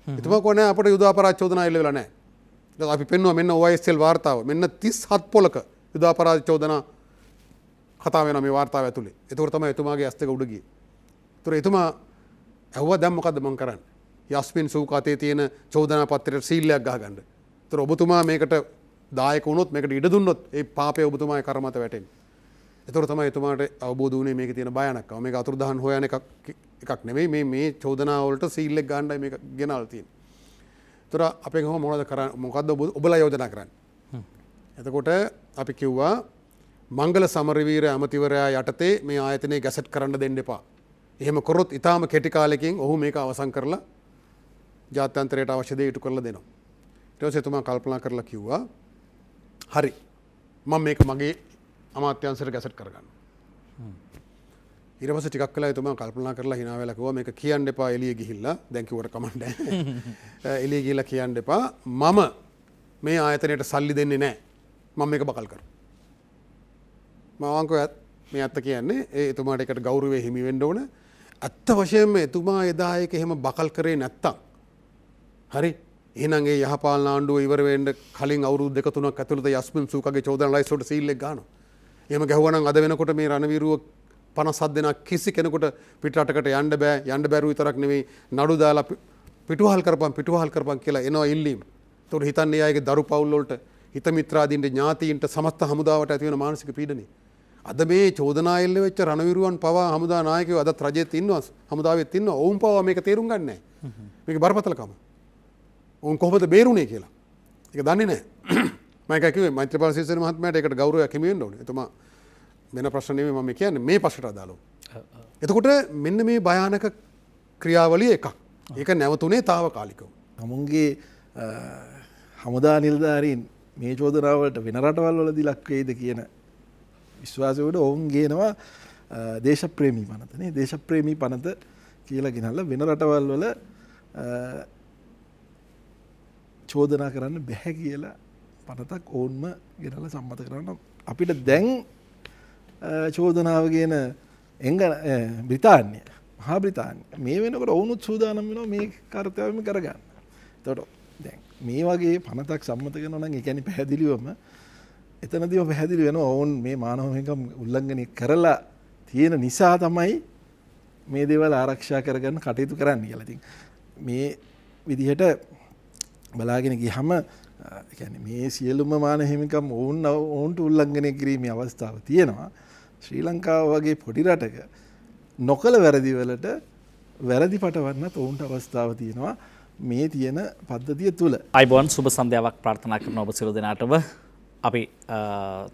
එතුමා කොහොනේ අපිට යුද අපරාධ චෝදනා එල්ල වෙලා නැහැ. දැන් අපි පෙන්නුවා මෙන්න OISL වාර්තාව. මෙන්න 37 පොලක යුද අපරාධ චෝදනා කතා වෙනවා මේ වාර්තාව ඇතුලේ. ඒතකොට තමයි එතුමාගේ ඇස් දෙක උඩ ගියේ. ඒතර එතුමා ඇහුවා දැන් මොකද්ද මං කරන්නේ? යස්මින් සූකාතේ තියෙන චෝදනා පත්‍රයට සීල්ලයක් ගහගන්න. ඒතර ඔබතුමා මේකට දායක වුණොත් මේකට ඉඩ දුන්නොත් ඒ පාපය ඔබතුමාගේ කර මත වැටෙන්නේ. ඒතර තමයි එතුමාට අවබෝධ වුණේ මේකේ තියෙන භයානකම. මේක අතුරුදහන් හොයන එකක් නෙවෙයි මේ චෝදනා වලට සීල් එක ගන්නයි මේක ගෙනල්ලා තියෙන්නේ. ඒතර අපෙන් කොහොම මොකද්ද ඔබලා යෝජනා කරන්නේ? එතකොට අපි කිව්වා මංගල සමරවීර ඇමතිවරයා යටතේ මේ ආයතනය ගැසට් කරන්න දෙන්න එපා. එහෙම කරොත් ඊටාම කෙටි කාලෙකින් ඔහු මේක අවසන් කරලා ජාත්‍යන්තරයට අවශ්‍ය දේ ඉටු කරලා දෙනවා. ඊට පස්සේ එතුමා කල්පනා කරලා කිව්වා හරි මම මේක මගේ අමාත්‍යාංශයට ගැසට් කරගන්නවා. ඊට පස්සේ ටිකක් වෙලා එතුමා කල්පනා කරලා hina වෙලා කිව්වා මේක කියන්න එපා එළිය ගිහිල්ලා. දැන් කිව්වට කමක් නැහැ. එළිය ගිහිල්ලා කියන්න එපා. මම මේ ආයතනයට සල්ලි දෙන්නේ නැහැ. මම මේක බකල් කරනවා. මම මේ අත්ත කියන්නේ එතුමාට එකට ගෞරවය හිමි වෙන්න ඕන. අත්ත වශයෙන්ම එතුමා එදා ඒක එහෙම බකල් කරේ නැත්තම් හරි එහෙනම් ඒ යහපාලන ආණ්ඩුව ඉවර වෙන්න කලින් අවුරුදු දෙක තුනක් ඇතුළත යස්මින් සූකගේ චෝදනා ලයිස්ට් වලට සීල් එක ගන්නවා. එහෙම ගැහුවා නම් අද වෙනකොට මේ රණවීරුව 57 දෙනා කිසි කෙනෙකුට පිටරටකට යන්න බෑ. යන්න බැරුව විතරක් නෙවෙයි නඩු දාලා පිටුවහල් කරපන් කියලා එනවා ඉල්ලීම. ඒතකොට හිතන්නේ අයගේ දරු පවුල් වලට හිත මිත්‍රාදීන්ට ඥාතීන්ට සමස්ත හමුදාවට ඇති වෙන මානසික පීඩනය. අද මේ චෝදනා එල්ල වෙච්ච රණවිරුවන් පවා හමුදා නායකයෝ අදත් රජෙත් ඉන්නවා හමුදාවෙත් ඉන්නවා. ඔවුන් පවා මේක තේරුම් ගන්නේ නැහැ. මේක බරපතලකම. ඔවුන් කොහොමද බේරුනේ කියලා. ඒක දන්නේ නැහැ. මම කිව්වේ මෛත්‍රීපාල සිරිසේන මහත්මයාට ඒකට ගෞරවයක් හිමි වෙන්න ඕනේ. එතුමා වෙන ප්‍රශ්න නෙමෙයි මම කියන්නේ මේ පස්සට අදාළව. එතකොට මෙන්න මේ භයානක ක්‍රියාවලිය එකක්. ඒක නැවතුනේ తాවකාලිකව. නමුන්ගේ හමුදා නිලධාරීන් මේ චෝදනාවලට වෙන රටවල් වලදී ලක් වේද කියන විශ්වාසයෝட ඔවුන් ගේනවා දේශප්‍රේමී පනතනේ. දේශප්‍රේමී පනත කියලා ගෙනල්ලා වෙන රටවල් වල චෝදනා කරන්න බැහැ කියලා පනතක් ඕන්ම ගෙනල්ලා සම්මත කරන්න. අපිට දැන් චෝදනාව කියන බ්‍රිතාන්‍ය මහා බ්‍රිතාන්‍ය මේ වෙනකොට ඔවුනුත් සූදානම් වෙනවා මේ කාර්යයම කරගන්න. එතකොට දැන් මේ වගේ පනතක් සම්මත කරනවා නම් ඒ කියන්නේ පැහැදිලිවම එතනදීම පැහැදිලි වෙනවා ඔවුන් මේ මානව හිමිකම් උල්ලංඝනය කරලා තියෙන නිසා තමයි මේ දේවල් ආරක්ෂා කරගන්න කටයුතු කරන්න කියලා. ඉතින් මේ විදිහට බලාගෙන ගියහම කියන්නේ මේ සියලුම මානව හිමිකම් ඔවුන්ට උල්ලංඝනය කිරීමේ අවස්ථාව තියෙනවා. ශ්‍රී ලංකාව වගේ පොඩි රටක නොකල වැරදි වලට වැරදි පටවන්නත් ඔවුන්ට අවස්ථාව තියෙනවා මේ තියෙන පද්ධතිය තුල. අයිබෝන් සුබ සන්ධ්‍යාවක් ප්‍රාර්ථනා කරන ඔබ සියලු දෙනාටම අපි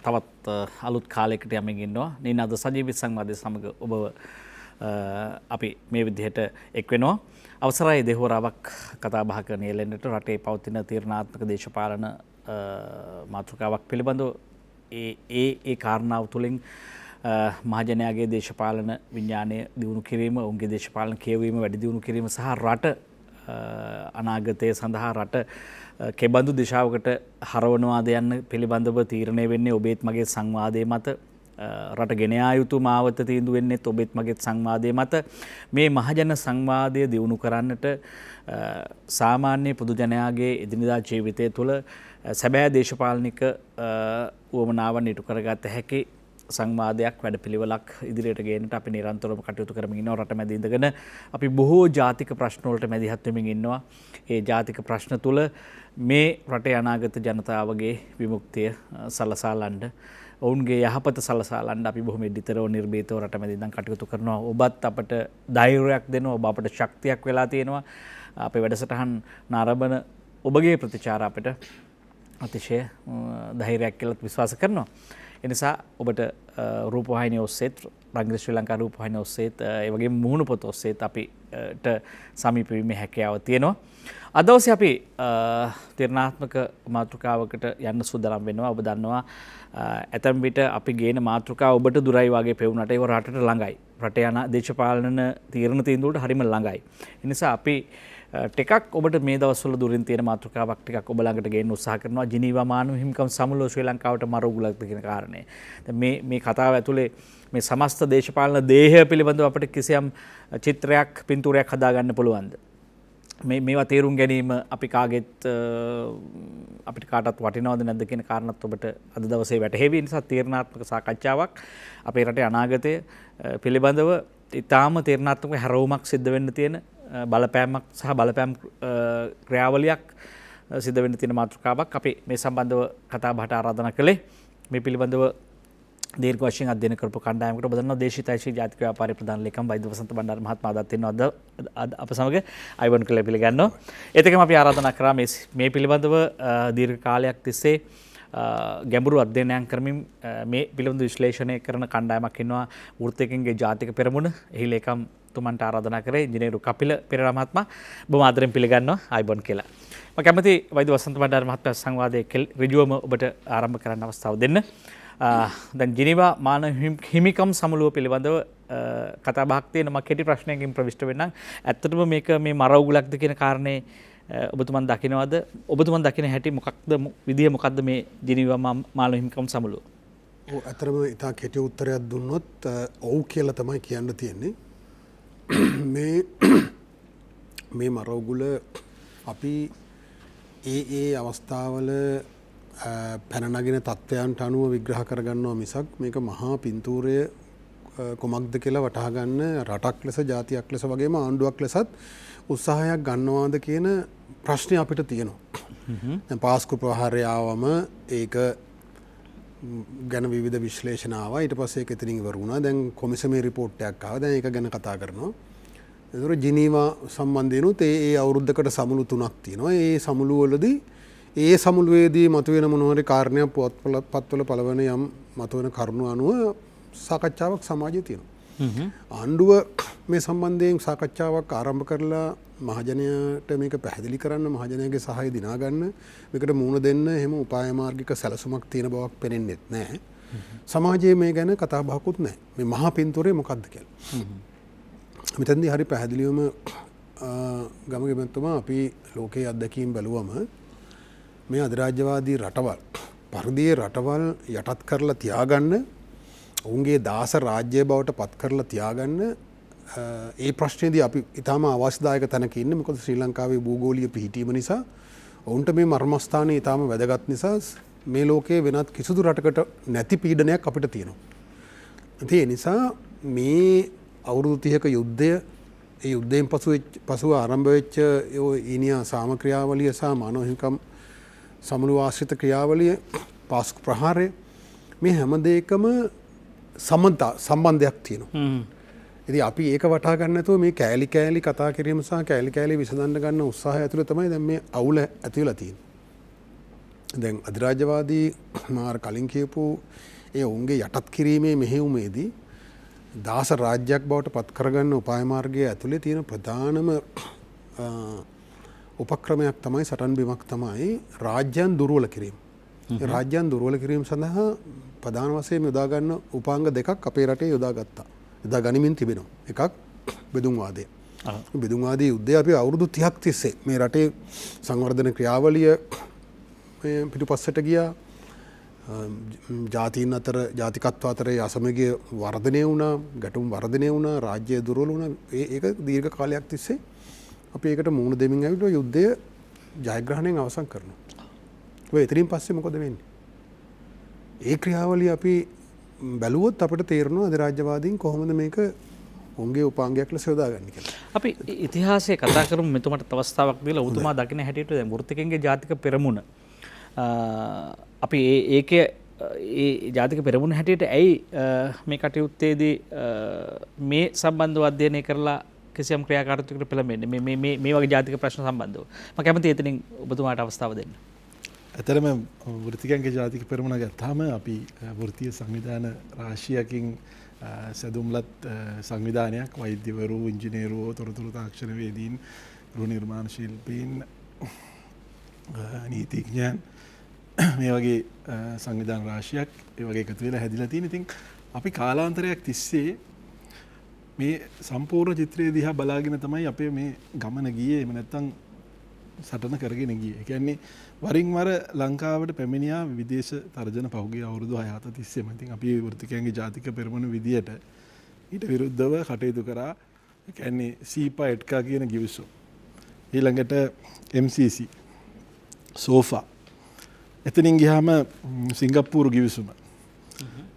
තවත් අලුත් කාලයකට යමින් ඉන්නවා. නිනාද සජීවී සංවාදයේ සමග ඔබ අපි මේ විදිහට එක් වෙනවා. අවසරයි දෙහොරාවක් කතා බහ කරන යෙලෙන්නට රටේ පවතින තීරණාත්මක දේශපාලන මාතෘකාවක් පිළිබඳව ඒ කාරණාව තුළින් මහජනයාගේ දේශපාලන විඥානය දියුණු කිරීම, ඔවුන්ගේ දේශපාලන කියවීම වැඩි දියුණු කිරීම සහ රට අනාගතය සඳහා රට කෙබඳු දිශාවකට හරවනවාද යන්න පිළිබඳව තීරණය වෙන්නේ ඔබේත් මගේ සංවාදයේ මත. රට ගෙන යා යුතු මාවත තීන්දුව වෙන්නේත් ඔබේත් මගේත් සංවාදයේ මත. මේ මහජන සංවාදය දියුණු කරන්නට සාමාන්‍ය පොදු ජනයාගේ එදිනෙදා ජීවිතය තුළ සැබෑ දේශපාලනික උවමනාවන් ඉටු කරගත හැකි සංවාදයක් වැඩපිළිවෙලක් ඉදිරියට ගේන්නට අපි නිරන්තරව කටයුතු කරමින් ඉන්නවා. රට මැද ඉඳගෙන අපි බොහෝ ජාතික ප්‍රශ්න වලට මැදිහත් වෙමින් ඉන්නවා. ඒ ජාතික ප්‍රශ්න තුළ මේ රටේ අනාගත ජනතාවගේ විමුක්තිය සලසාලන්න, ඔවුන්ගේ යහපත සලසාලන්න අපි බොහොම ඉදිරිතරව නිර්භීතව රට මැද ඉඳන් කටයුතු කරනවා. ඔබත් අපට ධෛර්යයක් දෙනවා, ඔබ අපට ශක්තියක් වෙලා තියෙනවා. අපේ වැඩසටහන් නාරඹන ඔබගේ ප්‍රතිචාර අපට අතිශය ධෛර්යයක් කියලා විශ්වාස කරනවා. එනිසා ඔබට රූපවාහිනිය ඔස්සේත්, රංගින ශ්‍රී ලංකා රූපවාහිනිය ඔස්සේත්, ඒ වගේම මුහුණු පොත ඔස්සේත් අපිට සමීප වීමේ හැකියාව තියෙනවා. අද දවසේ අපි තීරණාත්මක මාතෘකාවකට යන්න සූදානම් වෙනවා. ඔබ දන්නවා ඇතැම් විට අපි ගේන මාතෘකාව ඔබට දුරයි වගේ පෙවුනට ඒව රටට ළඟයි. රටේ යන දේශපාලන තීරණ තීන්දුවට හරිම ළඟයි. ඒ නිසා අපි ටිකක් ඔබට මේ දවස්වල දුරින් තියෙන මාතෘකාවක් ටිකක් ඔබ ළඟට ගේන්න උත්සාහ කරනවා. ජිනීවා මානව හිමිකම් සමුළුව ශ්‍රී ලංකාවට මර උගුලක්ද කියන කාරණේ. දැන් මේ කතාව ඇතුලේ මේ සමස්ත දේශපාලන දේහය පිළිබඳව අපිට කිසියම් චිත්‍රයක්, පින්තූරයක් හදාගන්න පුළුවන්ද? මේවා තේරුම් ගැනීම අපි කාගෙත් අපිට කාටත් වටිනවද නැද්ද කියන කාරණත් ඔබට අද දවසේ වැටහෙවි. නිසා තීරණාත්මක සාකච්ඡාවක් අපේ රටේ අනාගතය පිළිබඳව ඉතාම තීරණාත්මක හැරවුමක් සිද්ධ වෙන්න තියෙන බලපෑමක් සහ බලපෑම් ක්‍රියාවලියක් සිද්ධ වෙන්න තියෙන මාතෘකාවක් අපි මේ සම්බන්ධව කතා බහට ආරාධනා කළේ. මේ පිළිබඳව දීර්ඝ වශයෙන් අධ්‍යයන කරපු කණ්ඩායමකට ඔබ දන්නවා දේශීය තෛශීය ජාතික ව්‍යාපාරයේ ප්‍රධාන ලේකම් වෛද්‍ය වසන්ත බණ්ඩාර මහත්මයා අදත් ඉන්නවා අප සමග අයවන් කළ පිළිගන්නවා. ඒත් එක්කම අපි ආරාධනා කරා මේ පිළිබඳව දීර්ඝ කාලයක් තිස්සේ ගැඹුරු අධ්‍යයනයක් කරමින් මේ පිළිබඳව විශ්ලේෂණය කරන කණ්ඩායමක් ඉන්නවා වෘත්තීයකගේ ජාතික පෙරමුණ. එහි ලේකම් තුමන්ට ආරාධනා කරේ ඉංජිනේරු කපිල පෙරේරා මහත්මයා. බොහොම ආදරෙන් පිළිගන්නවා අයවන් කියලා. මම කැමති වෛද්‍ය වසන්ත බණ්ඩාර මහත්මයා සංවාදයේ ඍජුවම ඔබට ආරම්භ කරන්න අවස්ථාව දෙන්න. දැන් ජිනීවා මානව හිමිකම් සමුළුව පිළිබඳව කතා බහක් තියෙනවා. කෙටි ප්‍රශ්නයකින් ප්‍රවිෂ්ඨ වෙන්නම්. ඇත්තටම මේක මේ මර උගුලක්ද කියන කාරණේ ඔබතුමන් දකිනවද? ඔබතුමන් දකින හැටි මොකක්ද විදිය මොකක්ද මේ ජිනීවා මානව හිමිකම් සමුළුව? ඔව් අතරම ඉතා කෙටි උත්තරයක් දුන්නොත් ඔව් කියලා තමයි කියන්න තියෙන්නේ. මේ මර උගුල අපි ඒ අවස්ථාවල පැනනගෙන තත්ත්වයන්ට අනුව විග්‍රහ කරගන්නවා මිසක් මේක මහා පින්තූරය කොමක්ද කියලා වටහා ගන්න රටක් ලෙස ජාතියක් ලෙස වගේම ආණ්ඩුවක් ලෙසත් උත්සාහයක් ගන්නවාද කියන ප්‍රශ්නය අපිට තියෙනවා. දැන් පාස්කු ප්‍රහාරය ආවම ඒක ගැන විවිධ විශ්ලේෂණ ආවා. ඊට පස්සේ ඒක එතනින් ඉවර වුණා. දැන් කොමිසමේ රිපෝට් එකක් ආවා. දැන් ඒක ගැන කතා කරනවා. ඒතර ජිනීවා සම්බන්ධයෙන්ුත් ඒ අවුරුද්දකට සමුළු 3ක් තියෙනවා. ඒ සමුළු වලදී ඒ සමුළුවේදී මතුවෙන මොනවාරි කාරණයක් පත්වල පළවන යම් මතුවෙන කරුණු අනුව සාකච්ඡාවක් සමාජයේ තියෙනවා. ආණ්ඩුව මේ සම්බන්ධයෙන් සාකච්ඡාවක් ආරම්භ කරලා මහජනයාට මේක පැහැදිලි කරන්න මහජනයාගේ සහාය දිනා ගන්න මේකට මුහුණ දෙන්න එහෙම උපාය මාර්ගික සැලසුමක් තියෙන බවක් පේන්නේ නැහැ. සමාජයේ මේ ගැන කතා බහකුත් නැහැ. මේ මහා පින්තූරේ මොකක්ද කියලා. මෙතනදී හරි පැහැදිලිවම ගමගේ මැතිතුමා අපි ලෝකයේ අත්දැකීම් බැලුවම මේ අධිරාජ්‍යවාදී රටවල් පරිදියේ රටවල් යටත් කරලා තියාගන්න ඔවුන්ගේ දාස රාජ්‍ය බවට පත් කරලා තියාගන්න ඒ ප්‍රශ්නේදී අපි ඊටාම අවශ්‍යදායක තැනක ඉන්නේ. මොකද ශ්‍රී ලංකාවේ භූගෝලීය පිහිටීම නිසා ඔවුන්ට මේ මර්මස්ථානය ඊටාම වැදගත් නිසා මේ ලෝකයේ වෙනත් කිසිදු රටකට නැති පීඩනයක් අපිට තියෙනවා. ඒ නිසා මේ අවුරුදු 30ක යුද්ධය ඒ යුද්ධයෙන් පසුව ආරම්භ වෙච්ච ඊනියා සාමක්‍රියාවලිය සහ මානව හිමිකම් සමුළු ආශ්‍රිත ක්‍රියාවලිය පාස්කු ප්‍රහාරය මේ හැම දෙයකම සම්බන්ධයක් තියෙනවා. ඉතින් අපි ඒක වටහා ගන්න නැතුව මේ කෑලි කෑලි කතා කිරීම සහ කෑලි කෑලි විසඳන්න ගන්න උත්සාහය ඇතුළේ තමයි දැන් මේ අවුල ඇති වෙලා තියෙන්නේ. දැන් අධිරාජ්‍යවාදී මාර කලින් කියපු ඒ ඔවුන්ගේ යටත් කිරීමේ මෙහෙයුමේදී දාස රාජ්‍යයක් බවට පත් කරගන්න උපාය මාර්ගය ඇතුළේ තියෙන ප්‍රධානම උපක්‍රමයක් තමයි සටන් බිමක් තමයි රාජ්‍යයන් දුර්වල කිරීම. රාජ්‍යයන් දුර්වල කිරීම සඳහා ප්‍රධාන වශයෙන් යොදා ගන්න උපාංග දෙකක් අපේ රටේ යොදාගත්තා. යොදා ගනිමින් තිබෙනවා. එකක් බෙදුම්වාදය. බෙදුම්වාදී යුද්ධය අපි අවුරුදු 30ක් තිස්සේ මේ රටේ සංවර්ධන ක්‍රියාවලිය පිටුපස්සට ගියා. ජාතීන් අතර ජාතිකත්ව අතරේ අසමගිය වර්ධනය වුණා, ගැටුම් වර්ධනය වුණා, රාජ්‍ය දුර්වල වුණා. ඒක දීර්ඝ කාලයක් තිස්සේ අපි ඒකට මුහුණ දෙමින් ඇවිල්ලා යුද්ධය ජයග්‍රහණයෙන් අවසන් කරනවා. ඔය එතනින් පස්සේ මොකද වෙන්නේ? ඒ ක්‍රියාවලිය අපි බැලුවොත් අපිට තේරෙනවා අධිරාජ්‍යවාදීන් කොහොමද මේක උන්ගේ උපාංගයක් ලෙස යොදාගන්නේ කියලා. අපි ඉතිහාසයේ කතා කරමු. මෙතුමට අවස්ථාවක් දීලා ඔබතුමා දකින හැටියට දැන් වෘත්තිකයන්ගේ ජාතික පෙරමුණ අපි ඒකේ ඒ ජාතික පෙරමුණ හැටියට ඇයි මේ කටයුත්තේදී මේ සම්බන්ධව අධ්‍යයනය කරලා කිසියම් ක්‍රියාකාරීත්වයකට පෙළඹෙන්නේ මේ වගේ ජාතික ප්‍රශ්න සම්බන්ධව? මම කැමතියි එතනින් ඔබතුමාට අවස්ථාව දෙන්න. ඇතරම වෘත්තිකයන්ගේ ජාතික පෙරමුණ ගත්තාම අපි වෘත්තීය සංවිධාන රාශියකින් සැදුම්ලත් සංවිධානයක් වෛද්‍යවරු, ඉංජිනේරුවෝ, තොරතුරු තාක්ෂණවේදීන්, ගෘහ නිර්මාණ ශිල්පීන්, නීතිඥයන් මේ වගේ සංවිධාන රාශියක් ඒ වගේ එකතු වෙලා හැදිලා තියෙන. ඉතින් අපි කාලාන්තරයක් තිස්සේ මේ සම්පූර්ණ චිත්‍රය දිහා බලාගෙන තමයි අපේ මේ ගමන ගියේ. එහෙම නැත්නම් සටන කරගෙන ගියේ. ඒ කියන්නේ වරින් වර ලංකාවට පැමිණියා විදේශ තර්ජන පහුගිය අවුරුදු 6-7 තිස්සේම. ඉතින් අපි වෘත්තිකයන්ගේ ජාතික පෙරමුණ විදියට ඊට විරුද්ධව කටයුතු කරා. ඒ කියන්නේ සීපා එට්කා කියන ගිවිසුම්. ඊළඟට MCC සෝෆා එතනින් ගියාම සිංගප්පූරු ගිවිසුම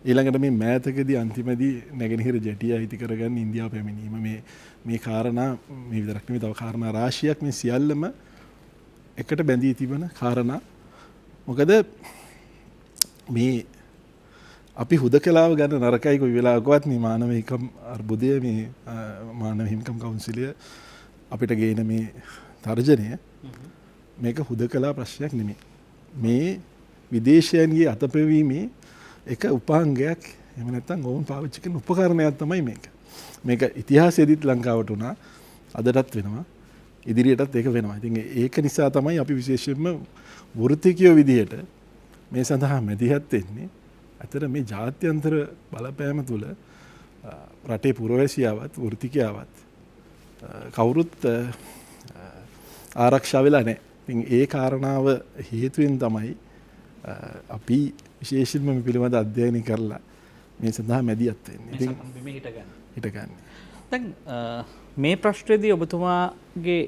ඊළඟට මේ මෑතකදී අන්තිමදී නැගෙනහිර ජැටිය අයිති කරගන්න ඉන්දියාව පැමිණීම මේ කාරණා මේ විතරක් නෙමෙයි තව කාරණා රාශියක් මේ සියල්ලම එකට බැඳී තිබෙන කාරණා මොකද මේ අපි හුදකලාව ගන්න නරකයි කොයි වෙලාවකවත් මේ මානව හිමිකම් අර්බුදය මේ මානව හිමිකම් කවුන්සිලය අපිට ගේන මේ තර්ජනය මේක හුදකලා ප්‍රශ්නයක් නෙමෙයි මේ විදේශයන්ගේ අතපෙවීමේ එක උපාංගයක් එහෙම නැත්නම් ඔවුන් පාවිච්චි කරන උපකරණයක් තමයි මේක ඉතිහාසයේදීත් ලංකාවට උනා අදටත් වෙනවා ඉදිරියටත් ඒක වෙනවා. ඉතින් ඒක නිසා තමයි අපි විශේෂයෙන්ම වෘත්තිකයෝ විදියට මේ සඳහා මැදිහත් වෙන්නේ. අතර මේ ජාත්‍යන්තර බලපෑම තුළ රටේ පුරවැසියාවත් වෘත්තිකයාවත් කවුරුත් ආරක්ෂා වෙලා නැහැ. ඉතින් ඒ කාරණාව හේතුවෙන් තමයි අපි විශේෂයෙන්ම මේ පිළිබඳ අධ්‍යයනය කරලා මේ සඳහා මැදිහත් වෙන්නේ. ඉතින් හිටගන්නේ. දැන් මේ ප්‍රශ්නයේදී ඔබතුමාගේ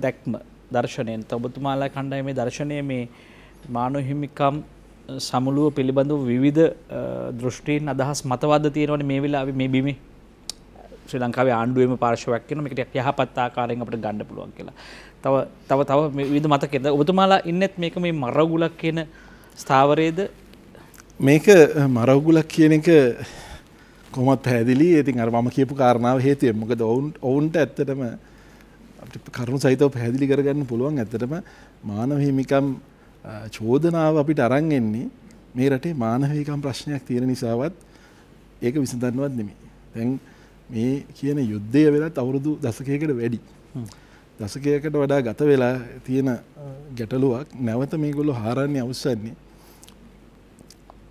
දැක්ම දර්ශනයෙන් ඔබතුමාලා කණ්ඩායමේ දර්ශනය මේ මානව හිමිකම් සමුළුව පිළිබඳව විවිධ දෘෂ්ටීන් අදහස් මතවාද තියෙනවනේ මේ වෙලාවේ මේ බිමේ ශ්‍රී ලංකාවේ ආණ්ඩුවේම පාර්ශවයක් වෙනවා මේක ටිකක් යහපත් ආකාරයෙන් අපිට ගන්න පුළුවන් කියලා. තව මේ විවිධ මතකද ඔබතුමාලා ඉන්නෙත් මේක මේ මරවුලක් කියන ස්ථාවරයේද මේක මරවුලක් කියන එක කොහොමත් පැහැදිලි. ඉතින් අර මම කියපු කාරණාව හේතුවෙන් මොකද ඔවුන්ට ඇත්තටම අපිට කරුණු සහිතව පැහැදිලි කරගන්න පුළුවන් ඇත්තටම මානව හිමිකම් චෝදනාව අපිට අරන් එන්නේ මේ රටේ මානව හිමිකම් ප්‍රශ්නයක් තියෙන නිසාවත් ඒක විසඳන්නවත් නෙමෙයි. දැන් මේ කියන යුද්ධය වෙලත් අවුරුදු දශකයකට වැඩි. දශකයකට වඩා ගත වෙලා තියෙන ගැටලුවක් නැවත මේගොල්ලෝ හාරන්නේ අවශ්‍යන්නේ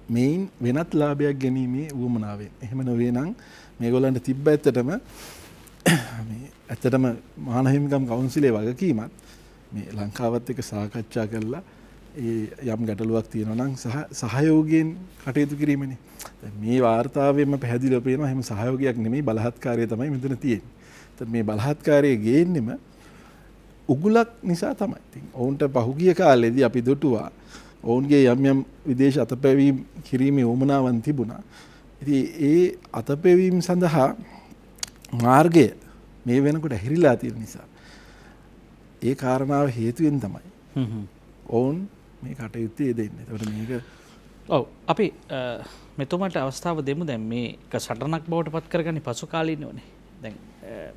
මේන් වෙනත් ලාභයක් ගැනීමේ උවමනාවෙන්. එහෙම නොවේ නම් මේගොල්ලන්ට තිබ්බ ඇත්තටම මානව හිමිකම් කවුන්සිලේ වගකීමත් මේ ලංකාවත් එක්ක සාකච්ඡා කරලා ඒ යම් ගැටලුවක් තියෙනවා නම් සහයෝගයෙන් කටයුතු කිරීමනේ. දැන් මේ වාර්තාවෙම පැහැදිලිව පේනවා එහෙම සහයෝගයක් නෙමෙයි බලහත්කාරය තමයි මෙතන තියෙන්නේ. ඒත් මේ බලහත්කාරය ගේන්නෙම උගුලක් නිසා තමයි. ඉතින් ඔවුන්ට පහුගිය කාලෙදී අපි දුටුවා ඔවුන්ගේ යම් විදේශ අතපැවීම් කිරීමේ උවමනාවන් තිබුණා. ඉතින් ඒ අතපැවීම් සඳහා මාර්ගය මේ වෙනකොට ඇහිරිලා තියෙන නිසා ඒ කාරණාව හේතුවෙන් තමයි ඔවුන් මේ කටයුත්තේ යෙදෙන්නේ. ඒකට මේක ඔව් අපි මෙතුමාට අවස්ථාව දෙමු. දැන් මේක සටනක් බවට පත් කරගන්නේ පසු කාලීනවනේ. දැන්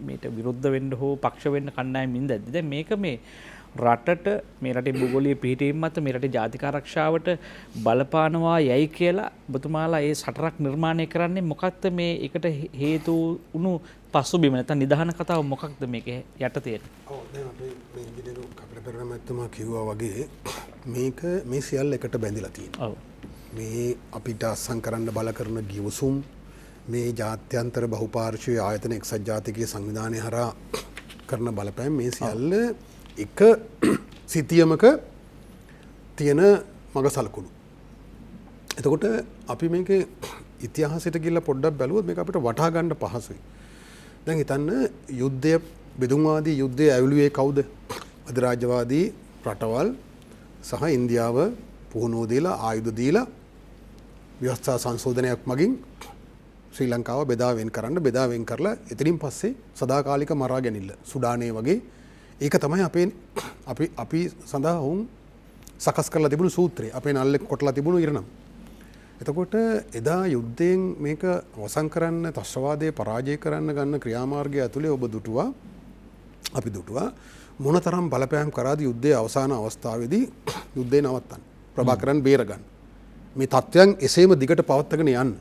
මේට විරුද්ධ වෙන්න හෝ පක්ෂ වෙන්න කණ්ඩායම් ඉඳද්දි දැන් මේක මේ රටට මේ රටේ භූගෝලීය පිහිටීම මත මේ රටේ ජාතික ආරක්ෂාවට බලපානවා යයි කියලා ඔබතුමාලා ඒ සටනක් නිර්මාණය කරන්නේ මොකක්ද මේ එකට හේතු වුණු පසුබිම නැත්නම් නිදහන කතාව මොකක්ද මේක යට තියෙන්නේ? ඔව් දැන් අපි මේ ඉංජිනේරු කපිලපෙරණ මහත්මයා කිව්වා වගේ මේක මේ සියල්ල එකට බැඳිලා තියෙනවා. ඔව්. මේ අපිට අත්සන් කරන්න බල කරන ගිවිසුම් මේ ජාත්‍යන්තර බහුපාර්ශ්වීය ආයතන එක්සත් ජාතිකයේ සංවිධානය හරහා කරන බලපෑම් මේ සියල්ල එක සිතියමක තියෙන මග සලකුණු. එතකොට අපි මේක ඉතිහාසයට ගිහිල්ලා පොඩ්ඩක් බැලුවොත් මේක අපිට වටහා ගන්න පහසුයි. දැන් හිතන්න යුද්ධය බෙදුම්වාදී යුද්ධය ඇවිළුවේ කවුද? අධිරාජ්‍යවාදී රටවල් සහ ඉන්දියාව පුහුණුව දීලා ආයුධ දීලා ව්‍යවස්ථා සංශෝධනයක් මගින් ශ්‍රී ලංකාව බෙදා වෙන් කරලා එතනින් පස්සේ සදාකාලික මරා ගැනීම සුඩානේ වගේ ඒක තමයි අපි සඳහා වුන් සකස් කරලා තිබුණු සූත්‍රය. අපේ නල්ලෙක් කොටලා තිබුණු ඉරණම්. එතකොට එදා යුද්ධයෙන් මේක අවසන් කරන්න ත්‍රස්තවාදය පරාජය කරන්න ගන්න ක්‍රියාමාර්ගය ඇතුලේ ඔබ අපි දුටුවා මොනතරම් බලපෑම් කරාද යුද්ධයේ අවසාන අවස්ථාවේදී යුද්ධය නවත්තන්න. ප්‍රභාකරන් බේරගන්න. මේ තත්ත්වයන් එසේම දිගට පවත්වාගෙන යන්න.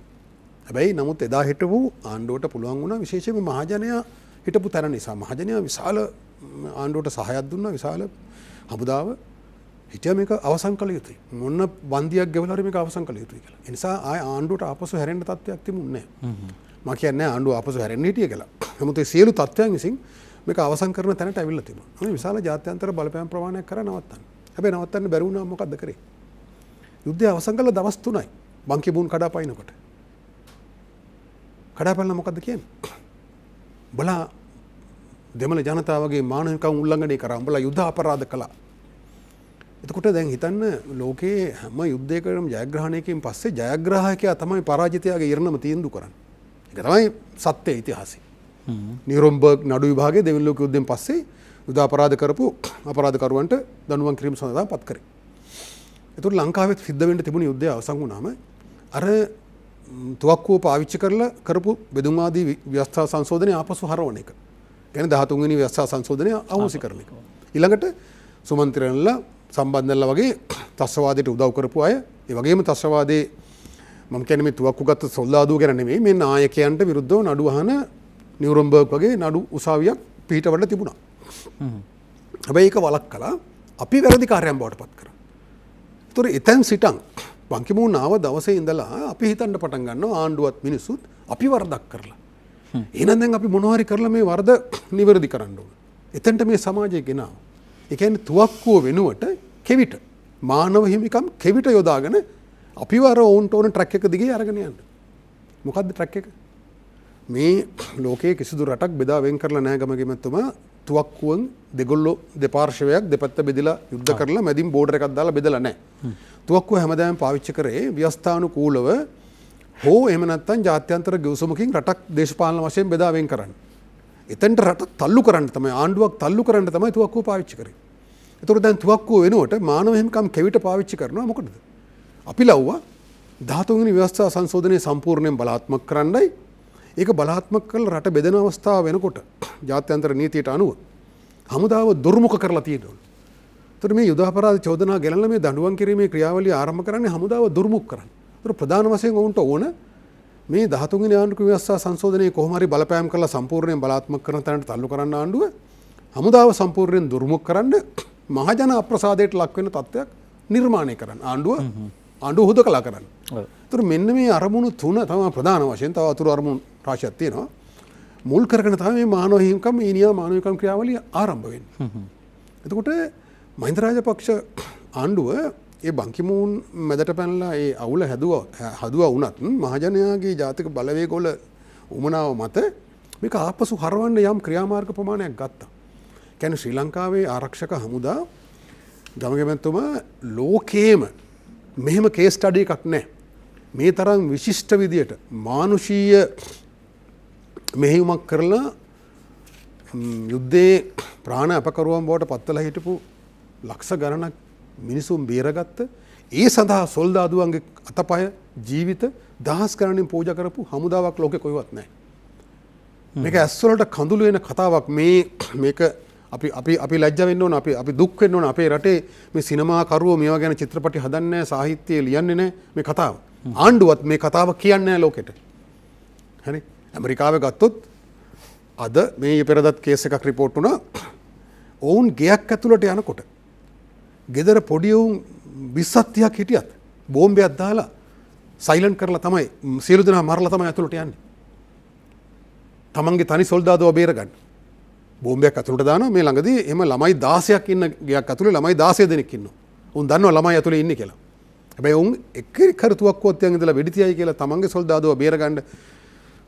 හැබැයි නමුත් එදා හිටපු ආණ්ඩුවට පුළුවන් වුණා විශේෂයෙන්ම මහජනයා හිටපු තැන නිසා මහජනයා විශාල ආණ්ඩුවට සහායක් දුන්නා විශාල හමුදාව හිටියා මේක අවසන් කළ යුතුයි. මොන වන්දියක් ගෙවලා හරි මේක අවසන් කළ යුතුයි කියලා. ඒ නිසා ආය ආණ්ඩුවට ආපසු හැරෙන්න තත්ත්වයක් තිබුණේ නැහැ. මම කියන්නේ ආණ්ඩුව ආපසු හැරෙන්න හිටිය කියලා. නමුත් ඒ සියලු තත්ත්වයන් විසින් මේක අවසන් කරන තැනට ඇවිල්ලා තිබුණා. මේ විශාල ජාත්‍යන්තර බලපෑම් ප්‍රමාණයක් කරා නවත්තන්න. හැබැයි නවත්තන්න බැරි වුණා මොකද්ද කරේ? යුද්ධය අවසන් කළා දවස් 3යි. බංකි බුන් කඩාපයින්නකොට. කඩාපැනලා මොකද්ද කියන්නේ? බලා දෙමළ ජනතාවගේ මානවිකම් උල්ලංඝනය කරා. උඹලා යුද්ධ අපරාධ කළා. එතකොට දැන් හිතන්න ලෝකයේ හැම යුද්ධයකටම ජයග්‍රහණයකින් පස්සේ ජයග්‍රාහකයා තමයි පරාජිතයාගේ ඉරණම තීන්දුව කරන්නේ. ඒක තමයි සත්‍ය ඉතිහාසය. නියුරම්බර්ග් නඩු විභාගයේ දෙවන ලෝක යුද්ධයෙන් පස්සේ යුද්ධ අපරාධ කරපු අපරාධකරුවන්ට දඬුවම් කිරීම සඳහා පත් කරේ. එතකොට ලංකාවෙත් සිද්ධ වෙන්න තිබුණු යුද්ධය අවසන් වුණාම අර තුවක්කුව පාවිච්චි කරලා කරපු බෙදුම්වාදී ව්‍යවස්ථා සංශෝධනය ආපසු හරවන එක. කියන්නේ 13 වෙනි ව්‍යවස්ථා සංශෝධනය අවශ්‍ය කරන එක. ඊළඟට සුමන්ත්‍රණලා සම්බන්ධනලා වගේ ත්‍රස්තවාදයට උදව් කරපු අය, ඒ වගේම ත්‍රස්තවාදයේ මම කියන්නේ මේ තුවක්කු ගත්ත සොල්දාදුව ගැන නෙමෙයි, මේ නායකයන්ට විරුද්ධව නඩු අහන නියුරම්බර්ග් වගේ නඩු උසාවියක් පිහිටවන්න තිබුණා. හැබැයි ඒක වළක්වලා අපි වැරදිකාරයන් බවට පත් කරා. ඒතර එතෙන් සිටන් බංකිමූන් ආව දවසේ ඉඳලා අපි හිතන්න පටන් ගන්නවා ආණ්ඩුවත් මිනිස්සුත් අපි වරදක් කරලා. එහෙනම් දැන් අපි මොනවා හරි කරලා මේ වරද නිවැරදි කරන්න ඕන. එතෙන්ට මේ සමාජය ගෙනාවා. ඒ කියන්නේ තුවක්කුව වෙනුවට කෙවිත මානව හිමිකම් කෙවිත යොදාගෙන අපිව අර ඔවුන්ට ඕන ට්‍රැක් එක දිගේ අරගෙන යන්න. මොකද්ද ට්‍රැක් එක? මේ ලෝකයේ කිසිදු රටක් බෙදා වෙන් කරලා නැහැ ගමගෙමතුමා. තුවක්කුවන් දෙගොල්ලෝ දෙපාර්ශවයක් දෙපැත්ත බෙදලා යුද්ධ කරලා මැදින් බෝඩර් එකක් දාලා බෙදලා නැහැ. තුවක්කුව හැමදාම පාවිච්චි කරේ ව්‍යවස්ථානුකූලව හෝ එහෙම නැත්නම් ජාත්‍යන්තර ගිවිසුමකින් රටක් දේශපාලන වශයෙන් බෙදා වෙන් කරන්න. එතෙන්ට රට තල්ලු කරන්න තමයි, ආණ්ඩුවක් තල්ලු කරන්න තමයි තුවක්කුව පාවිච්චි කරේ. ඒතකොට දැන් තුවක්කුව වෙනුවට මානව හිමිකම් කෙවිත පාවිච්චි කරනවා. මොකටද? අපි ලව්වා 13 වෙනි ව්‍යවස්ථා සංශෝධනය සම්පූර්ණයෙන් බලාත්මක කරන්නයි. ඒක බලාත්මක කරලා රට බෙදෙන අවස්ථාව වෙනකොට ජාත්‍යන්තර නීතියට අනුව හමුදාව දුර්මුඛ කරලා තියෙනවා. ඒතර මේ යුද අපරාධ චෝදනා ගෙනල්ලා මේ දඬුවම් කිරීමේ ක්‍රියාවලිය ආරම්භ කරන්නේ හමුදාව දුර්මුඛ කරන්න. ඒතර ප්‍රධාන වශයෙන් වුන්ට ඕන මේ 13 වෙනි ආණ්ඩුක ව්‍යවස්ථා සංශෝධනයේ කොහොම හරි බලපෑම් කරලා සම්පූර්ණයෙන් බලාත්මක කරන තැනට තල්ලු කරන්න ආණ්ඩුව හමුදාව සම්පූර්ණයෙන් දුර්මුඛ කරන්න මහජන අප්‍රසාදයට ලක් වෙන තත්ත්වයක් නිර්මාණය කරන්න ආණ්ඩුව හුදකලා කරන්න. ඒතර මෙන්න මේ අරමුණු තුන තමයි ප්‍රධාන වශයෙන්. තව අතුරු අරමුණු රාශියක් තියෙනවා. මුල් කරගෙන තමයි මේ මානව හිමිකම් ඊනියා මානව හිමිකම් ක්‍රියාවලිය ආරම්භ වෙන්නේ. එතකොට මහින්ද රාජපක්ෂ ආණ්ඩුව ඒ බංකිමූන් මැදට පැනලා ඒ අවුල හදුවා වුණත් මහජනයාගේ ජාතික බලවේගවල උමනාව මත මේක ආපසු හරවන්න යම් ක්‍රියාමාර්ග ප්‍රමාණයක් ගත්තා. කියන්නේ ශ්‍රී ලංකාවේ ආරක්ෂක හමුදා ගමගෙමන්තුමා ලෝකේම මෙහෙම කේස් ස්ටඩි එකක් නැහැ. මේ තරම් විශිෂ්ට විදියට මානුෂීය මෙහෙයුමක් කරලා යුද්ධයේ ප්‍රාණ අපකරුවන් බවට පත්වලා හිටපු ලක්ෂ ගණනක් මිනිසුන් බේරගත්ත, ඒ සඳහා සොල්දාදුවන්ගේ අතපය ජීවිත දහස් ගණනින් පූජා කරපු හමුදාවක් ලෝකේ කොහෙවත් නැහැ. මේක ඇස්වලට කඳුළු වෙන කතාවක්. මේක අපි ලැජ්ජ වෙන්න ඕන, අපි දුක් වෙන්න ඕන. අපේ රටේ මේ සිනමාකරුවෝ මේවා ගැන චිත්‍රපටි හදන්නේ නැහැ, සාහිත්‍යය ලියන්නේ නැහැ. මේ කතාව ආණ්ඩුවත් මේ කතාව කියන්නේ නැහැ ලෝකෙට. හරි. ඇමරිකාවේ ගත්තොත් අද මේ පෙරදත් කේස් එකක් රිපෝට් වුණා. ඔවුන් ගෙයක් ඇතුළට යනකොට ගෙදර පොඩි උන් 20ක් හිටියත් බෝම්බයක් දාලා සයිලන්ට් කරලා තමයි සියලු දෙනා මරලා තමයි ඇතුළට යන්නේ. තමන්ගේ තනි සොල්දාදුව බේරගන්න. බෝම්බයක් ඇතුළට දානවා. මේ ළඟදී එහෙම ළමයි 16ක් ඉන්න ගෙයක් ඇතුළේ ළමයි 16 දෙනෙක් ඉන්නවා. උන් දන්නවා ළමයි ඇතුළේ ඉන්නේ කියලා. හැබැයි උන් එක කරතුවක්කුවත් යන් ඉඳලා වෙඩි තියයි කියලා තමන්ගේ සොල්දාදුව බේරගන්න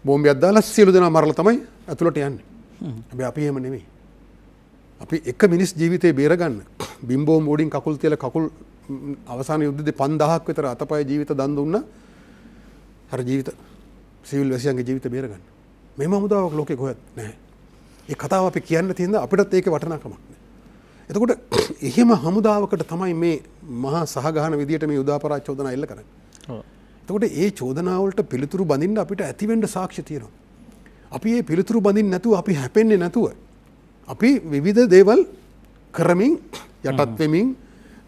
බෝම්බයක් දාලා සියලු දෙනා මරලා තමයි ඇතුළට යන්නේ. හැබැයි අපි එහෙම නෙමෙයි. අපි එක මිනිස් ජීවිතේ බේරගන්න බිම්බෝම් වලින් කකුල් තියලා කකුල් අවසාන යුද්ධෙදී 5000ක් විතර අතපය ජීවිත දන් දුන්නා. අර ජීවිත සිවිල් වැසියන්ගේ ජීවිත බේරගන්න. මේ හමුදාවක් ලෝකේ කොහෙවත් නැහැ. ඒ කතාව අපි කියන්න තියෙන අපිටත් ඒකේ වටිනාකමක් නැහැ. එතකොට එහෙම හමුදාවකට තමයි මේ මහා සහගහන විදියට මේ යුද අපරාධ චෝදනා එල්ල කරන්නේ. එතකොට ඒ චෝදනා වලට පිළිතුරු බඳින්න අපිට ඇතිවෙන්න සාක්ෂි තියෙනවා. අපි මේ පිළිතුරු බඳින්න නැතුව අපි හැපෙන්නේ නැතුව අපි විවිධ දේවල් කරමින් යටත් වෙමින්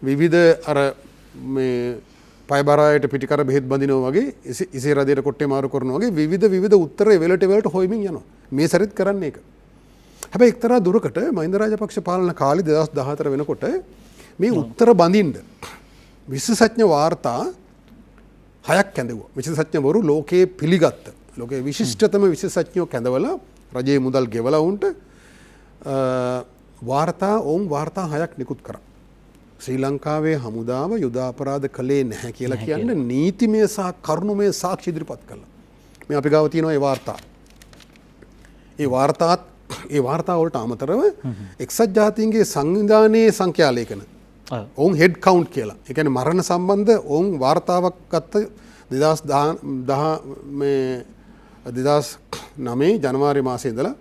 විවිධ අර මේ පයබරායට පිටිකර බෙහෙත් බඳිනවා වගේ ඉසේ රදයට කොට්ටේ මාරු කරනවා වගේ විවිධ උත්තර වලට හොයමින් යනවා. මේ සැරෙත් කරන්නේ ඒක. හැබැයි එක්තරා දුරකට මහින්ද රාජපක්ෂ පාලන කාලේ 2014 වෙනකොට මේ උත්තර බඳින්න විශේෂඥ වාර්තා 6ක් කැඳවුවා. විශේෂඥවරු ලෝකයේ පිළිගත්ත ලෝකයේ විශිෂ්ටතම විශේෂඥයෝ කැඳවලා රජයේ මුදල් ගෙවලා උන්ට වාර්තා 6ක් නිකුත් කරා. ශ්‍රී ලංකාවේ හමුදාව යුද අපරාධ කළේ නැහැ කියලා කියන්නේ නීතිමය සහ කරුණුමය සාක්ෂි ඉදිරිපත් කළා. මේ අපි ගාව තියෙනවා ඒ වාර්තා. ඒ වාර්තාත් ඒ වාර්තාවලට අමතරව එක්සත් ජාතීන්ගේ සංවිධානයේ සංඛ්‍යාලේඛන ඔවුන් හෙඩ් කවුන්් කියලා එකන මරණ සම්බන්ධ ඔවුන් වාර්තාවක් ගත්ත 2009 ජනවාරි මාසයේ ඉඳලා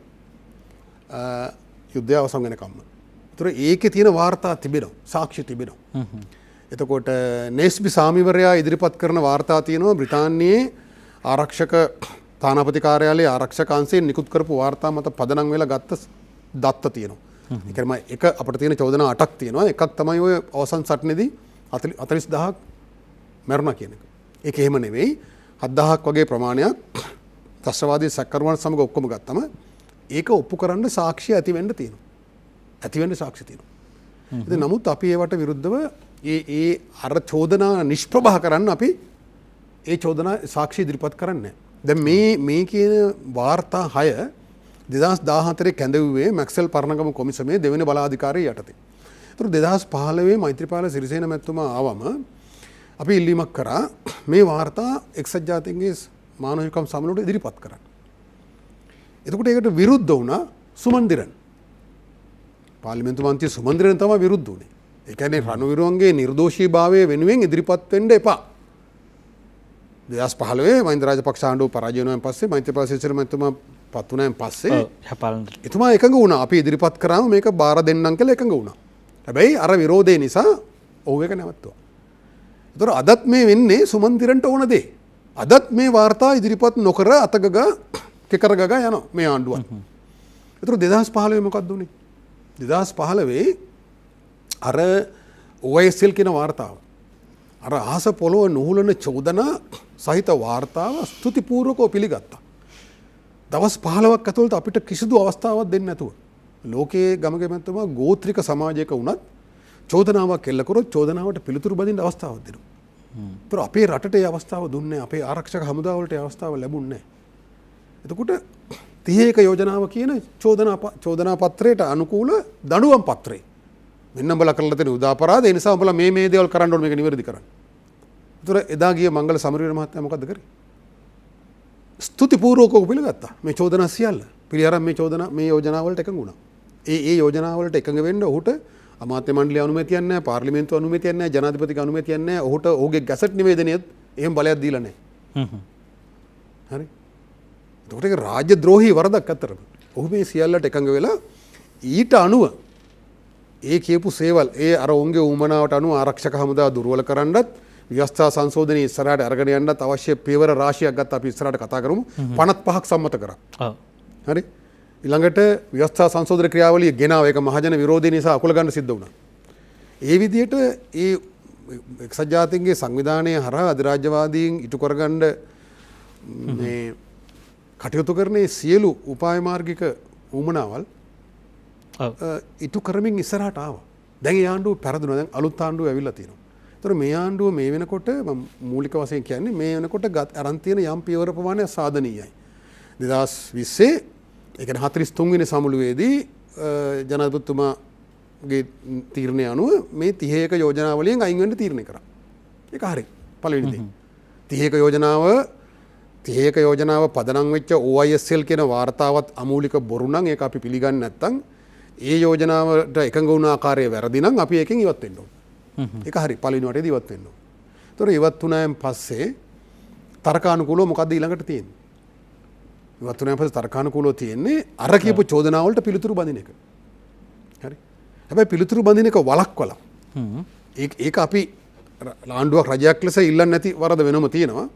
යුද්ධය අවසන් වෙනකම්ම. ඒතර ඒකේ තියෙන වාර්තා තිබෙනවා, සාක්ෂි තිබෙනවා. එතකොට නේස්බි සාමිවරයා ඉදිරිපත් කරන වාර්තා තියෙනවා බ්‍රිතාන්‍යයේ ආරක්ෂක තානාපති කාර්යාලයේ ආරක්ෂක අංශයෙන් නිකුත් කරපු වාර්තා මත පදනම් වෙලා ගත්ත දත්ත තියෙනවා. ඒ කියන්නේ එක අපිට තියෙන චෝදනා 8ක් තියෙනවා. එකක් තමයි ඔය අවසන් සටනේදී 40000ක් මරණ කියන එක. ඒක එහෙම නෙවෙයි. 7000ක් වගේ ප්‍රමාණයක් ත්‍රස්තවාදී සැකකරුවන් සමග ඔක්කොම ගත්තම ඒක ඔප්පු කරන්න සාක්ෂි ඇති වෙන්න තියෙනවා. ඇති වෙන්න සාක්ෂි තියෙනවා. ඉතින් නමුත් අපි ඒවට විරුද්ධව ඒ අර චෝදනා නිෂ්ප්‍රභා කරන්න අපි ඒ චෝදනා සාක්ෂි ඉදිරිපත් කරන්නේ නැහැ. දැන් මේ කියන වාර්තා 6 2014 කැඳවුවේ මැක්සෙල් පරණගම කොමිසමේ දෙවෙනි බලාධිකාරිය යටතේ. ඒතර 2015 මෛත්‍රීපාල සිරිසේන මැතිතුමා ආවම අපි ඉල්ලීමක් කරා මේ වාර්තා එක්සත් ජාතීන්ගේ මානව හිමිකම් සමිතියට ඉදිරිපත් කරන්න. එතකොට ඒකට විරුද්ධ වුණා සුමන්දිරන්. පාර්ලිමේන්තු මන්ත්‍රී සුමන්දිරන් තමයි විරුද්ධ වුණේ. ඒ කියන්නේ රණවිරුවන්ගේ නිර්දෝෂීභාවය වෙනුවෙන් ඉදිරිපත් වෙන්න එපා. 2015 මහින්ද රාජපක්ෂ ආණ්ඩුව පරාජය වුණාන් පස්සේ මෛත්‍රීපාල සිරිසේන මැතිතුමා පත් වුණාන් පස්සේ එතුමා එකඟ වුණා. අපි ඉදිරිපත් කරාම මේක බාර දෙන්නම් කියලා එකඟ වුණා. හැබැයි අර විරෝධය නිසා ඔහු ඒක නැවතුවා. ඒතර අදත් මේ වෙන්නේ සුමන්දිරන්ට ඕන දේ. අදත් මේ වාර්තා ඉදිරිපත් නොකර අතගග කෙකරගග යනවා මේ ආණ්ඩුවත්. ඒතර 2015 මොකක්ද උනේ? 2015 අර OISL කියන වාර්තාව. අර ආස පොළොව නොහුලන චෝදනා සහිත වාර්තාව ස්තුතිපූර්වකව පිළිගත්තා. දවස් 15ක් ඇතුළත අපිට කිසිදු අවස්ථාවක් දෙන්නේ නැතුව ලෝකයේ ගමගේ මැත්තම ගෝත්‍රික සමාජයක වුණත් චෝදනාවක් එල්ල කරොත් චෝදනාවට පිළිතුරු බඳින්න අවස්ථාවක් දෙනවා. ඒතර අපේ රටට ඒ අවස්ථාව දුන්නේ අපේ ආරක්ෂක හමුදාවලට ඒ අවස්ථාව ලැබුණේ නැහැ. එතකොට 31 යෝජනාව කියන චෝදනා පත්‍රයට අනුකූල දඬුවම් පත්‍රය. මෙන්න උඹලා කරලා තියෙන උදාපරාධ ඒ නිසා උඹලා මේ දේවල් කරන්න ඕනේ මේක නිවැරදි කරන්න. ඒතර එදා ගිය මංගල සමරවීර මහත්තයා මොකද්ද කරේ? ස්තුතිපූර්වකව පිළිගත්තා මේ චෝදනා සියල්ල. පිළිඅරන් මේ යෝජනාවලට එකඟ වුණා. ඒ යෝජනාවලට එකඟ වෙන්න ඔහුට අමාත්‍ය මණ්ඩලයේ අනුමැතියක් නැහැ, පාර්ලිමේන්තු අනුමැතියක් නැහැ, ජනාධිපතිගේ අනුමැතියක් නැහැ. ඔහුට ඔහුගේ ගැසට් නිවේදනයත් එහෙම බලයක් දීලා නැහැ. හරි. ඒකට ඒක රාජ්‍යද්‍රෝහී වරදක් අතරම. ඔහු මේ සියල්ලට එකඟ වෙලා ඊට අනුව ඒ කියපු සේවල් ඒ අර ඔවුන්ගේ උමනාවට අනුව ආරක්ෂක හමුදා දුර්වල කරන්නත් ව්‍යවස්ථා සංශෝධනයේ ඉස්සරහට අරගෙන යන්නත් අවශ්‍ය පියවර රාශියක් ගත්ත අපි ඉස්සරහට කතා කරමු. 55ක් සම්මත කරා. හරි. ඊළඟට ව්‍යවස්ථා සංශෝධන ක්‍රියාවලිය ගෙනාව ඒක මහජන විරෝධය නිසා අකුල ගන්න සිද්ධ වුණා. ඒ විදිහට ඒ එක්සත් ජාතීන්ගේ සංවිධානයේ හරහා අධිරාජ්‍යවාදීන් ඉටු කරගන්න මේ කටයුතු කරන්නේ සියලු උපාය මාර්ගික උමනාවල් ඉටු කරමින් ඉස්සරහට ආවා. දැන් ඒ ආණ්ඩුව පෙරදුනා. දැන් අලුත් ආණ්ඩුව ඇවිල්ලා තියෙනවා. ඒතර මේ ආණ්ඩුව මේ වෙනකොට මම මූලික වශයෙන් කියන්නේ මේ වෙනකොට අරන් තියෙන යම් පියවර ප්‍රමාණය සාධනීයයි. 2020 ඒ කියන්නේ 43 වෙනි සමුළුවේදී ජනාධිපතිතුමාගේ තීරණය අනුව මේ 31 යෝජනාවලියෙන් අයින් වෙන්න තීරණය කරා. ඒක හරි. පළවෙනි දේ. 31 යෝජනාව පදනම් වෙච්ච OISL කියන වාර්තාවත් අමූලික බොරු නම් ඒක අපි පිළිගන්නේ නැත්නම් ඒ යෝජනාවට එකඟ වුණ ආකාරය වැරදි නම් අපි ඒකෙන් ඉවත් වෙන්න ඕන. ඒක හරි. පළවෙනි වටේදී ඉවත් වෙන්න ඕන. ඒතර ඉවත් වුණායින් පස්සේ තර්කානුකූලව මොකද්ද ඊළඟට තියෙන්නේ? ඉවත් වුණායින් පස්සේ තර්කානුකූලව තියෙන්නේ අර කියපු චෝදනාවලට පිළිතුරු බඳින එක. හරි. හැබැයි පිළිතුරු බඳින එක වළක්වලා. ඒක අපි ආණ්ඩුවක් රජයක් ලෙස ඉල්ලන්නේ නැති වරද වෙනම තියෙනවා.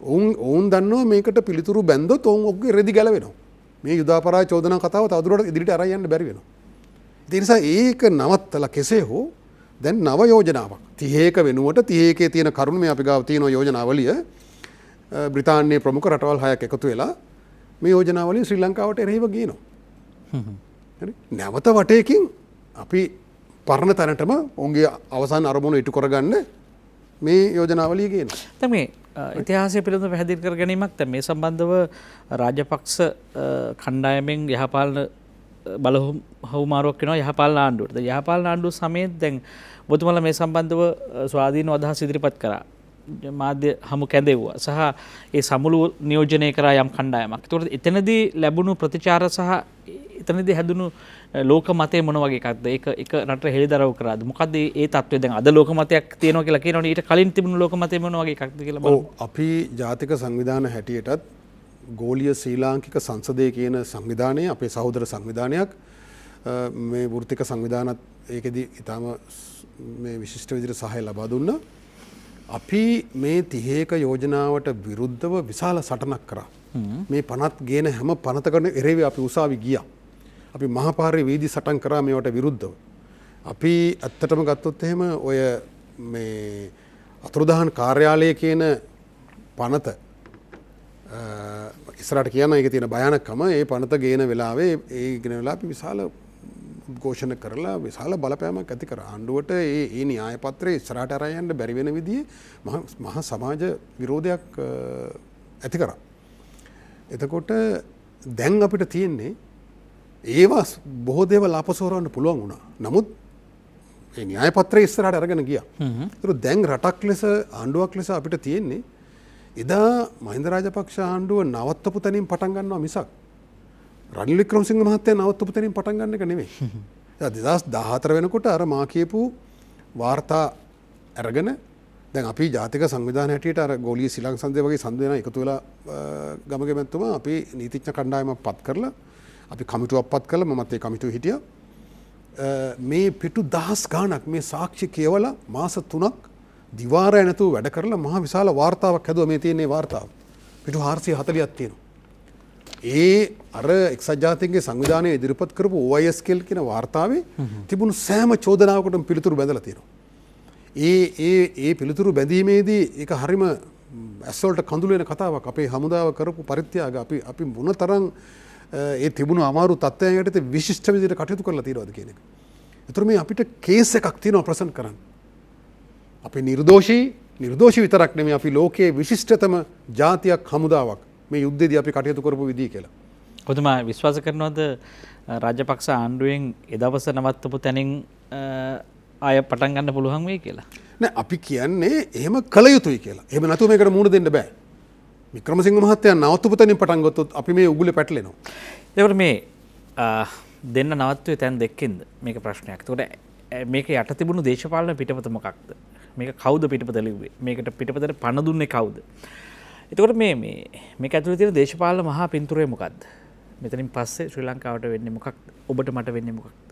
ඔවුන් දන්නවා මේකට පිළිතුරු බැන්දොත් ඔවුන් ඔක්ගේ රෙදි ගැලවෙනවා. මේ යුදාපරාධ චෝදනා කතාව තවදුරටත් ඉදිරියට අරන් යන්න බැරි වෙනවා. ඒ නිසා ඒක නවත්තලා කෙසේ හෝ දැන් නව යෝජනාවක් 31 වෙනුවට 31 තියෙන කරුණු මේ අපි ගාව තියෙන යෝජනාවලිය බ්‍රිතාන්‍යයේ ප්‍රමුඛ රටවල් 6ක් එකතු වෙලා මේ යෝජනාවලිය ශ්‍රී ලංකාවට එරෙහිව ගේනවා. හරි. නැවත වටේකින් අපි පරණ තැනටම ඔවුන්ගේ අවසන් අරමුණ ඉටු කරගන්න මේ යෝජනාවලිය ගේනවා. දැන් මේ ඉතිහාසය පිළිබඳව පැහැදිලි කර ගැනීමක් දැන් මේ සම්බන්ධව රාජපක්ෂ කණ්ඩායමෙන් යහපාලන බලහුමාරුවක් වෙනවා යහපාලන ආණ්ඩුවට. යහපාලන ආණ්ඩුව සමයේ දැන් ඔබතුමාලා මේ සම්බන්ධව ස්වාධීනව අදහස් ඉදිරිපත් කරා. මාධ්‍ය හමු කැඳෙව්වා සහ ඒ සමුළු නියෝජනය කරා යම් කණ්ඩායමක්. ඒතකොට එතනදී ලැබුණු ප්‍රතිචාර සහ එතනදී හැදුණු ලෝක මතය මොන වගේ එකක්ද? ඒක එක රටට හෙළිදරව් කරාද? මොකද්ද ඒ තත්ත්වය? දැන් අද ලෝක මතයක් තියෙනවා කියලා කියනවනේ. ඊට කලින් තිබුණු ලෝක මතය මොන වගේ එකක්ද කියලා බලමු. අපි ජාතික සංවිධාන හැටියටත් ගෝලීය ශ්‍රී ලාංකික සංසදය කියන සංවිධානය අපේ සහෝදර සංවිධානයක් මේ වෘත්තික සංවිධානත් ඒකෙදී ඊටම මේ විශිෂ්ට විදිහට සහාය ලබා දුන්නා. අපි මේ 30ක යෝජනාවට විරුද්ධව විශාල සටනක් කරා. මේ පනත් ගේන හැම පනතකම එරෙහිව අපි උසාවි ගියා. අපි මහපාරේ වීදි සටන් කරා මේවට විරුද්ධව. අපි ඇත්තටම ගත්තොත් එහෙම ඔය මේ අතුරුදහන් කාර්යාලය කියන පනත ඉස්සරහට කියන එකේ තියෙන භයානකම ඒ පනත ගේන වෙලාවේ ඒ ගෙන වෙලාව අපි විශාල උද්ඝෝෂණ කරලා විශාල බලපෑමක් ඇති කරා. ආණ්ඩුවට ඒ න්‍යාය පත්‍රය ඉස්සරහට අරන් යන්න බැරි වෙන විදිහේ මහා සමාජ විරෝධයක් ඇති කරා. එතකොට දැන් අපිට තියෙන්නේ ඒවා බොහෝ දේවල් අපසෝරවන්න පුළුවන් වුණා. නමුත් ඒ න්‍යාය පත්‍රය ඉස්සරහට අරගෙන ගියා. ඒතර දැන් රටක් ලෙස ආණ්ඩුවක් ලෙස අපිට තියෙන්නේ එදා මහින්ද රාජපක්ෂ ආණ්ඩුව නවත්තපු තැනින් පටන් ගන්නවා මිසක් රනිල් වික්‍රමසිංහ මහත්තයා නවත්තපු තැනින් පටන් ගන්න එක නෙමෙයි. 2014 වෙනකොට අර මා කියපු වාර්තා අරගෙන දැන් අපි ජාතික සංවිධාන හැටියට අර ගෝලීය ශ්‍රී ලංකා සංසදය වගේ සංවිධාන එකතු වෙලා ගමගේ මැතිතුමා අපි නීතිඥ කණ්ඩායමක් පත් කරලා අපි කමිටුවක් පත් කළා. මමත් ඒ කමිටුවේ හිටියා. මේ පිටු දහස් ගාණක් මේ සාක්ෂි කියවලා මාස 3ක් දිවාරය නැතුව වැඩ කරලා මහා විශාල වාර්තාවක් හැදුවා. මේ තියෙන වාර්තාව පිටු 440ක් තියෙනවා. ඒ අර එක්සත් ජාතීන්ගේ සංවිධානය ඉදිරිපත් කරපු OISKL කියන වාර්තාවේ තිබුණු සෑම චෝදනාවකටම පිළිතුරු බැඳලා තියෙනවා. ඒ පිළිතුරු බැඳීමේදී ඒක හරිම ඇස්වලට කඳුළු වෙන කතාවක්. අපේ හමුදාව කරපු පරිත්‍යාග අපි මොනතරම් ඒ තිබුණු අමාරු තත්ත්වයන් යටතේ විශිෂ්ට විදිහට කටයුතු කරලා තියෙනවද කියන එක. ඒතර මේ අපිට කේස් එකක් තියෙනවා ප්‍රසන්ට් කරන්න. අපි නිර්දෝෂී විතරක් නෙමෙයි අපි ලෝකයේ විශිෂ්ටතම ජාතියක් හමුදාවක් මේ යුද්ධයේදී අපි කටයුතු කරපු විදිහ කියලා. ඔතමා විශ්වාස කරනවද රාජපක්ෂ ආණ්ඩුවෙන් එදවස නවත්තපු තැනින් ආය පටන් ගන්න පුළුවන් වෙයි කියලා? නෑ අපි කියන්නේ එහෙම කළ යුතුයි කියලා. එහෙම නැතුව මේකට මුහුණ දෙන්න බෑ. වික්‍රමසිංහ මහත්තයා නවත්තපු තැනින් පටන් ගත්තොත් අපි මේ උගුලේ පැටලෙනවා. ඒකට මේ දෙන්න නවත්වුවේ තැන් දෙකකින්ද මේක ප්‍රශ්නයක්. ඒකට මේක යට තිබුණු දේශපාලන පිටපත මොකක්ද? මේක කවුද පිටපත ලිව්වේ? මේකට පිටපතට පණ දුන්නේ කවුද? එතකොට මේක ඇතුළේ තියෙන දේශපාලන මහා පින්තූරය මොකක්ද? මෙතනින් පස්සේ ශ්‍රී ලංකාවට වෙන්නේ මොකක්ද? ඔබට මට වෙන්නේ මොකක්ද?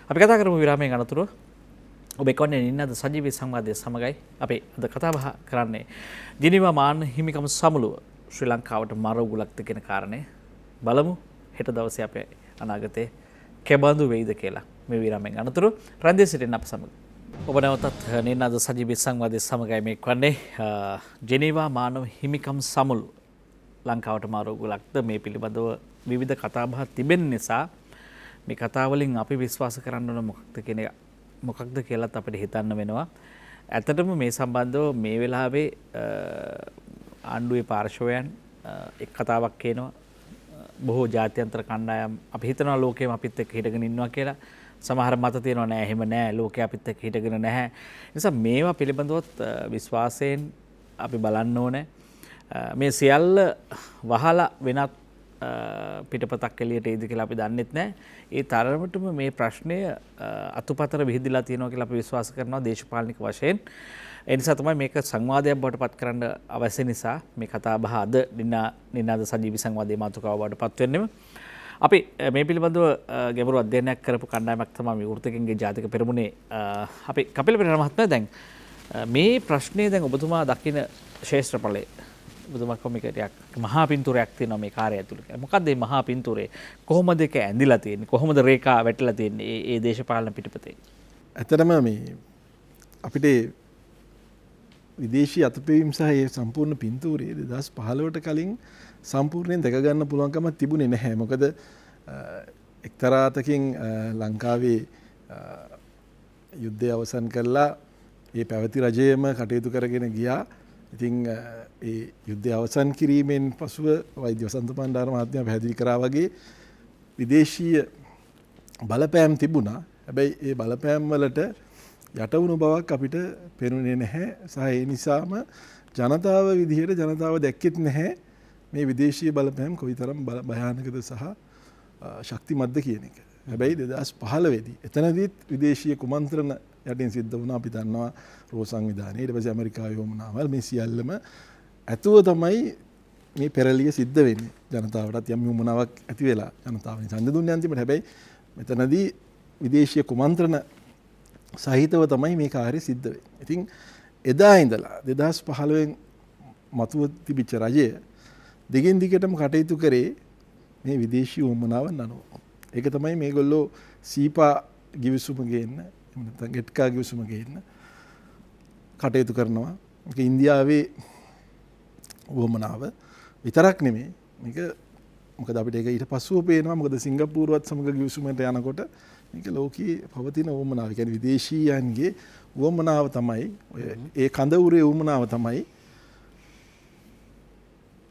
අපි කතා කරමු විරාමයෙන් අනතුරුව. ඔබ එක්වන්නේ නිනාද සජීවී සංවාදයේ සමගයි. අපි අද කතා බහ කරන්නේ ජිනීවා මාන හිමිකම් සමුළුව ශ්‍රී ලංකාවට මර උගුලක්ද කියන කාරණේ බලමු. හෙට දවසේ අපේ අනාගතේ කෙබඳු වෙයිද කියලා. මේ විරාමයෙන් අනතුරුව රැඳී සිටින්න අප සමග. ඔබ නැවතත් නිනාද සජීවී සංවාදයේ සමගයි මේ එක්වන්නේ ජිනීවා මානව හිමිකම් සමුළුව ලංකාවට මර උගුලක්ද මේ පිළිබඳව විවිධ කතාබහ තිබෙන නිසා මේ කතාවලින් අපි විශ්වාස කරන්න ඕන මොකක්ද කියලාත් අපිට හිතන්න වෙනවා. ඇත්තටම මේ සම්බන්ධව මේ වෙලාවේ ආණ්ඩුවේ පාර්ශවයන් එක් කතාවක් කියනවා. බොහෝ ජාත්‍යන්තර කණ්ඩායම් අපි හිතනවා ලෝකෙම අපිත් එක්ක හිටගෙන ඉන්නවා කියලා. සමහර මත තියෙනවා නෑ එහෙම නෑ ලෝකෙ අපිත් එක්ක හිටගෙන නැහැ. නිසා මේවා පිළිබඳවත් විශ්වාසයෙන් අපි බලන්න ඕනේ. මේ සියල්ල වහලා වෙනත් පිටපතක් එළියට එයිද කියලා අපි දන්නෙත් නැහැ. ඒ තරමටම මේ ප්‍රශ්නය අතුපතර විහිදිලා තියෙනවා කියලා අපි විශ්වාස කරනවා දේශපාලනික වශයෙන්. ඒ නිසා තමයි මේක සංවාදයක් බවට පත් කරන්න අවශ්‍ය නිසා මේ කතා බහ අද නිනාද සජීවී සංවාදයේ මාතෘකාව බවට පත් වෙන්නෙම. අපි මේ පිළිබඳව ගැඹුරු අධ්‍යයනයක් කරපු කණ්ඩායමක් තමයි මේ වෘත්තකින්ගේ ජාතික පෙරමුණේ අපි කපිල පෙරේරා මහත්මයා දැන් මේ ප්‍රශ්නේ දැන් ඔබතුමා දකින ශේෂ්ත්‍රඵලයේ ඔබතුමා කොමිකටයක් මහා පින්තූරයක් තියෙනවා මේ කාර්යය ඇතුළේ. මොකක්ද මේ මහා පින්තූරේ? කොහොමද ඒක ඇඳිලා තියෙන්නේ? කොහොමද රේඛා වැටලා තියෙන්නේ? ඒ දේශපාලන පිටපතේ. ඇත්තටම මේ අපිට විදේශී අතපෙවීම් සහ ඒ සම්පූර්ණ පින්තූරය 2015ට කලින් සම්පූර්ණයෙන් දැක ගන්න පුළුවන්කමක් තිබුණේ නැහැ. මොකද එක්තරා අතකින් ලංකාවේ යුද්ධය අවසන් කළා ඒ පැවති රජයම කටයුතු කරගෙන ගියා. ඉතින් ඒ යුද්ධය අවසන් කිරීමෙන් පසුව වෛද්‍ය වසන්ත පණ්ඩාර මහත්මයා පැහැදිලි කරා වගේ විදේශීය බලපෑම් තිබුණා. හැබැයි ඒ බලපෑම් වලට යටවුණු බවක් අපිට පෙනුනේ නැහැ. සහ ඒ නිසාම ජනතාව විදිහට ජනතාව දැක්කෙත් නැහැ මේ විදේශීය බලපෑම් කොයිතරම් භයානකද සහ ශක්තිමත්ද කියන එක. හැබැයි 2015 දී එතනදීත් විදේශීය කුමන්ත්‍රණ යටින් සිද්ධ වුණා. අපි දන්නවා රෝ සංවිධානය, ඊට පස්සේ ඇමරිකාවේ වමනාවල්, මේ සියල්ලම ඇතුව තමයි මේ පෙරලිය සිද්ධ වෙන්නේ. ජනතාවටත් යම් වමනාවක් ඇති වෙලා ජනතාවනි ඡන්ද දුන්නේ අන්තිමට. හැබැයි මෙතනදී විදේශීය කුමන්ත්‍රණ සහිතව තමයි මේ කාර්යය සිද්ධ වෙන්නේ. ඉතින් එදා ඉඳලා 2015 මතුව තිබිච්ච රජය දිගින් දිගටම කටයුතු කරේ මේ විදේශීය වමනාවන් අනුව. ඒක තමයි මේගොල්ලෝ සීපා ගිවිසුම ගේන්න, නැත්නම් ගෙට්කා ගිවිසුම ගේන්න කටයුතු කරනවා. මේක ඉන්දියාවේ වමනාව විතරක් නෙමෙයි. මේක මොකද අපිට ඒක ඊට පස්සුව පේනවා. මොකද සිංගප්පූරුවත් සමග ගිවිසුමට යනකොට මේක ලෝකයේ පවතින වමනාව. ඒ කියන්නේ විදේශීයන්ගේ වමනාව තමයි ඒ කඳවුරේ වමනාව තමයි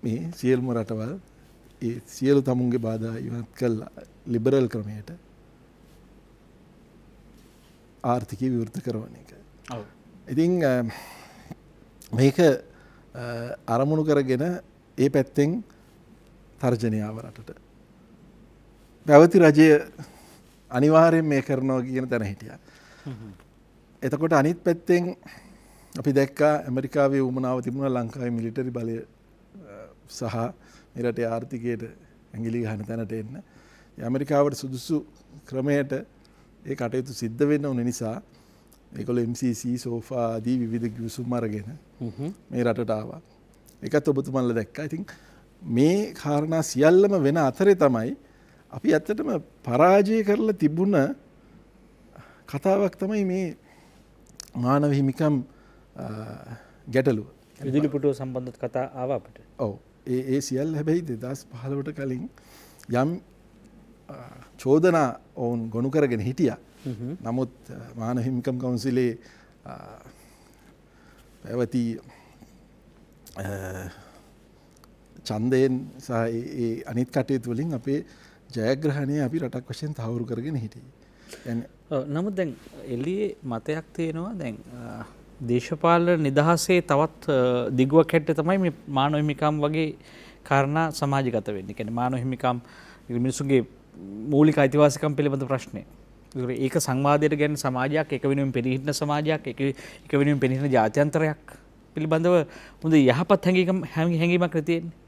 මේ සියලුම රටවල් ඒ සියලු තමුන්ගේ බාධා ඉවත් කළා ලිබරල් ක්‍රමයට ආර්ථිකය විවෘත කරන එක. ඉතින් මේක අරමුණු කරගෙන ඒ පැත්තෙන් තර්ජනය ආව රටට. පැවති රජය අනිවාර්යෙන් මේ කරනවා කියන තැන හිටියා. එතකොට අනිත් පැත්තෙන් අපි දැක්කා ඇමරිකාවේ වමනාව තිබුණා ලංකාවේ මිලිටරි බලය සහ මේ රටේ ආර්ථිකයට ඇඟිලි ගහන තැනට එන්න. ඇමරිකාවට සුදුසු ක්‍රමයට ඒ කටයුතු සිද්ධ වෙන්න ඕන නිසා ඒගොල්ලෝ MCC සෝෆා ආදී විවිධ ගිවිසුම් අරගෙන මේ රටට ආවා. ඒකත් ඔබතුමන්ලා දැක්කා. ඉතින් මේ කාරණා සියල්ලම වෙන අතරේ තමයි අපි ඇත්තටම පරාජය කරලා තිබුණ කතාවක් තමයි මේ මානව හිමිකම් ගැටලුව. විදුලි පුටුව සම්බන්ධ කතා ආවා අපිට. ඔව්. ඒ සියල්ල හැබැයි 2015ට කලින් යම් චෝදනා ඔවුන් ගොනු කරගෙන හිටියා. නමුත් මානව හිමිකම් කවුන්සිලේ පැවති ඡන්දයෙන් සහ ඒ අනිත් කටයුතු වලින් අපේ ජයග්‍රහණය අපි රටක් වශයෙන් තහවුරු කරගෙන හිටියේ. නමුත් දැන් එළියේ මතයක් තියෙනවා දැන් දේශපාලන නිදහසේ තවත් දිගුවක් හැටි තමයි මේ මානව හිමිකම් වගේ කාරණා සමාජගත වෙන්නේ. කියන්නේ මානව හිමිකම් මිනිසුන්ගේ මූලික අයිතිවාසිකම් පිළිබඳ ප්‍රශ්නේ. ඒක සංවාදයට ගැන සමාජයක්, එක වෙනුවෙන් පෙනීහිටින සමාජයක්, එක වෙනුවෙන් පෙනීහිටින ජාත්‍යන්තරයක් පිළිබඳව හොඳ යහපත් හැඟීමක් තියෙන්නේ.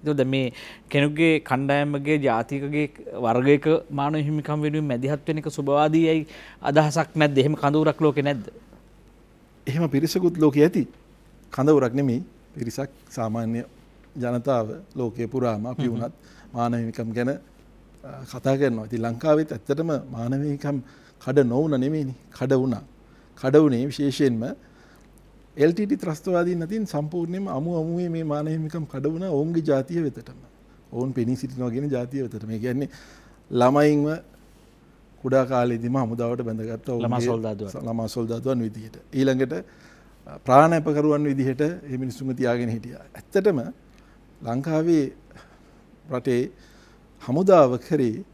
ඒකද මේ කෙනෙකුගේ කණ්ඩායමගේ ජාතිකගේ වර්ගයක මානව හිමිකම් වෙනුවෙන් මැදිහත් වෙන එක සුබවාදීයි අදහසක් නැද්ද? එහෙම කඳවුරක් ලෝකේ නැද්ද? එහෙම පිරිසකුත් ලෝකේ ඇති. කඳවුරක් නෙමෙයි, පිරිසක් සාමාන්‍ය ජනතාව ලෝකේ පුරාම අපි වුණත් මානව හිමිකම් ගැන කතා කරනවා. ඉතින් ලංකාවෙත් ඇත්තටම මානව හිමිකම් කඩ නොවුන නෙමෙයිනේ, කඩ වුණා. කඩ වුණේ විශේෂයෙන්ම LTT ත්‍රස්තවාදීන් අතින් සම්පූර්ණයෙන්ම අමුවේ මේ මානව හිමිකම් කඩ වුණා ඔවුන්ගේ ජාතිය වෙතටම. ඔවුන් පෙනී සිටිනවා කියන ජාතිය වෙතට. මේ කියන්නේ ළමයින්ව කුඩා කාලේදීම හමුදාවට බැඳගත්ත ළමා සොල්දාදුවන් විදිහට. ඊළඟට ප්‍රාණාපකරුවන් විදිහට මේ මිනිස්සුන්ව තියාගෙන හිටියා. ඇත්තටම ලංකාවේ රටේ හමුදාව කරේ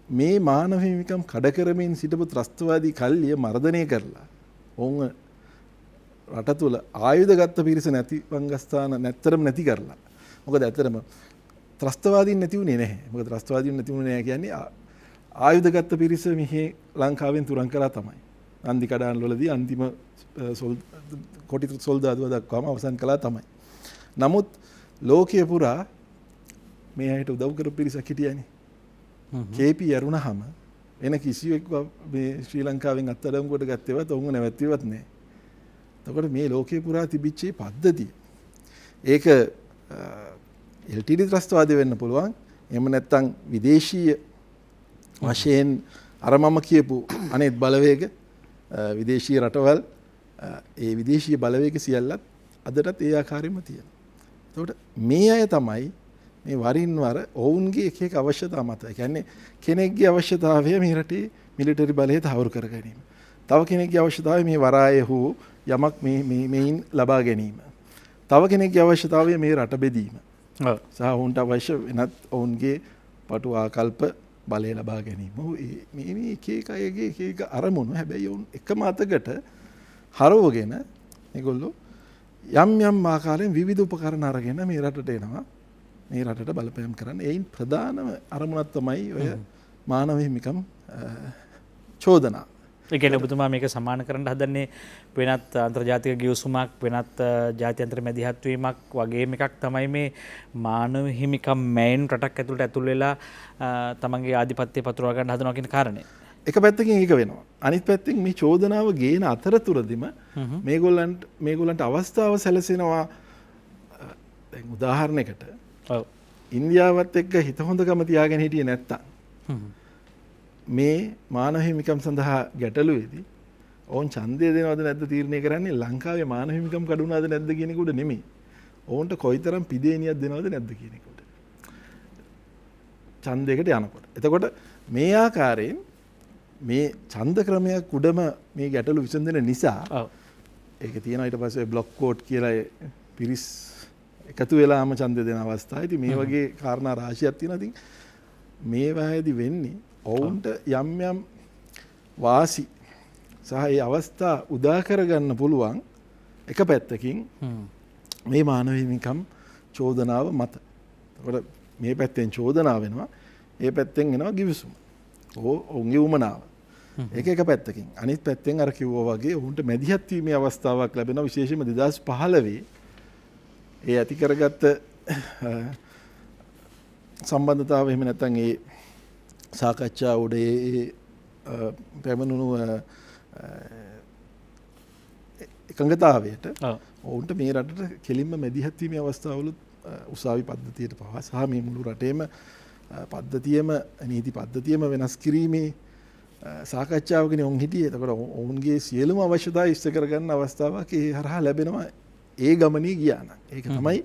මේ මානව හිමිකම් කඩ කරමින් සිටපු ත්‍රස්තවාදී කල්ලිය මර්ධනය කරලා ඔවුන් රට තුළ ආයුධ ගත්ත පිරිස නැති වංගස්ථාන නැත්තරම නැති කරලා. මොකද ඇත්තටම ත්‍රස්තවාදීන් නැති වුණේ නැහැ. මොකද ත්‍රස්තවාදීන් නැති වුණේ නැහැ කියන්නේ ආයුධ ගත්ත පිරිස මෙහි ලංකාවෙන් තුරන් කරා තමයි. නන්දි කඩාන් වලදී අන්තිම කොටි සොල්දාදුව දක්වාම අවසන් කළා තමයි. නමුත් ලෝකයේ පුරා මේ අයට උදව් කරපු පිරිසක් හිටියනේ. KP යරුණාම වෙන කිසිවෙක් මේ ශ්‍රී ලංකාවෙන් අත්අඩංගුවට ගත්තේවත් ඔවුන් නැවැත්තුවත් නැහැ. එතකොට මේ ලෝකේ පුරා තිබිච්ච පද්ධතිය ඒක LTT ත්‍රස්තවාදී වෙන්න පුළුවන්. එහෙම නැත්නම් විදේශීය වශයෙන් අර මම කියපු අනෙත් බලවේග විදේශීය රටවල් ඒ විදේශීය බලවේග සියල්ලත් අදටත් ඒ ආකාරයෙන්ම තියෙනවා. එතකොට මේ අය තමයි මේ වරින් වර ඔවුන්ගේ එක එක අවශ්‍යතා මත. ඒ කියන්නේ කෙනෙක්ගේ අවශ්‍යතාවය මේ රටේ මිලිටරි බලය තහවුරු කර ගැනීම. තව කෙනෙක්ගේ අවශ්‍යතාවය මේ වරාය හෝ යමක් මේන් ලබා ගැනීම. තව කෙනෙක්ගේ අවශ්‍යතාවය මේ රට බෙදීම. සහ ඔවුන්ට අවශ්‍ය වෙනත් ඔවුන්ගේ පටු ආකල්ප බලය ලබා ගැනීම මේ එක එක අයගේ එක එක අරමුණු හැබැයි ඔවුන් එකම අතකට හරවගෙන ඒගොල්ලෝ යම් යම් ආකාරයෙන් විවිධ උපකරණ අරගෙන මේ රටට එනවා මේ රටට බලපෑම් කරන්න. එයින් ප්‍රධානම අරමුණක් තමයි ඔය මානව හිමිකම් චෝදනා. ඒ කියන්නේ ඔබතුමා මේක සමාන කරන්න හදන්නේ වෙනත් අන්තර්ජාතික ගිවිසුමක් වෙනත් ජාත්‍යන්තර මැදිහත් වීමක් වගේම එකක් තමයි මේ මානව හිමිකම් මෑන් රටක් ඇතුළට ඇතුල් වෙලා තමන්ගේ ආධිපත්‍ය පතුරවා ගන්න හදනවා කියන කාරණේ. එක පැත්තකින් ඒක වෙනවා. අනිත් පැත්තෙන් මේ චෝදනාව ගේන අතරතුරදිම මේගොල්ලන්ට අවස්ථාව සැලසෙනවා. දැන් උදාහරණයකට ඉන්දියාවත් එක්ක හිත හොඳකම තියාගෙන හිටියේ නැත්තම් මේ මානව හිමිකම් සඳහා ගැටලුවේදී ඔවුන් ඡන්දය දෙනවද නැද්ද තීරණය කරන්නේ ලංකාවේ මානව හිමිකම් කඩුණාද නැද්ද කියන එක උඩ නෙමෙයි. ඔවුන්ට කොයිතරම් පිදේනියක් දෙනවද නැද්ද කියන එක උඩ. ඡන්දයකට යනකොට. එතකොට මේ ආකාරයෙන් මේ ඡන්ද ක්‍රමයක් උඩම මේ ගැටලු විසඳන නිසා ඒක තියෙනවා. ඊට පස්සේ බ්ලොක් කෝට් කියලා පිරිස් එකතු වෙලාම ඡන්ද දෙන අවස්ථා. ඉතින් මේ වගේ කාරණා රාශියක් තියෙනවා. ඉතින් මේ වෑයේදී වෙන්නේ ඔවුන්ට යම් යම් වාසි සහ ඒ අවස්ථා උදා කරගන්න පුළුවන් එක පැත්තකින් මේ මානව හිමිකම් චෝදනාව මත. එතකොට මේ පැත්තෙන් චෝදනාව වෙනවා, ඒ පැත්තෙන් එනවා ගිවිසුම. ඔවුන්ගේ උමනාව. ඒක එක පැත්තකින්. අනිත් පැත්තෙන් අර කිව්වා වගේ ඔවුන්ට මැදිහත් වීමේ අවස්ථාවක් ලැබෙනවා. විශේෂයෙන්ම 2015 ඒ ඇති කරගත්ත සම්බන්ධතාවය එහෙම නැත්නම් ඒ සාකච්ඡා උඩ ඒ පැමිණුණු එකඟතාවයට ඔවුන්ට මේ රටට කෙලින්ම මැදිහත් වීමේ අවස්ථාවලුත් උසාවි පද්ධතියට පවා සහ මේ මුළු රටේම පද්ධතියම නීති පද්ධතියම වෙනස් කිරීමේ සාකච්ඡාවකනේ ඔවුන් හිටියේ. එතකොට ඔවුන්ගේ සියලුම අවශ්‍යතා ඉෂ්ට කරගන්න අවස්ථාවක් ඒ හරහා ලැබෙනවා. ඒ ගමනේ ගියා නම් ඒක තමයි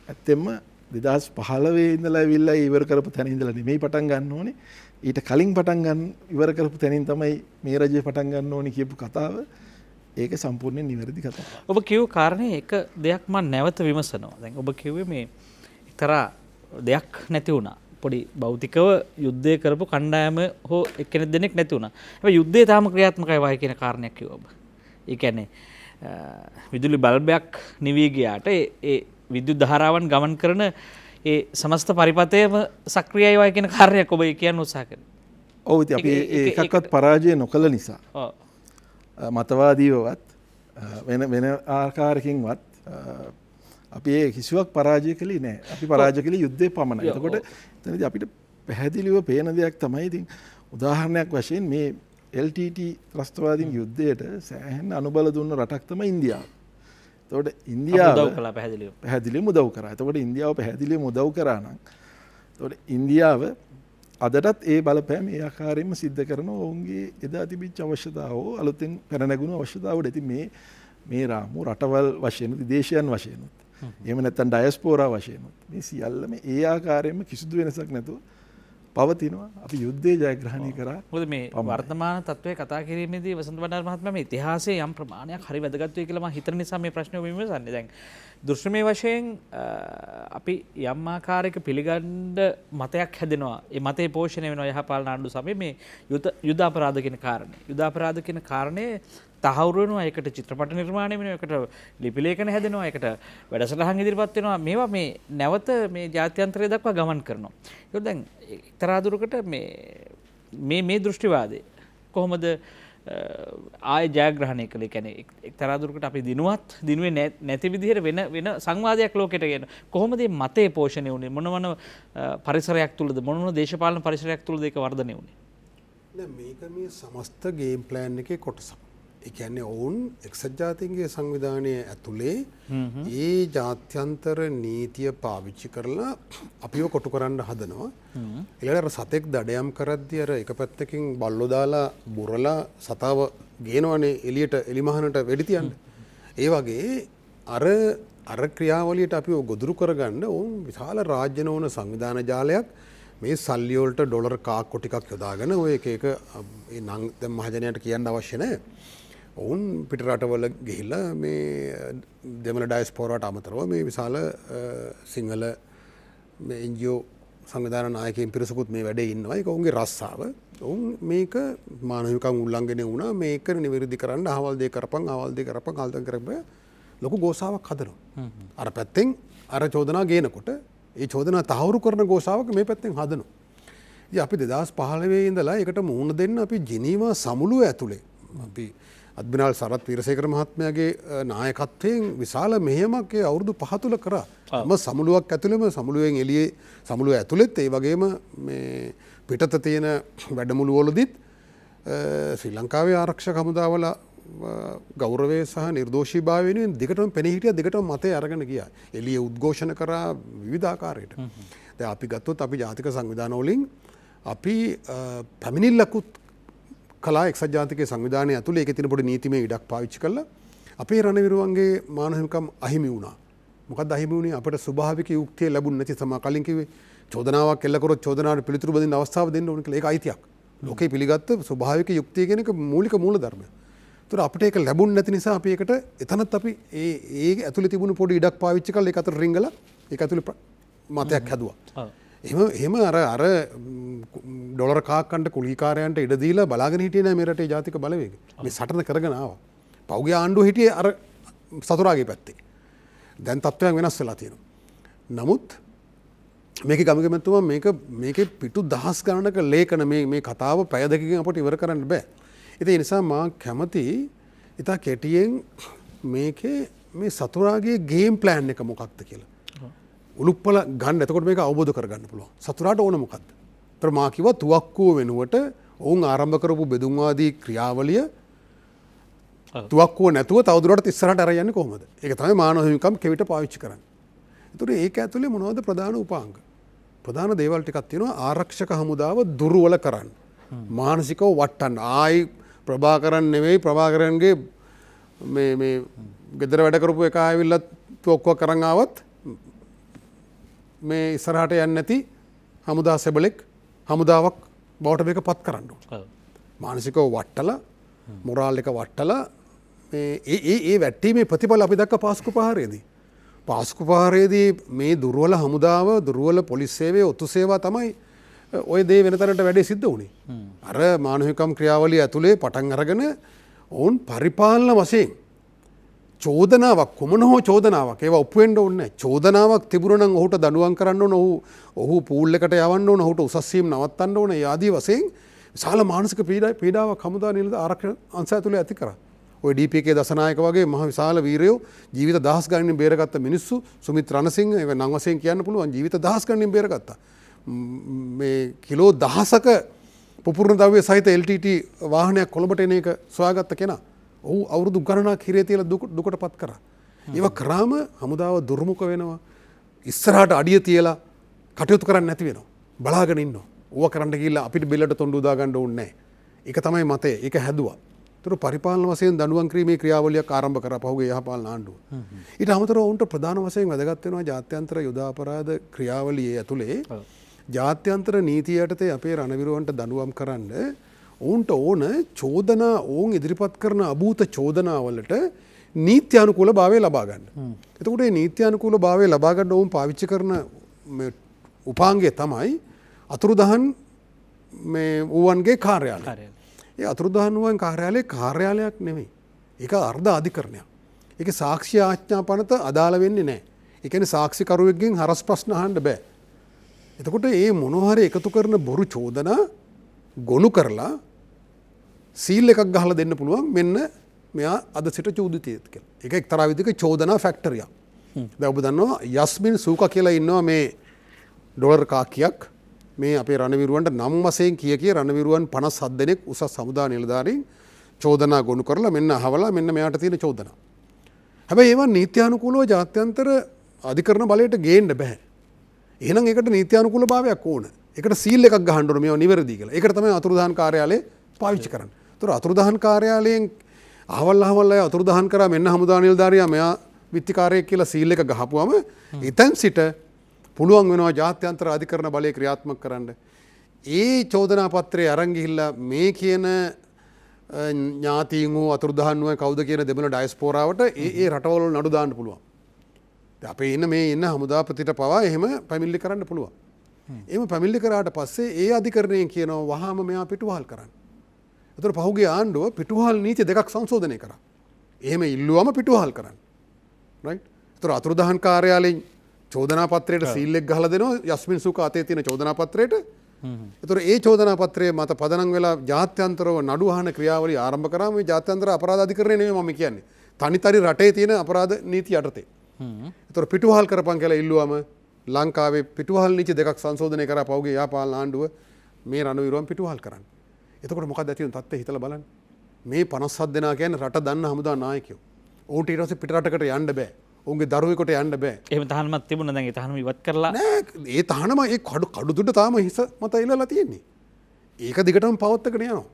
ඇත්තෙන්ම 2015 ඉඳලා ඇවිල්ලා ඉවර කරපු තැන ඉඳලා නෙමෙයි පටන් ගන්න ඕනේ. ඊට කලින් පටන් ගන්න ඉවර කරපු තැනින් තමයි මේ රජය පටන් ගන්න ඕනේ කියපු කතාව. ඒක සම්පූර්ණයෙන් නිවැරදි කතාවක්. ඔබ කියව කාරණේ එක දෙයක් මම නැවත විමසනවා. දැන් ඔබ කිව්වේ මේ එක්තරා දෙයක් නැති වුණා. පොඩි භෞතිකව යුද්ධය කරපු කණ්ඩායම හෝ එක්කෙනෙක් දෙනෙක් නැති වුණා. හැබැයි යුද්ධය තාම ක්‍රියාත්මකයි වයි කියන කාරණයක් කිව්වා ඔබ. ඒ කියන්නේ විදුලි බල්බයක් නිවී ගියාට ඒ විද්‍යුත් ධාරාවන් ගමන් කරන ඒ සමස්ත පරිපථයම සක්‍රියයි වයි කියන කාරණයක් ඔබ කියන්න උත්සාහ කරනවා. ඔව් ඉතින් අපි ඒකක්වත් පරාජය නොකළ නිසා. ඔව්. මතවාදීවවත් වෙන ආකාරකින්වත් අපි ඒ කිසිවක් පරාජය කළේ නැහැ. අපි පරාජය කළේ යුද්ධේ පමණයි. එතකොට එතනදී අපිට පැහැදිලිව පේන දෙයක් තමයි ඉතින් උදාහරණයක් වශයෙන් මේ LTT ත්‍රස්තවාදීන් යුද්ධයට සෑහෙන අනුබල දුන්න රටක් තමයි ඉන්දියාව. එතකොට ඉන්දියාව පැහැදිලිවම උදව් කරා. එතකොට ඉන්දියාව පැහැදිලිවම උදව් කරා නම් එතකොට ඉන්දියාව අදටත් ඒ බලපෑම ඒ ආකාරයෙන්ම සිද්ධ කරන ඔවුන්ගේ එදා තිබිච්ච අවශ්‍යතාව අලුතෙන් පැන නැගුණු අවශ්‍යතාවවල ඉතින් මේ රාමු රටවල් වශයෙන් විදේශයන් වශයෙන් එහෙම නැත්නම් ඩයස්පෝරා වශයෙන් මේ සියල්ලම ඒ ආකාරයෙන්ම කිසිදු වෙනසක් නැතුව පවතිනවා. අපි යුද්ධය ජයග්‍රහණය කරා. මොකද මේ වර්තමාන තත්ත්වය කතා කිරීමේදී වසන්ත බණ්ඩාර මහත්මයා මේ ඉතිහාසයේ යම් ප්‍රමාණයක් හරි වැදගත් වෙයි කියලා මම හිතන නිසා මේ ප්‍රශ්නේ ඔබ විමසන්නේ. දැන් දෘශ්‍යමය වශයෙන් අපි යම් ආකාරයක පිළිගන්න මතයක් හැදෙනවා. ඒ මතේ පෝෂණය වෙනවා යහපාලන ආණ්ඩු සමයේ මේ යුද අපරාධ කියන කාරණේ. යුද අපරාධ කියන කාරණේ තහවුරු වෙනවා. ඒකට චිත්‍රපට නිර්මාණය වෙනවා. ඒකට ලිපි ලේඛන හැදෙනවා. ඒකට වැඩසටහන් ඉදිරිපත් වෙනවා. මේවා මේ නැවත මේ ජාත්‍යන්තරය දක්වා ගමන් කරනවා. ඒක දැන් එක්තරා දුරකට මේ දෘෂ්ටිවාදය කොහොමද ආය ජයග්‍රහණය කළේ? කියන්නේ එක්තරා දුරකට අපි දිනුවේ නැති විදිහට වෙන සංවාදයක් ලෝකෙට ගෙන කොහොමද මේ මතේ පෝෂණය වුණේ? මොන පරිසරයක් තුලද මොන දේශපාලන පරිසරයක් තුලද ඒක වර්ධනය වුණේ? දැන් මේක මේ සමස්ත ගේම් ප්ලෑන් එකේ කොටසක්. ඒ කියන්නේ ඔවුන් එක්සත් ජාතීන්ගේ සංවිධානයේ ඇතුලේ ඒ ජාත්‍යන්තර නීතිය පාවිච්චි කරලා අපිව කොටු කරන්න හදනවා. ඊළඟට සතෙක් දඩයම් කරද්දී අර එක පැත්තකින් බල්ලෝ දාලා බුරලා සතාව ගේනවනේ එළියට එලිමහනට වෙඩි තියන්න. ඒ වගේ අර ක්‍රියාවලියට අපිව ගොදුරු කරගන්න ඔවුන් විශාල රාජ්‍ය නොවන සංවිධාන ජාලයක් මේ සල්ලි වලට ඩොලර් කාක්කෝ ටිකක් යොදාගෙන ඔය එක නම් දැන් මහජනයාට කියන්න අවශ්‍ය නැහැ. ඔවුන් පිට රටවල ගිහිල්ලා මේ දෙමළ ඩයස්පෝරාට අමතරව මේ විශාල සිංහල NGO සංවිධාන නායකයින් පිරිසකුත් මේ වැඩේ ඉන්නවා. ඒක ඔවුන්ගේ රස්සාව. ඔවුන් මේක මානවිකම් උල්ලංඝනය වුණා. මේක නිවැරදි කරන්න අහවල් දේ කරපන් ආල්තන් කරපන් ලොකු ගෝසාවක් හදනවා. අර පැත්තෙන් අර චෝදනා ගේනකොට ඒ චෝදනා තහවුරු කරන ගෝසාවක් මේ පැත්තෙන් හදනවා. ඉතින් අපි 2015 ඉඳලා ඒකට මුහුණ දෙන්න අපි ජිනීවා සමුළුව ඇතුලේ අපි අද්මිරාල් සරත් වීරසේකර මහත්මයාගේ නායකත්වයෙන් විශාල මෙහෙයමක් ඒ අවුරුදු 5 තුල කරා. සමුළුවක් ඇතුළෙම සමුළුවෙන් එළියේ සමුළුව ඇතුළෙත් ඒ වගේම මේ පිටත තියෙන වැඩමුළුවලදීත් ශ්‍රී ලංකාවේ ආරක්ෂක හමුදාවල ගෞරවය සහ නිර්දෝෂීභාවය වෙනුවෙන් දිගටම පෙනී හිටියා, දිගටම මතය අරගෙන ගියා. එළියේ උද්ඝෝෂණ කරා විවිධ ආකාරයට. දැන් අපි ගත්තොත් අපි ජාතික සංවිධාන වලින් අපි පැමිණිල්ලකුත් කලා එක්සත් ජාතිකයේ සංවිධානය ඇතුළේ ඒකේ තියෙන පොඩි නීතිමය ඉඩක් පාවිච්චි කළා අපේ රණවිරුවන්ගේ මානව හිමිකම් අහිමි වුණා. මොකක්ද අහිමි වුණේ? අපිට ස්වභාවික යුක්තිය ලැබුණ නැති සමා කලින් කිව්වේ චෝදනාවක් එල්ල කරොත් චෝදනාවට පිළිතුරු බඳින්න අවස්ථාව දෙන්න ඕන කියලා. ඒක අයිතියක්. ලෝකේ පිළිගත්ත ස්වභාවික යුක්තිය කියන එක මූලික මූල ධර්මයක්. ඒතර අපිට ඒක ලැබුණ නැති නිසා අපි ඒකට එතනත් අපි ඒ ඇතුළේ තිබුණු පොඩි ඉඩක් පාවිච්චි කරලා ඒක අතර රිංගලා ඒක ඇතුළේ මතයක් හැදුවා. එහෙම අර ඩොලර් කාක් කන්න කුලීකාරයන්ට ඉඩ දීලා බලාගෙන හිටියේ නෑ මේ රටේ ජාතික බලවේග. මේ සටන කරගෙන ආවා. පෞගේ ආණ්ඩුව හිටියේ අර සතුරාගේ පැත්තේ. දැන් තත්ත්වයන් වෙනස් වෙලා තියෙනවා. නමුත් මේකේ ගමකමැතිතුමා මේකේ පිටු දහස් ගණනක ලේඛන මේ කතාව පැය දෙකකින් අපිට ඉවර කරන්න බෑ. ඒ නිසා මා කැමති ඉතා කෙටියෙන් මේකේ මේ සතුරාගේ ගේම් ප්ලෑන් එක මොකක්ද කියලා. උලුප්පල ගන්න. එතකොට මේක අවබෝධ කරගන්න පුළුවන්. සතුරාට ඕන මොකක්ද? ඒතර මා කිව්වා තුවක්කුව වෙනුවට ඔවුන් ආරම්භ කරපු බෙදුම්වාදී ක්‍රියාවලිය තුවක්කුව නැතුව තවදුරටත් ඉස්සරහට අරන් යන්නේ කොහොමද? ඒක තමයි මානව හිමිකම් කෙවිත පාවිච්චි කරන්නේ. ඒතර ඒක ඇතුලේ මොනවද ප්‍රධාන උපාංග? ප්‍රධාන දේවල් ටිකක් තියෙනවා. ආරක්ෂක හමුදාව දුර්වල කරන්න. මානසිකව වටන්න. ආයි ප්‍රභාකරන් නෙවෙයි ප්‍රභාකරන්ගේ මේ ගෙදර වැඩ කරපු එක ආවිල්ලා තුවක්කුවක් කරන් ආවත් මේ ඉස්සරහට යන්නේ නැති හමුදා සෙබලෙක් හමුදාවක් බවට මේක පත් කරන්න ඕන. මානසිකව වට්ටලා මොරාල් එක වට්ටලා ඒ වැට්ටීමේ ප්‍රතිඵල අපි දැක්ක පාස්කු ප්‍රහාරයේදී. පාස්කු ප්‍රහාරයේදී මේ දුර්වල හමුදාව දුර්වල පොලිස් සේවය ඔත්තු සේවා තමයි ඔය දේ වෙන තැනට වැඩේ සිද්ධ වුණේ. අර මානව හිමිකම් ක්‍රියාවලිය ඇතුලේ පටන් අරගෙන ඔවුන් පරිපාලන වශයෙන් චෝදනාවක් කොමන හෝ චෝදනාවක් ඒවා ඔප්පු වෙන්න ඕනේ නැහැ. චෝදනාවක් තිබුණා නම් ඔහුට දඬුවම් කරන්න ඕන, ඔහු පූල් එකට යවන්න ඕන, ඔහුට උසස් වීම නවත්තන්න ඕන. ඒ ආදී වශයෙන් විශාල මානසික පීඩාවක් හමුදා නිලධාරීන් ආරක්ෂක අංශය ඇතුලේ ඇති කරා. ඔය DPK දසනායක වගේ මහ විශාල වීරයෝ ජීවිත දහස් ගණනින් බේරගත්ත මිනිස්සු සුමිත් රණසිංහ ඒක නම් වශයෙන් කියන්න පුළුවන් ජීවිත දහස් ගණනින් බේරගත්තා. මේ කිලෝ දහසක පුපුරන ද්‍රව්‍ය සහිත LTT වාහනයක් කොළඹට එන එක සොයාගත්ත කෙනා. ඔහු අවුරුදු ගණනක් හිරේ තියලා දුකට පත් කරා. ඒවා කරාම හමුදාව දුර්මුඛ වෙනවා. ඉස්සරහට අඩිය තියලා කටයුතු කරන්න නැති වෙනවා. බලාගෙන ඉන්නවා. ඕවා කරන්න ගිහිල්ලා අපිට බෙල්ලට තොණ්ඩු දා ගන්න ඕනේ නැහැ. ඒක තමයි මතය. ඒක හැදුවා. ඒතර පරිපාලන වශයෙන් දඬුවම් කිරීමේ ක්‍රියාවලියක් ආරම්භ කරා පහුගිය යහපාලන ආණ්ඩුව. ඊට අමතරව උන්ට ප්‍රධාන වශයෙන් වැදගත් වෙනවා ජාත්‍යන්තර යුද අපරාධ ක්‍රියාවලියේ ඇතුලේ ජාත්‍යන්තර නීතිය යටතේ අපේ රණවිරුවන්ට දඬුවම් කරන්න ඔවුන්ට ඕන චෝදනා ඔවුන් ඉදිරිපත් කරන අභූත චෝදනාවලට නීත්‍යානුකූල භාවය ලබා ගන්න. එතකොට මේ නීත්‍යානුකූල භාවය ලබා ගන්න ඔවුන් පාවිච්චි කරන උපාංගය තමයි අතුරුදහන් මේ වූවන්ගේ කාර්යාලය. ඒ අතුරුදහන් වූවන් කාර්යාලයක් නෙමෙයි. ඒක අර්ධ අධිකරණයක්. ඒක සාක්ෂි ආඥා පනත අදාළ වෙන්නේ නැහැ. ඒ කියන්නේ සාක්ෂිකරුවෙක්ගෙන් හරස් ප්‍රශ්න අහන්න බෑ. එතකොට මේ මොනවා හරි එකතු කරන බොරු චෝදනා ගොනු කරලා සීල් එකක් ගහලා දෙන්න පුළුවන් මෙන්න මෙයා අද සිට චෝදිතයෙක් කියලා. ඒක එක්තරා විදිහක චෝදනා ෆැක්ටරියක්. දැන් ඔබ දන්නවා යස්මින් සූකා කියලා ඉන්නවා මේ ඩොලර් කාකියක් මේ අපේ රණවිරුවන්ට නම් වශයෙන් කිය රණවිරුවන් 57 දෙනෙක් උසස් හමුදා නිලධාරීන් චෝදනා ගොනු කරලා මෙන්න අහවලා මෙන්න මෙයාට තියෙන චෝදනා. හැබැයි ඒවා නීත්‍යානුකූලව ජාත්‍යන්තර අධිකරණ බලයට ගේන්න බෑ. එහෙනම් ඒකට නීත්‍යානුකූල භාවයක් ඕන. ඒකට සීල් එකක් ගහන්න ඕන මේවා නිවැරදි කියලා. ඒකට තමයි අතුරුදහන් කාර්යාලය පාවිච්චි කරන්නේ. ඒතර අතුරුදහන් කාර්යාලයෙන් අහවල් අය අතුරුදහන් කරා මෙන්න හමුදා නිලධාරියා මෙයා විත්තිකාරයෙක් කියලා සීල් එක ගහපුවම එතෙන් සිට පුළුවන් වෙනවා ජාත්‍යන්තර අධිකරණ බලය ක්‍රියාත්මක කරන්න. ඒ චෝදනා පත්‍රය අරන් ගිහිල්ලා මේ කියන ඥාතීන් වූ අතුරුදහන් වූ කවුද කියන දෙමළ ඩයස්පෝරාවට ඒ රටවල නඩු දාන්න පුළුවන්. අපේ ඉන්න මේ ඉන්න හමුදාපතිට පවා එහෙම පැමිණිලි කරන්න පුළුවන්. එම පැමිණිලි කරාට පස්සේ ඒ අධිකරණයෙන් කියනවා වහාම මෙයා පිටුවහල් කරන්න. එතකොට පහුගිය ආණ්ඩුව පිටුවහල් නීති දෙකක් සංශෝධනය කරා. එහෙම ඉල්ලුවම පිටුවහල් කරන්න. රයිට්. එතකොට අතුරුදහන් කාර්යාලයෙන් චෝදනා පත්‍රයට සීල් එක ගහලා දෙනවා යස්මින් සුක අතේ තියෙන චෝදනා පත්‍රයට. එතකොට ඒ චෝදනා පත්‍රයේ මත පදනම් වෙලා ජාත්‍යන්තරව නඩු අහන ක්‍රියාවලිය ආරම්භ කරාම මේ ජාත්‍යන්තර අපරාධ අධිකරණය නෙමෙයි මම කියන්නේ. තනිතරි රටේ තියෙන අපරාධ නීති යටතේ. එතකොට පිටුවහල් කරපන් කියලා ඉල්ලුවම ලංකාවේ පිටුවහල් නීති දෙකක් සංශෝධනය කරා පහුගිය යාපාලන ආණ්ඩුව මේ රණවිරුවන් පිටුවහල් කරන්න. එතකොට මොකක්ද ඇති වෙන තත්ත්වය හිතලා බලන්න. මේ 57 දෙනා කියන්නේ රට දන්න හමුදා නායකයෝ. ඔවුන්ට ඊට පස්සේ පිටරටකට යන්න බෑ. ඔවුන්ගේ දරුවෙකුට යන්න බෑ. එහෙම තහනමක් තිබුණා දැන් ඒ තහනම ඉවත් කරලා නෑ ඒ තහනම ඒ කඩු දුඩ තාම හිස මත ඉලලා තියෙන්නේ. ඒක දිගටම පවත්වාගෙන යනවා.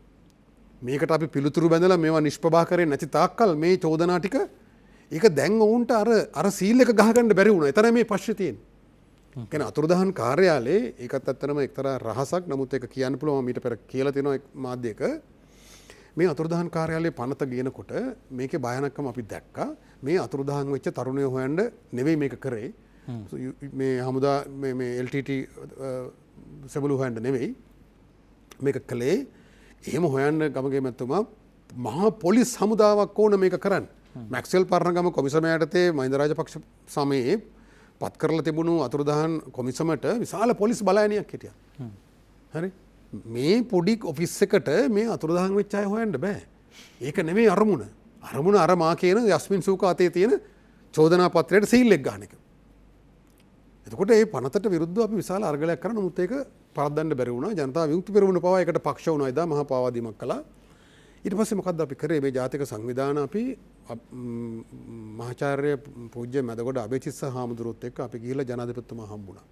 මේකට අපි පිළිතුරු බැඳලා මේවා නිෂ්ප්‍රභා කරේ නැති තාක්කල් මේ චෝදනා ටික ඒක දැන් ඔවුන්ට අර සීල් එක ගහගන්න බැරි වුණා. එතන මේ ප්‍රශ්නේ තියෙන්නේ. කියන්නේ අතුරුදහන් කාර්යාලයේ ඒකත් ඇත්තටම එක්තරා රහසක්. නමුත් ඒක කියන්න පුළුවන් මම ඊට පෙර කියලා තියෙනවා මාධ්‍යයක. මේ අතුරුදහන් කාර්යාලයේ පනත ගියනකොට මේකේ භයානකම අපි දැක්කා. මේ අතුරුදහන් වෙච්ච තරුණයෝ හොයන්න නෙවෙයි මේක කරේ. මේ හමුදා මේ LTT සබළු හොයන්න නෙවෙයි මේක කළේ. එහෙම හොයන්න ගමගේ මැතිතුමා මහා පොලිස් හමුදාවක් ඕන මේක කරන්න. මැක්ස්වෙල් පරණගම කොමිසම යටතේ මහින්ද රාජපක්ෂ සමයේ පත් කරලා තිබුණු අතුරුදහන් කොමිසමට විශාල පොලිස් බලයනියක් හිටියා. හරි. මේ පොඩි ඔෆිස් එකට මේ අතුරුදහන් වෙච්ච අය හොයන්න බෑ. ඒක නෙමෙයි අරමුණ. අරමුණ අර මා කියන යස්මින් සූක අතේ තියෙන චෝදනා පත්‍රයට සීල් එක ගන්න එක. එතකොට මේ පනතට විරුද්ධව අපි විශාල අර්ගලයක් කරා. නමුත් ඒක පරද්දන්න බැරි වුණා. ජනතා විමුක්ති පෙරමුණ පවා ඒකට පක්ෂ වුණා. එදා මහා පාවාදීමක් කළා. ඊට පස්සේ මොකද්ද අපි කරේ? මේ ජාතික සංවිධාන අපි මහාචාර්ය පූජ්‍ය මැදගොඩ අබේචිස්ස හාමුදුරුවොත් එක්ක අපි ගිහිල්ලා ජනාධිපතිතුමා හම්බුණා.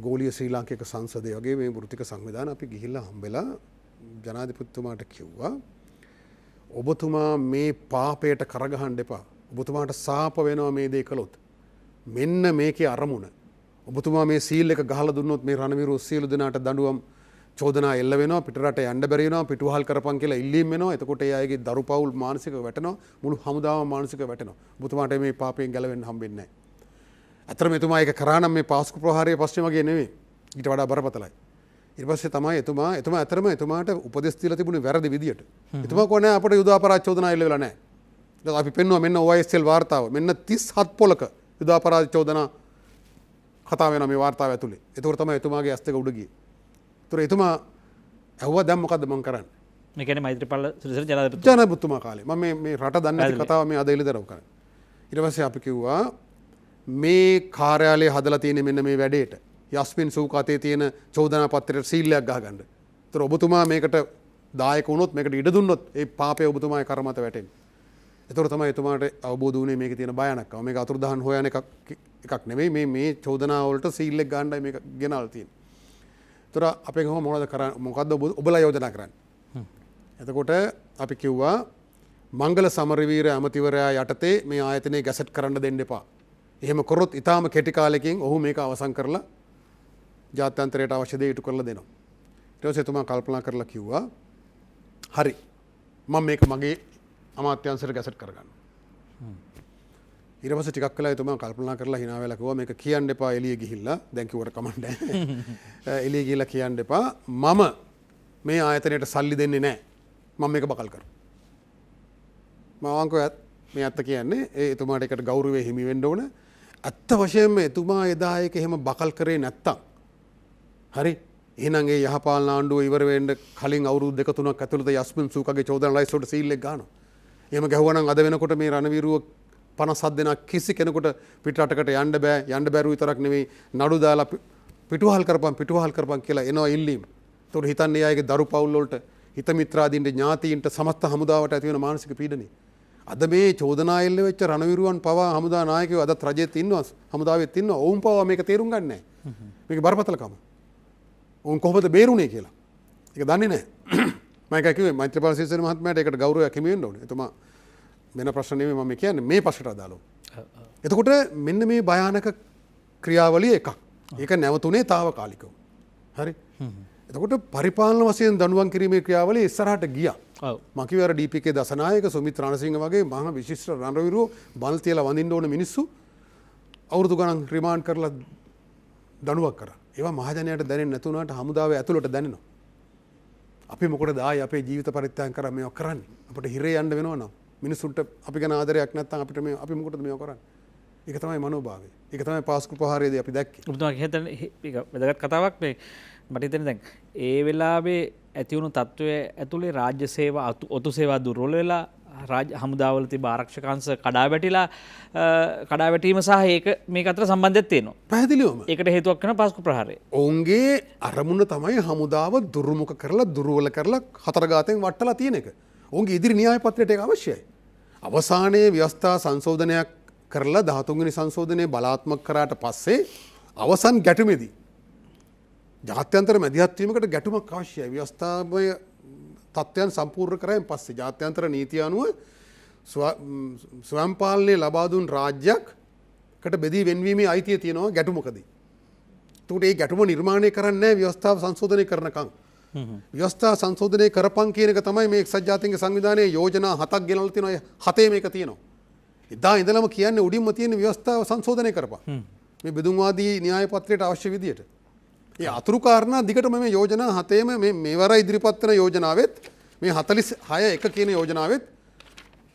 ගෝලීය ශ්‍රී ලාංකික සංසදය වගේ මේ වෘත්තික සංවිධාන අපි ගිහිල්ලා හම්බෙලා ජනාධිපතිතුමාට කිව්වා ඔබතුමා මේ පාපයට කරගහන්න එපා. ඔබතුමාට සාප වෙනවා මේ දේ කළොත්. මෙන්න මේකේ අරමුණ. ඔබතුමා මේ සීල් එක ගහලා දුන්නොත් මේ රණවිරු සියලු දෙනාට දඬුවම් චෝදනා එල්ල වෙනවා, පිටරට යන්න බැරි වෙනවා, පිටුවහල් කරපන් කියලා ඉල්ලීම් වෙනවා. එතකොට ඒ අයගේ දරු පවුල් මානසිකව වැටෙනවා, මුළු හමුදාවම මානසිකව වැටෙනවා. ඔබතුමාට මේ පාපයෙන් ගැලවෙන්න හම්බෙන්නේ නැහැ. අතරම එතුමා ඒක කරා නම් මේ පාස්කු ප්‍රහාරයේ ප්‍රශ්නේ වගේ නෙවෙයි. ඊට වඩා බරපතලයි. ඊට පස්සේ තමයි එතුමා අතරම එතුමාට උපදෙස් දීලා තිබුණේ වැරදි විදියට. එතුමා කොහොනේ අපට යුද අපරාධ චෝදනා එල්ල වෙලා නැහැ. දැන් අපි පෙන්නුවා මෙන්න OISL වාර්තාව. මෙන්න 37 පොලක යුද අපරාධ චෝදනා කතා වෙනවා මේ වාර්තාව ඇතුලේ. ඒතකොට තමයි එතුමාගේ ඇස් දෙක උඩ ගියේ. ඒතර එතුමා ඇහුවා දැන් මොකද්ද මම කරන්නේ? මේ කියන්නේ මෛත්‍රීපාල සිරිසේන ජනාධිපතිතුමා කාලේ. මම මේ රට දන්නේ නැති කතාව මේ අද එළිදරව් කරන්නේ. ඊට පස්සේ අපි කිව්වා මේ කාර්යාලය හදලා තියෙන මෙන්න මේ වැඩේට යස්මින් සූක අතේ තියෙන චෝදනා පත්‍රයට සීල්යක් ගහගන්න. ඒතර ඔබතුමා මේකට දායක වුණොත් මේකට ඉඩ දුන්නොත් ඒ පාපය ඔබතුමාගේ කර මත වැටෙන්නේ. ඒතර තමයි එතුමාට අවබෝධ වුණේ මේකේ තියෙන භයානකම. මේක අතුරුදහන් හොයන එකක් නෙවෙයි මේ චෝදනා වලට සීල් එක ගන්නයි මේක ගෙනල්ලා තියෙන්නේ. ඒතර අපේ කොහොම මොකද්ද ඔබලා යෝජනා කරන්නේ? එතකොට අපි කිව්වා මංගල සමරවීර ඇමතිවරයා යටතේ මේ ආයතනය ගැසට් කරන්න දෙන්න එපා. එහෙම කරොත් ඊටාම කෙටි කාලෙකින් ඔහු මේක අවසන් කරලා ජාත්‍යන්තරයට අවශ්‍ය දේ ඉටු කරලා දෙනවා. ඊට පස්සේ එතුමා කල්පනා කරලා කිව්වා හරි මම මේක මගේ අමාත්‍යාංශයට ගැසට් කරගන්නවා. ඊට පස්සේ ටිකක් කළා එතුමා කල්පනා කරලා hina වෙලා කිව්වා මේක කියන්න එපා එළිය ගිහිල්ලා. දැන් කිව්වට කමක් නැහැ. එළිය ගිහිල්ලා කියන්න එපා. මම මේ ආයතනයට සල්ලි දෙන්නේ නැහැ. මම මේක බකල් කරනවා. මම වංකෝ මේ අත්ත කියන්නේ එතුමාට එකට ගෞරවය හිමි වෙන්න ඕන. අත්ත වශයෙන්ම එතුමා එදා ඒක එහෙම බකල් කරේ නැත්තම් හරි එහෙනම් ඒ යහපාලන ආණ්ඩුව ඉවර වෙන්න කලින් අවුරුදු 2-3ක් ඇතුළත යස්මින් සූකගේ චෝදනා ලයිස්ට් වලට සීල් එක ගන්නවා. එහෙම ගැහුවා නම් අද වෙනකොට මේ රණවිරුව 57 දෙනා කිසි කෙනෙකුට පිටරටකට යන්න බෑ. යන්න බැරුව විතරක් නෙවෙයි නඩු දාලා පිටුවහල් කරපන් කියලා එනවා ඉල්ලීම. ඒතකොට හිතන්නේ අයගේ දරු පවුල් වලට හිත මිත්‍රාදීන්ට ඥාතීන්ට සමස්ත හමුදාවට ඇති වෙන මානසික පීඩනය. අද මේ චෝදනා එල්ල වෙච්ච රණවිරුවන් පවා හමුදා නායකයෝ අදත් රජෙත් ඉන්නවා හමුදාවෙත් ඉන්නවා. ඔවුන් පවා මේක තේරුම් ගන්නේ නැහැ. මේක බරපතලකම. ඔවුන් කොහොමද බේරුනේ කියලා. ඒක දන්නේ නැහැ. මම ඒක කිව්වේ මෛත්‍රීපාල සිරිසේන මහත්මයාට ඒකට ගෞරවයක් හිමි වෙන්න ඕනේ. එතුමා වෙන ප්‍රශ්න නෙමෙයි මම කියන්නේ මේ පස්සට අදාළව. එතකොට මෙන්න මේ භයානක ක්‍රියාවලිය එකක්. ඒක නැවතුනේ తాවකාලිකව. හරි. එතකොට පරිපාලන වශයෙන් දඬුවම් කිරීමේ ක්‍රියාවලිය ඉස්සරහට ගියා. ඔව්. මම කිව්වා DPK දසනායක සුමිත් රණසිංහ වගේ මහා විශිෂ්ට රණවිරුවෝ බල් තියලා වඳින්න ඕන මිනිස්සු අවුරුදු ගණන් රිමාන්ඩ් කරලා දඬුවම් කරා. ඒවා මහජනයට දැනෙන්නේ නැතුණාට හමුදාවේ ඇතුළට දැනෙනවා. අපි මොකටද ආයේ අපේ ජීවිත පරිත්‍යාග කරලා මේවා කරන්නේ? අපිට හිරේ යන්න වෙනවා නම් මිනිසුන්ට අපි ගැන ආදරයක් නැත්නම් අපිට මේ අපි මොකටද මේවා කරන්නේ? ඒක තමයි මනෝභාවය. ඒක තමයි පාස්කු ප්‍රහාරයේදී අපි දැක්කේ. ඔබතුමා හිතන්නේ ඒක වැදගත් කතාවක් මේ මට හිතෙන්නේ දැන් ඒ වෙලාවේ ඇති වුණු තත්ත්වය ඇතුලේ රාජ්‍ය සේවා ඔතු සේවා දුර්වල වෙලා හමුදාවල තිබ ආරක්ෂකංශ කඩා වැටීම සහ ඒක මේක අතර සම්බන්ධයක් තියෙනවා. පැහැදිලිවම. ඒකට හේතුවක් වෙන පාස්කු ප්‍රහාරය. ඔවුන්ගේ අරමුණ තමයි හමුදාව දුර්මුඛ කරලා දුර්වල කරලා හතරගාතෙන් වටලා තියෙන එක. ඔවුන්ගේ ඉදිරි න්‍යාය පත්‍රයට ඒක අවශ්‍යයි. අවසානයේ ව්‍යවස්ථා සංශෝධනයක් කරලා 13 වෙනි සංශෝධනයේ බලාත්මක කරාට පස්සේ අවසන් ගැටුමේදී ජාත්‍යන්තර මැදිහත් වීමකට ගැටුමක් අවශ්‍යයි. ව්‍යවස්ථාමය තත්ත්වයන් සම්පූර්ණ කරායින් පස්සේ ජාත්‍යන්තර නීතිය අනුව ස්වයං පාලනය ලබා දුන් රාජ්‍යයකට බෙදී වෙන්වීමේ අයිතිය තියෙනවා ගැටුමකදී. එතකොට මේ ගැටුම නිර්මාණය කරන්නේ නැහැ ව්‍යවස්ථාව සංශෝධනය කරනකම්. ව්‍යවස්ථා සංශෝධනය කරපන් කියන එක තමයි මේ එක්සත් ජාතීන්ගේ සංවිධානයේ යෝජනා 7ක් ගෙනල්ලා තියෙනවා. 7 මේක තියෙනවා. එදා ඉඳලම කියන්නේ උඩින්ම තියෙන ව්‍යවස්ථාව සංශෝධනය කරපන්. මේ බෙදුම්වාදී න්‍යාය පත්‍රයට අවශ්‍ය විදියට. ඒ අතුරු කාරණා දිගටම මේ යෝජනා 7ේම මේවර ඉදිරිපත් වෙන යෝජනාවෙත් මේ 46 එක කියන යෝජනාවෙත්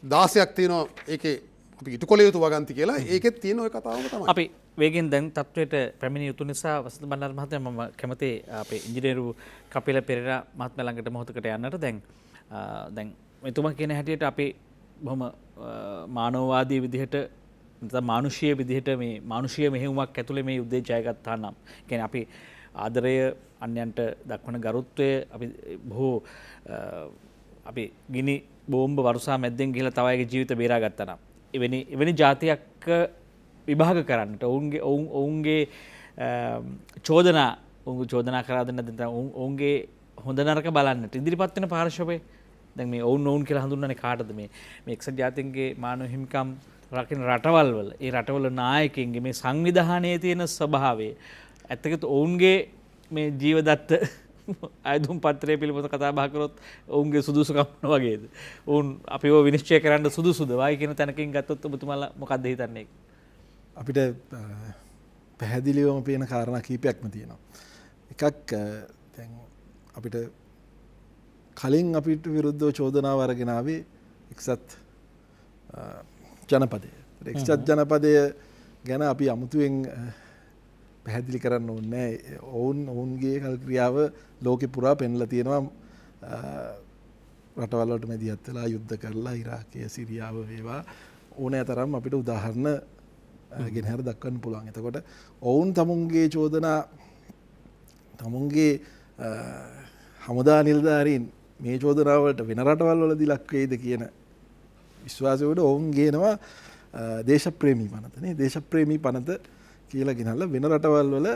16ක් තියෙනවා. ඒකේ අපි ඉටු කළ යුතු වගන්ති කියලා ඒකෙත් තියෙන ওই කතාවම තමයි. අපි වේගෙන් දැන් තත්වයට පැමිණිය යුතු නිසා වසන්ත බණ්ඩාර මහත්මයා මම කැමති අපේ ඉංජිනේරු කපිල පෙරේරා මහත්මයා ළඟට මොහොතකට යන්නට දැන් මෙතුමා කියන හැටියට අපි බොහොම මානවවාදී විදිහට නැත්නම් මානුෂීය විදිහට මේ මානුෂීය මෙහෙයුමක් ඇතුලේ මේ යුද්ධය ජයගත්තා නම් කියන්නේ අපි ආදරය අන්‍යයන්ට දක්වන ගරුත්වය අපි බොහෝ අපි ගිනි බෝම්බ වරුසා මැද්දෙන් ගිහලා තව අයගේ ජීවිත බේරා ගත්තා නම් එවැනි ජාතියක් විභාග කරන්නට ඔවුන්ගේ චෝදනා කරා දෙන්න ඔවුන්ගේ හොඳ නරක බලන්නට ඉදිරිපත් වෙන පාර්ශවය දැන් මේ ඔවුන් කියලා හඳුන්වන්නේ කාටද මේ එක්සත් ජාතීන්ගේ මානව හිමිකම් රකින්න රටවල් වල ඒ රටවල නායකයින්ගේ මේ සංවිධානයේ තියෙන ස්වභාවය ඇත්තකට ඔවුන්ගේ මේ ජීවදත්ත ආයුධම් පත්‍රය පිළිබඳ කතා බහ කරොත් ඔවුන්ගේ සුදුසුකම් වගේද ඔවුන් අපිව විනිශ්චය කරන්න සුදුසුද වයි කියන තැනකින් ගත්තොත් ඔබතුමාලා මොකක්ද හිතන්නේ? අපිට පැහැදිලිවම පේන කාරණා කීපයක්ම තියෙනවා. එකක් දැන් අපිට කලින් අපිට විරුද්ධව චෝදනාව අරගෙන ආවේ එක්සත් ජනපදය. එක්සත් ජනපදය ගැන අපි අමුතුවෙන් පැහැදිලි කරන්න ඕනේ. ඔවුන්ගේ කල්ක්‍රියාව ලෝකෙ පුරා පෙන්ලා තියෙනවා. රටවල් වලට මැදිහත් වෙලා යුද්ධ කරලා ඉරාකය සිරියාව වේවා ඕනෑ තරම් අපිට උදාහරණ ගෙනහැර දක්වන්න පුළුවන්. එතකොට ඔවුන් තමුන්ගේ චෝදනා තමුන්ගේ හමුදා නිලධාරීන් මේ චෝදනාවලට වෙන රටවල් වලදී ලක් වෙයිද කියන විශ්වාසයෝட ඔවුන් ගේනවා දේශප්‍රේමී පනතනේ. දේශප්‍රේමී පනත කියලා ගෙනල්ලා වෙන රටවල් වල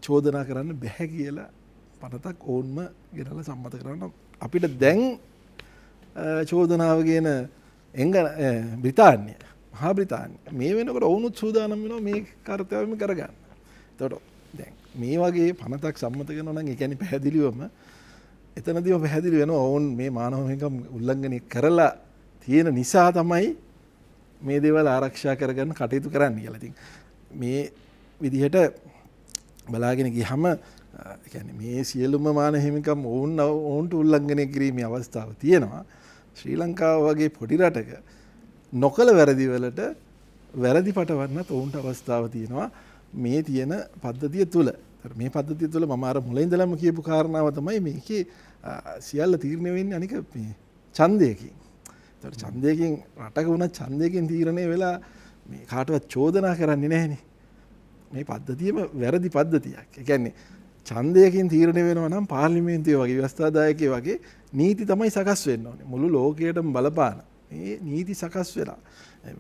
චෝදනා කරන්න බැහැ කියලා පනතක් ඔවුන්ම ගෙනල්ලා සම්මත කරන්න. අපිට දැන් චෝදනාව කියන බ්‍රිතාන්‍ය මහා බ්‍රිතාන්‍ය මේ වෙනකොට ඔවුනුත් සූදානම් වෙනවා මේ කාර්යයම කරගන්න. එතකොට දැන් මේ වගේ පනතක් සම්මත කරනවා නම් ඒ කියන්නේ පැහැදිලිවම එතනදීම පැහැදිලි වෙනවා ඔවුන් මේ මානව හිමිකම් උල්ලංඝනය කරලා තියෙන නිසා තමයි මේ දේවල් ආරක්ෂා කරගන්න කටයුතු කරන්න කියලා. ඉතින් මේ විදිහට බලාගෙන ගියහම කියන්නේ මේ සියලුම මානව හිමිකම් ඔවුන්ට උල්ලංඝනය කිරීමේ අවස්ථාව තියෙනවා. ශ්‍රී ලංකාව වගේ පොඩි රටක නොකල වැරදි වලට වැරදි පටවන්නත් ඔවුන්ට අවස්ථාව තියෙනවා මේ තියෙන පද්ධතිය තුළ. මේ පද්ධතිය තුළ මම අර මුලින් ඉඳලම කියපු කාරණාව තමයි මේකේ සියල්ල තීරණය වෙන්නේ අනික මේ ඡන්දයකින්. ඒතර ඡන්දයකින් රටක වුණා ඡන්දයකින් තීරණය වෙලා මේ කාටවත් චෝදනා කරන්නේ නැහැනේ. මේ පද්ධතියම වැරදි පද්ධතියක්. ඒ කියන්නේ ඡන්දයකින් තීරණය වෙනවා නම් පාර්ලිමේන්තුවේ වගේ ව්‍යවස්ථාදායකයේ වගේ නීති තමයි සකස් වෙන්න ඕනේ. මුළු ලෝකයටම බලපාන. මේ නීති සකස් වෙලා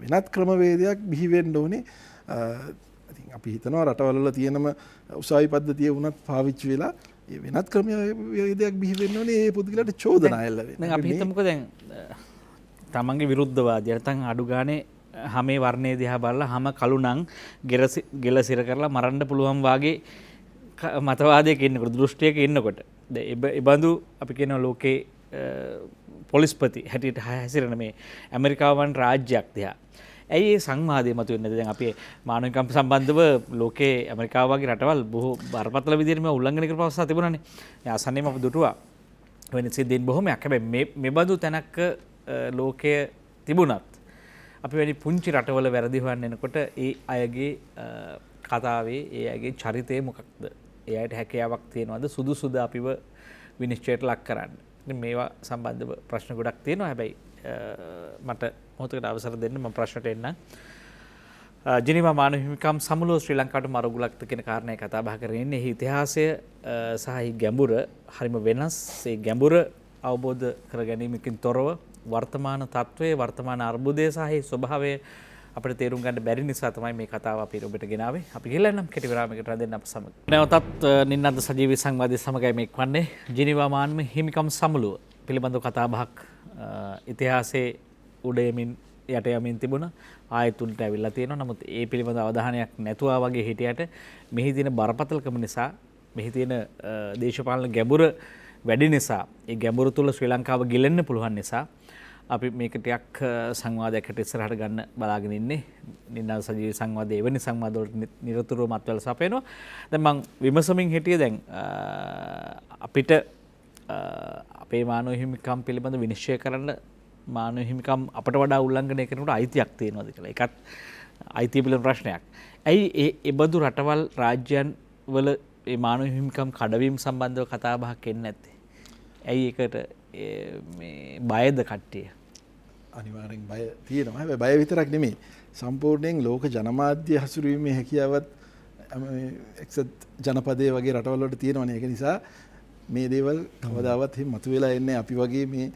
වෙනත් ක්‍රමවේදයක් බිහි වෙන්න ඕනේ. ඉතින් අපි හිතනවා රටවල් වල තියෙනම උසාවි පද්ධතිය වුණත් පාවිච්චි වෙලා ඒ වෙනත් ක්‍රමවේදයක් බිහි වෙන්න ඕනේ. ඒ පුද්ගලයාට චෝදනා එල්ල වෙන්න. දැන් අපි හිතමුකෝ දැන් තමන්ගේ විරුද්ධවාදී නැත්නම් අඩු ගානේ හැමේ වර්ණයේ දිහා බලලා හැම කළු නම් ගෙල සිර කරලා මරන්න පුළුවන් වාගේ මතවාදයක ඉන්නකොට දෘෂ්ටියක ඉන්නකොට ඉබඳු අපි කියන ලෝකේ පොලිස්පති හැටියට හැසිරෙන මේ ඇමරිකාවන් රාජ්‍යයක් දිහා ඇයි ඒ සංවාදය මතුවෙන්නේ? දැන් අපි මානවිකම් සම්බන්ධව ලෝකයේ ඇමරිකාව වගේ රටවල් බොහෝ බරපතල විදිහට මේ උල්ලංඝනය කරපු අවස්ථා තිබුණානේ. ඒ ආසන්නයේම අපි දුටුවා. වෙන සිද්ධීන් බොහොමයක්. හැබැයි මේ බඳු තැනක ලෝකයේ තිබුණත් අපි වැඩි පුංචි රටවල වැරදි හොයන්න එනකොට ඒ අයගේ කතාවේ ඒ අයගේ චරිතය මොකක්ද? ඒ අයට හැකියාවක් තියනවද සුදුසුද අපිව විනිශ්චයට ලක් කරන්න? ඉතින් මේවා සම්බන්ධව ප්‍රශ්න ගොඩක් තියෙනවා. හැබැයි මට මොහොතකට අවසර දෙන්න මම ප්‍රශ්නට එන්න. ජිනීවා මානව හිමිකම් සමුළුව ශ්‍රී ලංකාවට මරුගුලක්ද කියන කාරණේ කතා බහ කරගෙන ඉන්නේ. එහි ඉතිහාසය සහ එහි ගැඹුර හරිම වෙනස්. ඒ ගැඹුර අවබෝධ කර ගැනීමකින් තොරව වර්තමාන තත්ත්වයේ වර්තමාන අර්බුදය සහ ස්වභාවය අපිට තේරුම් ගන්න බැරි නිසා තමයි මේ කතාව අපි ඔබට ගෙනාවේ. අපි ගිහලා නම් කෙටි විරාමයකට රැඳෙන්න අප සමග. නැවතත් නින්නද සජීවී සංවාදයේ සමගයි මේක වන්නේ ජිනීවා මානව හිමිකම් සමුළුව පිළිබඳව කතා බහක් ඉතිහාසයේ උඩ යමින් යට යමින් තිබුණා. ආයෙත් උන්ට ඇවිල්ලා තියෙනවා. නමුත් ඒ පිළිබඳ අවධානයක් නැතුවා වගේ හිටියට මෙහි තියෙන බරපතලකම නිසා මෙහි තියෙන දේශපාලන ගැඹුර වැඩි නිසා ඒ ගැඹුර තුල ශ්‍රී ලංකාව ගිලෙන්න පුළුවන් නිසා අපි මේක ටිකක් සංවාදයකට ඉස්සරහට ගන්න බලාගෙන ඉන්නේ. නින්දා සජීවී සංවාදයේ එවැනි සංවාද වලට නිරතුරුව මත්වල සපයනවා. දැන් මම විමසමින් හිටියේ දැන් අපිට අපේ මානව හිමිකම් පිළිබඳ විනිශ්චය කරන්න මානව හිමිකම් අපට වඩා උල්ලංඝනය කරනකොට අයිතියක් තියෙනවද කියලා. ඒකත් අයිතිය පිළිබඳ ප්‍රශ්නයක්. ඇයි ඒ බඳු රටවල් රාජ්‍යයන් වල මේ මානව හිමිකම් කඩවීම සම්බන්ධව කතා බහක් එන්නේ නැත්තේ? ඇයි ඒකට මේ බයද කට්ටිය? අනිවාර්යෙන් බය තියෙනවා. හැබැයි බය විතරක් නෙමෙයි. සම්පූර්ණයෙන් ලෝක ජනමාධ්‍ය හසුරුවීමේ හැකියාවත් එක්සත් ජනපදයේ වගේ රටවල් වලට තියෙනවනේ. ඒක නිසා මේ දේවල් කවදාවත් එහෙම මතුවෙලා එන්නේ අපි වගේ මේ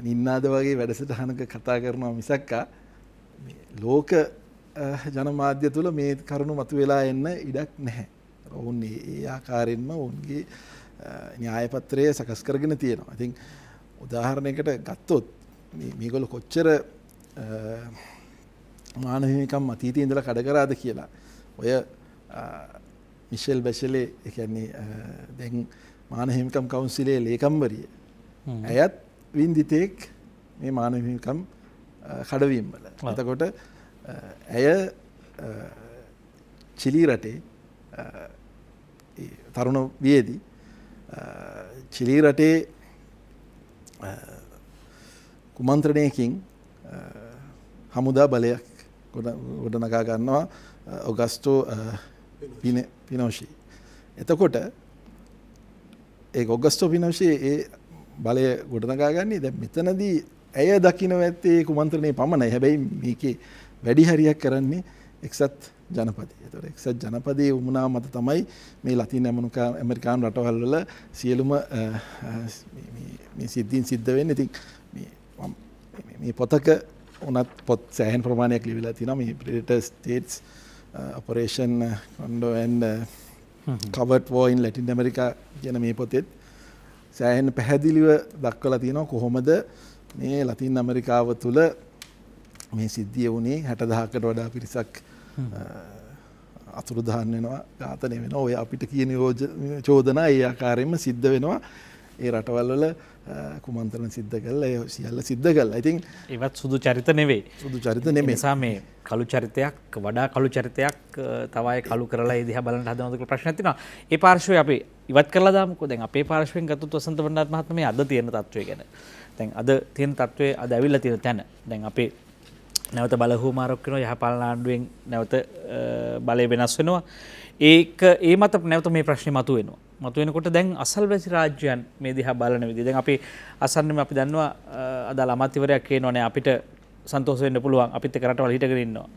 නින්නාද වගේ වැඩසටහනක කතා කරනවා මිසක්කා මේ ලෝක ජනමාධ්‍ය තුල මේ කරුණු මතුවෙලා එන්න ඉඩක් නැහැ. ඔවුන් ඒ ආකාරයෙන්ම ඔවුන්ගේ න්‍යාය පත්‍රය සකස් කරගෙන තියෙනවා. ඉතින් උදාහරණයකට ගත්තොත් මේගොල්ලෝ කොච්චර මානව හිමිකම් අතීතයේ ඉඳලා කඩ කරාද කියලා. ඔය මිෂෙල් බැෂලේ ඒ කියන්නේ දැන් මානව හිමිකම් කවුන්සිලේ ලේකම්වරිය. ඇයත් වින්දිතෙක් මේ මානව හිමිකම් කඩවීම වල. එතකොට ඇය චිලි රටේ තරුණ වියේදී චිලි රටේ කුමන්ත්‍රණයකින් හමුදා බලයක් ගොඩනගා ගන්නවා ඔගස්ටෝ පිනෝෂි. එතකොට ඒ ඔගස්ටෝ පිනෝෂි ඒ බලය ගොඩනගා ගන්නේ දැන් මෙතනදී ඇය දකින්න ඇත්තේ කුමන්ත්‍රණයේ පමණයි. හැබැයි මේකේ වැඩි හරියක් කරන්නේ එක්සත් ජනපදයේ. ඒතකොට එක්සත් ජනපදයේ වුණා මත තමයි මේ ලතින් ඇමරිකානු රටවල් වල සියලුම මේ සිද්ධීන් සිද්ධ වෙන්නේ. ඉතින් මේ පොතක උනත් පොත් සෑහෙන ප්‍රමාණයක් ලියවිලා තියෙනවා. මේ Predator States Operation Condor and Covert War in Latin America කියන මේ පොතෙත් සෑහෙන පැහැදිලිව දක්වලා තියෙනවා කොහොමද මේ ලතින් ඇමරිකාව තුල මේ සිද්ධිය වුණේ. 60000කට වඩා පිරිසක් අතුරුදහන් වෙනවා, ඝාතනය වෙනවා. ඔය අපිට කියන චෝදනා ඒ ආකාරයෙන්ම සිද්ධ වෙනවා. ඒ රටවල් වල කුමන්ත්‍රණ සිද්ධ කළා, ඒ සියල්ල සිද්ධ කළා. ඉතින් ඒවත් සුදු චරිත නෙවෙයි. සුදු චරිත නෙමෙයි. නිසා මේ කළු චරිතයක් වඩා කළු චරිතයක් තව අය කළු කරලා ඒ දිහා බලන්න හදනවද කියලා ප්‍රශ්නයක් තියෙනවා. ඒ පාර්ශ්වය අපි ඉවත් කරලා දාමුකෝ. දැන් අපේ පාර්ශ්වයෙන් ගත්තොත් වසන්ත වර්ණනාත් මහත්මයා මේ අද තියෙන තත්ත්වය ගැන. දැන් අද තියෙන තත්ත්වයේ අද ඇවිල්ලා තියෙන තැන. දැන් අපේ නැවත බලහුමාරක් වෙනවා, යහපාලන ආණ්ඩුවෙන් නැවත බලය වෙනස් වෙනවා. ඒක ඒ මත නැවත මේ ප්‍රශ්නේ මතුවෙනවා. මතුවෙනකොට දැන් අසල්වැසි රාජ්‍යයන් මේ දිහා බලන විදිහ. දැන් අපි අසන්නෙම අපි දන්නවා අදාළ අමාත්‍යවරයෙක් කියනෝනේ අපිට සන්තෝෂ වෙන්න පුළුවන්. අපිත් එක්ක රටවල් හිටගෙන ඉන්නවා.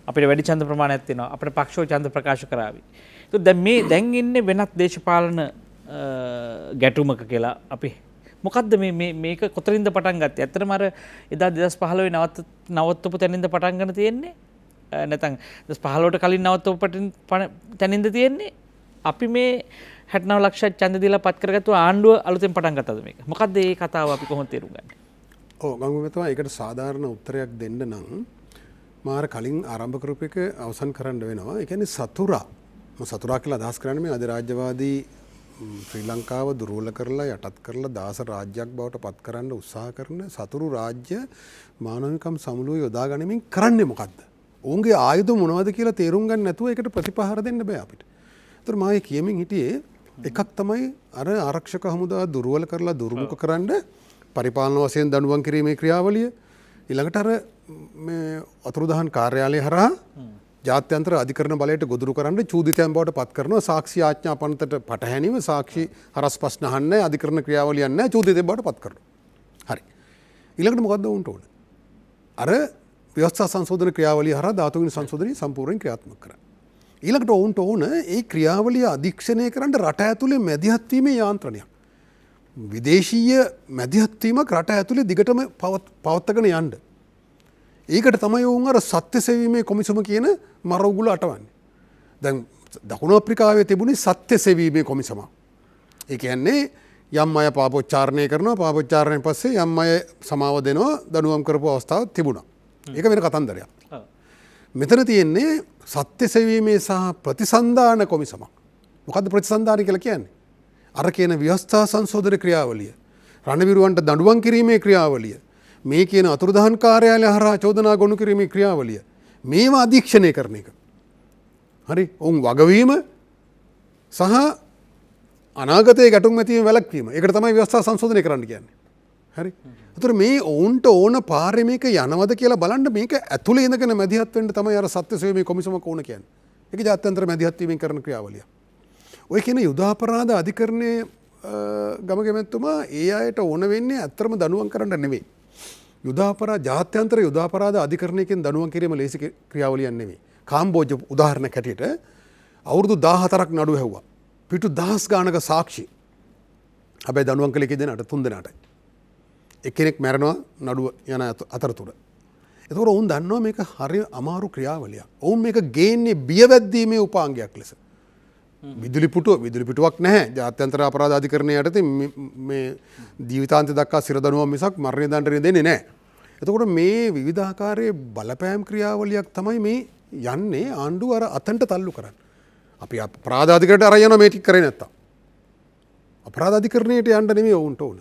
අපිට වැඩි ඡන්ද ප්‍රමාණයක් තියෙනවා. අපිට පක්ෂෝ ඡන්ද ප්‍රකාශ කරાવી. ඒක දැන් ඉන්නේ වෙනත් දේශපාලන ගැටුමක කියලා අපි මොකද්ද මේක කොතනින්ද පටන් ගත්තේ? ඇත්තටම අර එදා 2015 නවත්තපු තැනින්ද පටන් ගන්න තියෙන්නේ? නැත්නම් 2015ට කලින් නවත්තපු තැනින්ද තියෙන්නේ? අපි මේ 69 ලක්ෂ ඡන්ද දීලා පත් කරගත්තු ආණ්ඩුව අලුතෙන් පටන් ගත්තද මේක? මොකද්ද මේ කතාව අපි කොහොමද තේරුම් ගන්නේ? ඔව් ගංගුමතුමා ඒකට සාධාරණ උත්තරයක් දෙන්න නම් මාර කලින් ආරම්භ කරපු එක අවසන් කරන්න වෙනවා. ඒ කියන්නේ සතුරා. සතුරා කියලා අදහස් කරන්නේ මේ අධිරාජ්‍යවාදී ශ්‍රී ලංකාව දුර්වල කරලා යටත් කරලා දාස රාජ්‍යයක් බවට පත් කරන්න උත්සාහ කරන සතුරු රාජ්‍ය මානවිකම් සමුළුව යොදා ගනිමින් කරන්නේ මොකද්ද? ඔවුන්ගේ ආයුධ මොනවද කියලා තේරුම් ගන්න නැතුව ඒකට ප්‍රතිපහාර දෙන්න බෑ අපිට. ඒතර මම කියමින් හිටියේ එකක් තමයි අර ආරක්ෂක හමුදා දුර්වල කරලා දුර්මුඛ කරන්න පරිපාලන වශයෙන් දඬුවම් කිරීමේ ක්‍රියාවලිය ඊළඟට අර මේ අතුරුදහන් කාර්යාලය හරහා ජාත්‍යන්තර අධිකරණ බලයට ගොදුරු කරන්න චූදිතයන් බවට පත් කරනවා සාක්ෂි ආඥා පනතට පටහැනිව සාක්ෂි හරස් ප්‍රශ්න අහන්නේ අධිකරණ ක්‍රියාවලියක් නැහැ චූදිතයන් බවට පත් කරනවා. හරි. ඊළඟට මොකද්ද උන්ට ඕන? අර ව්‍යවස්ථා සංශෝධන ක්‍රියාවලිය හරහා ධාතුගුණ සංශෝධනය සම්පූර්ණයෙන් ක්‍රියාත්මක කරන්න. ඊළඟට ඔවුන්ට ඕන ඒ ක්‍රියාවලිය අධීක්ෂණය කරන්න රට ඇතුලේ මැදිහත් වීමේ යාන්ත්‍රණයක්. විදේශීය මැදිහත් වීමක් රට ඇතුලේ දිගටම පවත්වාගෙන යන්න. ඒකට තමයි ඔවුන් අර සත්‍ය සෙවීමේ කොමිසම කියන මර උගුල අටවන්නේ. දැන් දකුණු අප්‍රිකාවේ තිබුණේ සත්‍ය සෙවීමේ කොමිසම. ඒ කියන්නේ යම් අය පාපොච්චාරණය කරනවා පාපොච්චාරණයෙන් පස්සේ යම් අය සමාව දෙනවා දඬුවම් කරපු අවස්ථාවක් තිබුණා. ඒක වෙන කතන්දරයක්. මෙතන තියෙන්නේ සත්‍ය සෙවීමේ සහ ප්‍රතිසන්ධාන කොමිසමක්. මොකද්ද ප්‍රතිසන්ධාන කියලා කියන්නේ? අර කියන ව්‍යවස්ථා සංශෝධන ක්‍රියාවලිය, රණවිරුවන්ට දඬුවම් කිරීමේ ක්‍රියාවලිය, මේ කියන අතුරුදහන් කාර්යාලය හරහා චෝදනා ගොනු කිරීමේ ක්‍රියාවලිය මේවා අධීක්ෂණය කරන එක. හරි. ඔවුන් වගවීම සහ අනාගතයේ ගැටුම් ඇතිවීම වැළැක්වීම. ඒකට තමයි ව්‍යවස්ථා සංශෝධනය කරන්න කියන්නේ. හරි. ඒතර මේ ඔවුන්ට ඕන පාරේ මේක යනවද කියලා බලන්න මේක ඇතුලේ ඉඳගෙන මැදිහත් වෙන්න තමයි අර සත්‍ය සෙවීමේ කොමිසමක් ඕන කියන්නේ. ඒක ජාත්‍යන්තර මැදිහත් වීමෙන් කරන ක්‍රියාවලිය. ඔය කියන යුද අපරාධ අධිකරණයේ ගමකැමැත්තුමා ඒ අයට ඕන වෙන්නේ ඇත්තටම දඬුවම් කරන්න නෙවෙයි. ජාත්‍යන්තර යුද අපරාධ අධිකරණයකින් දඬුවම් කිරීම ලේසි ක්‍රියාවලියක් නෙවෙයි. කාම්බෝජ උදාහරණයක් හැටියට අවුරුදු 14ක් නඩු හැව්වා. පිටු 10 ගානක සාක්ෂි. හැබැයි දඬුවම් කළේ කීදෙනාට? 3 දෙනාටයි. එක්කෙනෙක් මැරෙනවා නඩුව යන අතරතුර. එතකොට ඔවුන් දන්නවා මේක හරි අමාරු ක්‍රියාවලියක්. ඔවුන් මේක ගේන්නේ බියවැද්දීමේ උපාංගයක් ලෙස. විදුලි පිටුවක් නැහැ. ජාත්‍යන්තර අපරාධ අධිකරණය යටතේ මේ ජීවිතාන්තය දක්වා සිර දඬුවම් මිසක් මරණය දඬුවම් දෙන්නේ නැහැ. එතකොට මේ විවිධාකාරයේ බලපෑම් ක්‍රියාවලියක් තමයි මේ යන්නේ ආණ්ඩුව අර අතන්ට තල්ලු කරන්නේ. අපි අපරාධ අධිකරණයට අරන් යනවා මේ ටික කරේ නැත්තම්. අපරාධ අධිකරණයට යන්න නෙමෙයි ඔවුන්ට ඕන.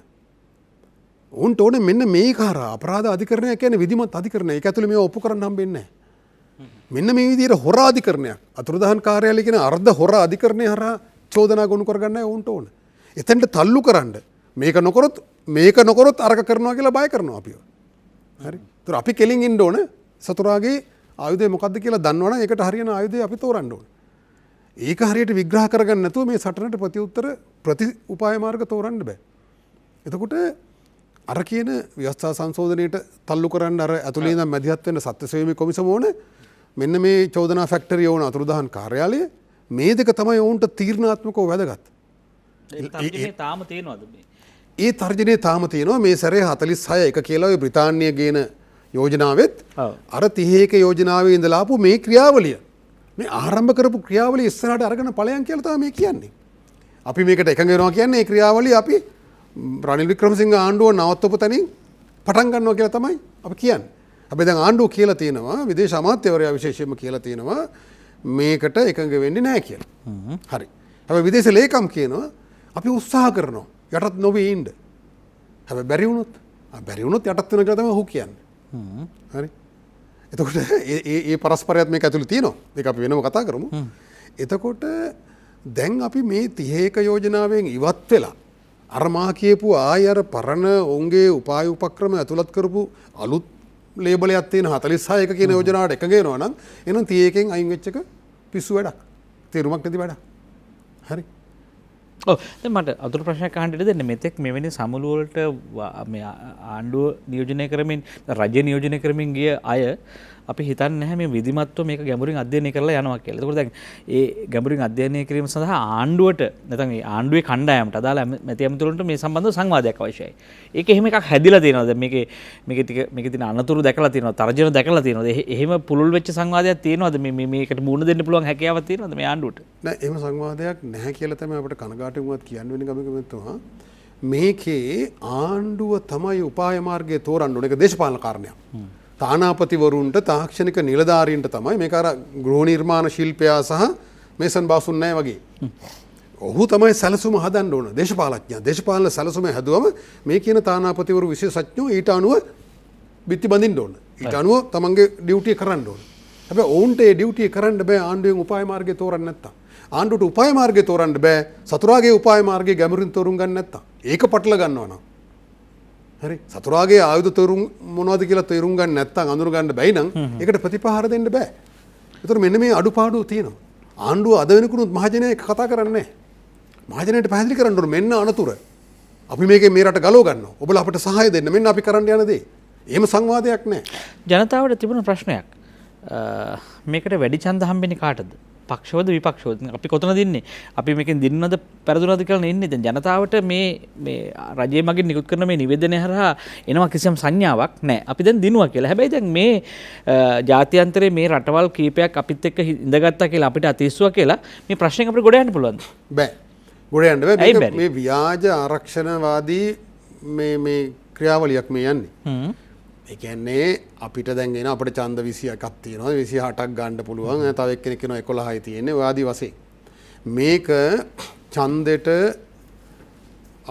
ඔවුන්ට ඕනේ මෙන්න මේක හරහා අපරාධ අධිකරණය කියන්නේ විධිමත් අධිකරණය. ඒක ඇතුලේ මේව ඔප්පු කරන්න හම්බෙන්නේ නැහැ. මෙන්න මේ විදිහට හොර අධිකරණයක් අතුරුදහන් කාර්යාලය කියන අර්ධ හොර අධිකරණය හරහා චෝදනා ගොනු කරගන්නයි ඔවුන්ට ඕන. එතෙන්ට තල්ලු කරන්න මේක නොකරොත් අරක කරනවා කියලා බය කරනවා අපිව. හරි. ඒතර අපි කෙලින් ඉන්න ඕන සතුරාගේ ආයුධය මොකද්ද කියලා දන්නවනම් ඒකට හරියන ආයුධය අපි තෝරන්න ඕන. ඒක හරියට විග්‍රහ කරගන්න නැතුව මේ සටනට ප්‍රති උපාය මාර්ග තෝරන්න බෑ. එතකොට අර කියන ව්‍යවස්ථා සංශෝධනයට තල්ලු කරන්න අර ඇතුළේ ඉඳන් මැදිහත් වෙන්න සත්‍ය සෙවීමේ කොමිසම ඕන. මෙන්න මේ චෝදනා ෆැක්ටරි ඕන අතුරුදහන් කාර්යාලය මේ දෙක තමයි ඔවුන්ට තීරණාත්මකව වැදගත්. ඒ තර්ජනය තාම තියෙනවද මේ? ඒ තර්ජනය තාම තියෙනවා. මේ සැරේ 46 එක කියලා ඔය බ්‍රිතාන්‍ය ගේන යෝජනාවෙත් අර 31 යෝජනාවේ ඉඳලා ආපු මේ ක්‍රියාවලිය මේ ආරම්භ කරපු ක්‍රියාවලිය ඉස්සරහට අරගෙන ඵලයන් කියලා තමයි මේ කියන්නේ. අපි මේකට එකඟ වෙනවා කියන්නේ මේ ක්‍රියාවලිය අපි රනිල් වික්‍රමසිංහ ආණ්ඩුව නවත්වපු තැනින් පටන් ගන්නවා කියලා තමයි අපි කියන්නේ. හැබැයි දැන් ආණ්ඩුව කියලා තියෙනවා විදේශ අමාත්‍යවරයා විශේෂයෙන්ම කියලා තියෙනවා මේකට එකඟ වෙන්නේ නැහැ කියලා. හරි. හැබැයි විදේශ ලේකම් කියනවා අපි උත්සාහ කරනවා යටත් නොවී ඉන්න. හැබැයි බැරි වුණොත් යටත් වෙන කියලා තමයි ඔහු කියන්නේ. හරි. එතකොට ඒ පරස්පරයත් මේක ඇතුළේ තියෙනවා. ඒක අපි වෙනම කතා කරමු. එතකොට දැන් අපි මේ 31 යෝජනාවෙන් ඉවත් වෙලා අර මා කියපු ආය අර පරණ ඔවුන්ගේ උපාය උපක්‍රම ඇතුළත් කරපු අලුත් ලේබලයක් තියෙන 46 එක කියන යෝජනාවට එකඟ වෙනවා නම් එහෙනම් 31කින් අයින් වෙච්ච එක පිස්සු වැඩක්. තේරුමක් නැති වැඩක්. හරි. ඔව් දැන් මට අතුරු ප්‍රශ්නයක් අහන්න ඉඩ දෙන්න. මෙතෙක් මෙවැනි සමුළු වලට මේ ආණ්ඩුව නියෝජනය කරමින් රජය නියෝජනය කරමින් ගිය අය අපි හිතන්නේ නැහැ මේ විධිමත්ව මේක ගැඹුරින් අධ්‍යයනය කරලා යනවා කියලා. ඒකෝට දැන් ඒ ගැඹුරින් අධ්‍යයනය කිරීම සඳහා ආණ්ඩුවට නැත්නම් ඒ ආණ්ඩුවේ කණ්ඩායමට අදාළ මැති ඇමතුරුන්ට මේ සම්බන්ධව සංවාදයක් අවශ්‍යයි. ඒක එහෙම එකක් හැදිලා තියෙනවා. දැන් මේකේ තියෙන අනතුරු දැකලා තියෙනවා, තර්ජන දැකලා තියෙනවා. එහෙම පුළුල් වෙච්ච සංවාදයක් තියෙනවද? මේකට මුහුණ දෙන්න පුළුවන් හැකියාවක් තියෙනවද මේ ආණ්ඩුවට? නෑ එහෙම සංවාදයක් නැහැ කියලා තමයි අපිට කනගාටුවක්වත් කියන්න වෙන ගමකමතුමා. මේකේ ආණ්ඩුව තමයි උපාය මාර්ගය තෝරන්න ඕනේ. ඒක දේශපාලන කාරණයක්. තානාපතිවරුන්ට තාක්ෂණික නිලධාරීන්ට තමයි මේක අර ගෘහ නිර්මාණ ශිල්පයා සහ මේසන් බාසුන් නැහැ වගේ. ඔහු තමයි සැලසුම හදන්න ඕන. දේශපාලඥයා. දේශපාලන සැලසුම හැදුවම මේ කියන තානාපතිවරු විශේෂඥයෝ ඊට අනුව බිත්ති බඳින්න ඕන. ඊට අනුව තමන්ගේ ඩියුටිය කරන්න ඕන. හැබැයි ඔවුන්ට ඒ ඩියුටිය කරන්න බෑ ආණ්ඩුවෙන් උපාය මාර්ගය තෝරන්න නැත්තම්. ආණ්ඩුවට උපාය මාර්ගය තෝරන්න බෑ සතුරාගේ උපාය මාර්ගය ගැඹුරින් තෝරුම් ගන්න නැත්තම්. ඒක පටල ගන්නවා නම්. හරි සතුරාගේ ආයුධ තෝරුම් මොනවද කියලා තේරුම් ගන්න නැත්තම් අඳුර ගන්න බැයි නම් ඒකට ප්‍රතිපහාර දෙන්න බෑ. ඒතර මෙන්න මේ අඩුපාඩු තියෙනවා. ආණ්ඩුව අද වෙනකුත් මහජනය කතා කරන්නේ නැහැ. මහජනයට පැහැදිලි කරන්න ඕන මෙන්න අනතුර. අපි මේකේ මේ රට ගලව ගන්නවා. ඔබලා අපිට සහාය දෙන්න. මෙන්න අපි කරන්න යන දේ. එහෙම සංවාදයක් නැහැ. ජනතාවට තිබුණ ප්‍රශ්නයක්. මේකට වැඩි ඡන්ද හම්බෙන්නේ කාටද? පක්ෂවද විපක්ෂවද? අපි කොතනද ඉන්නේ? අපි මේකෙන් දින්නද පෙරදුනද කියලා ඉන්නේ. දැන් ජනතාවට මේ රජයේ මගින් නිකුත් කරන මේ නිවේදනය හරහා එනවා කිසියම් සංඥාවක් නැහැ. අපි දැන් දිනුවා කියලා. හැබැයි දැන් මේ ජාත්‍යන්තරයේ මේ රටවල් කීපයක් අපිත් එක්ක ඉඳගත්තා කියලා අපිට අතිස්සුවා කියලා මේ ප්‍රශ්නෙන් අපිට ගොඩ යන්න පුළුවන්ද? බෑ. ගොඩ යන්න බෑ. මේ ව්‍යාජ ආරක්ෂණවාදී මේ ක්‍රියාවලියක් මේ යන්නේ. ඒ කියන්නේ අපිට දැන් එන අපිට ඡන්ද 21ක් තියෙනවා 28ක් ගන්න පුළුවන් තව එක්කෙනෙක් කියනවා 11යි තියෙන්නේ ඔය ආදි වශයෙන් මේක ඡන්දෙට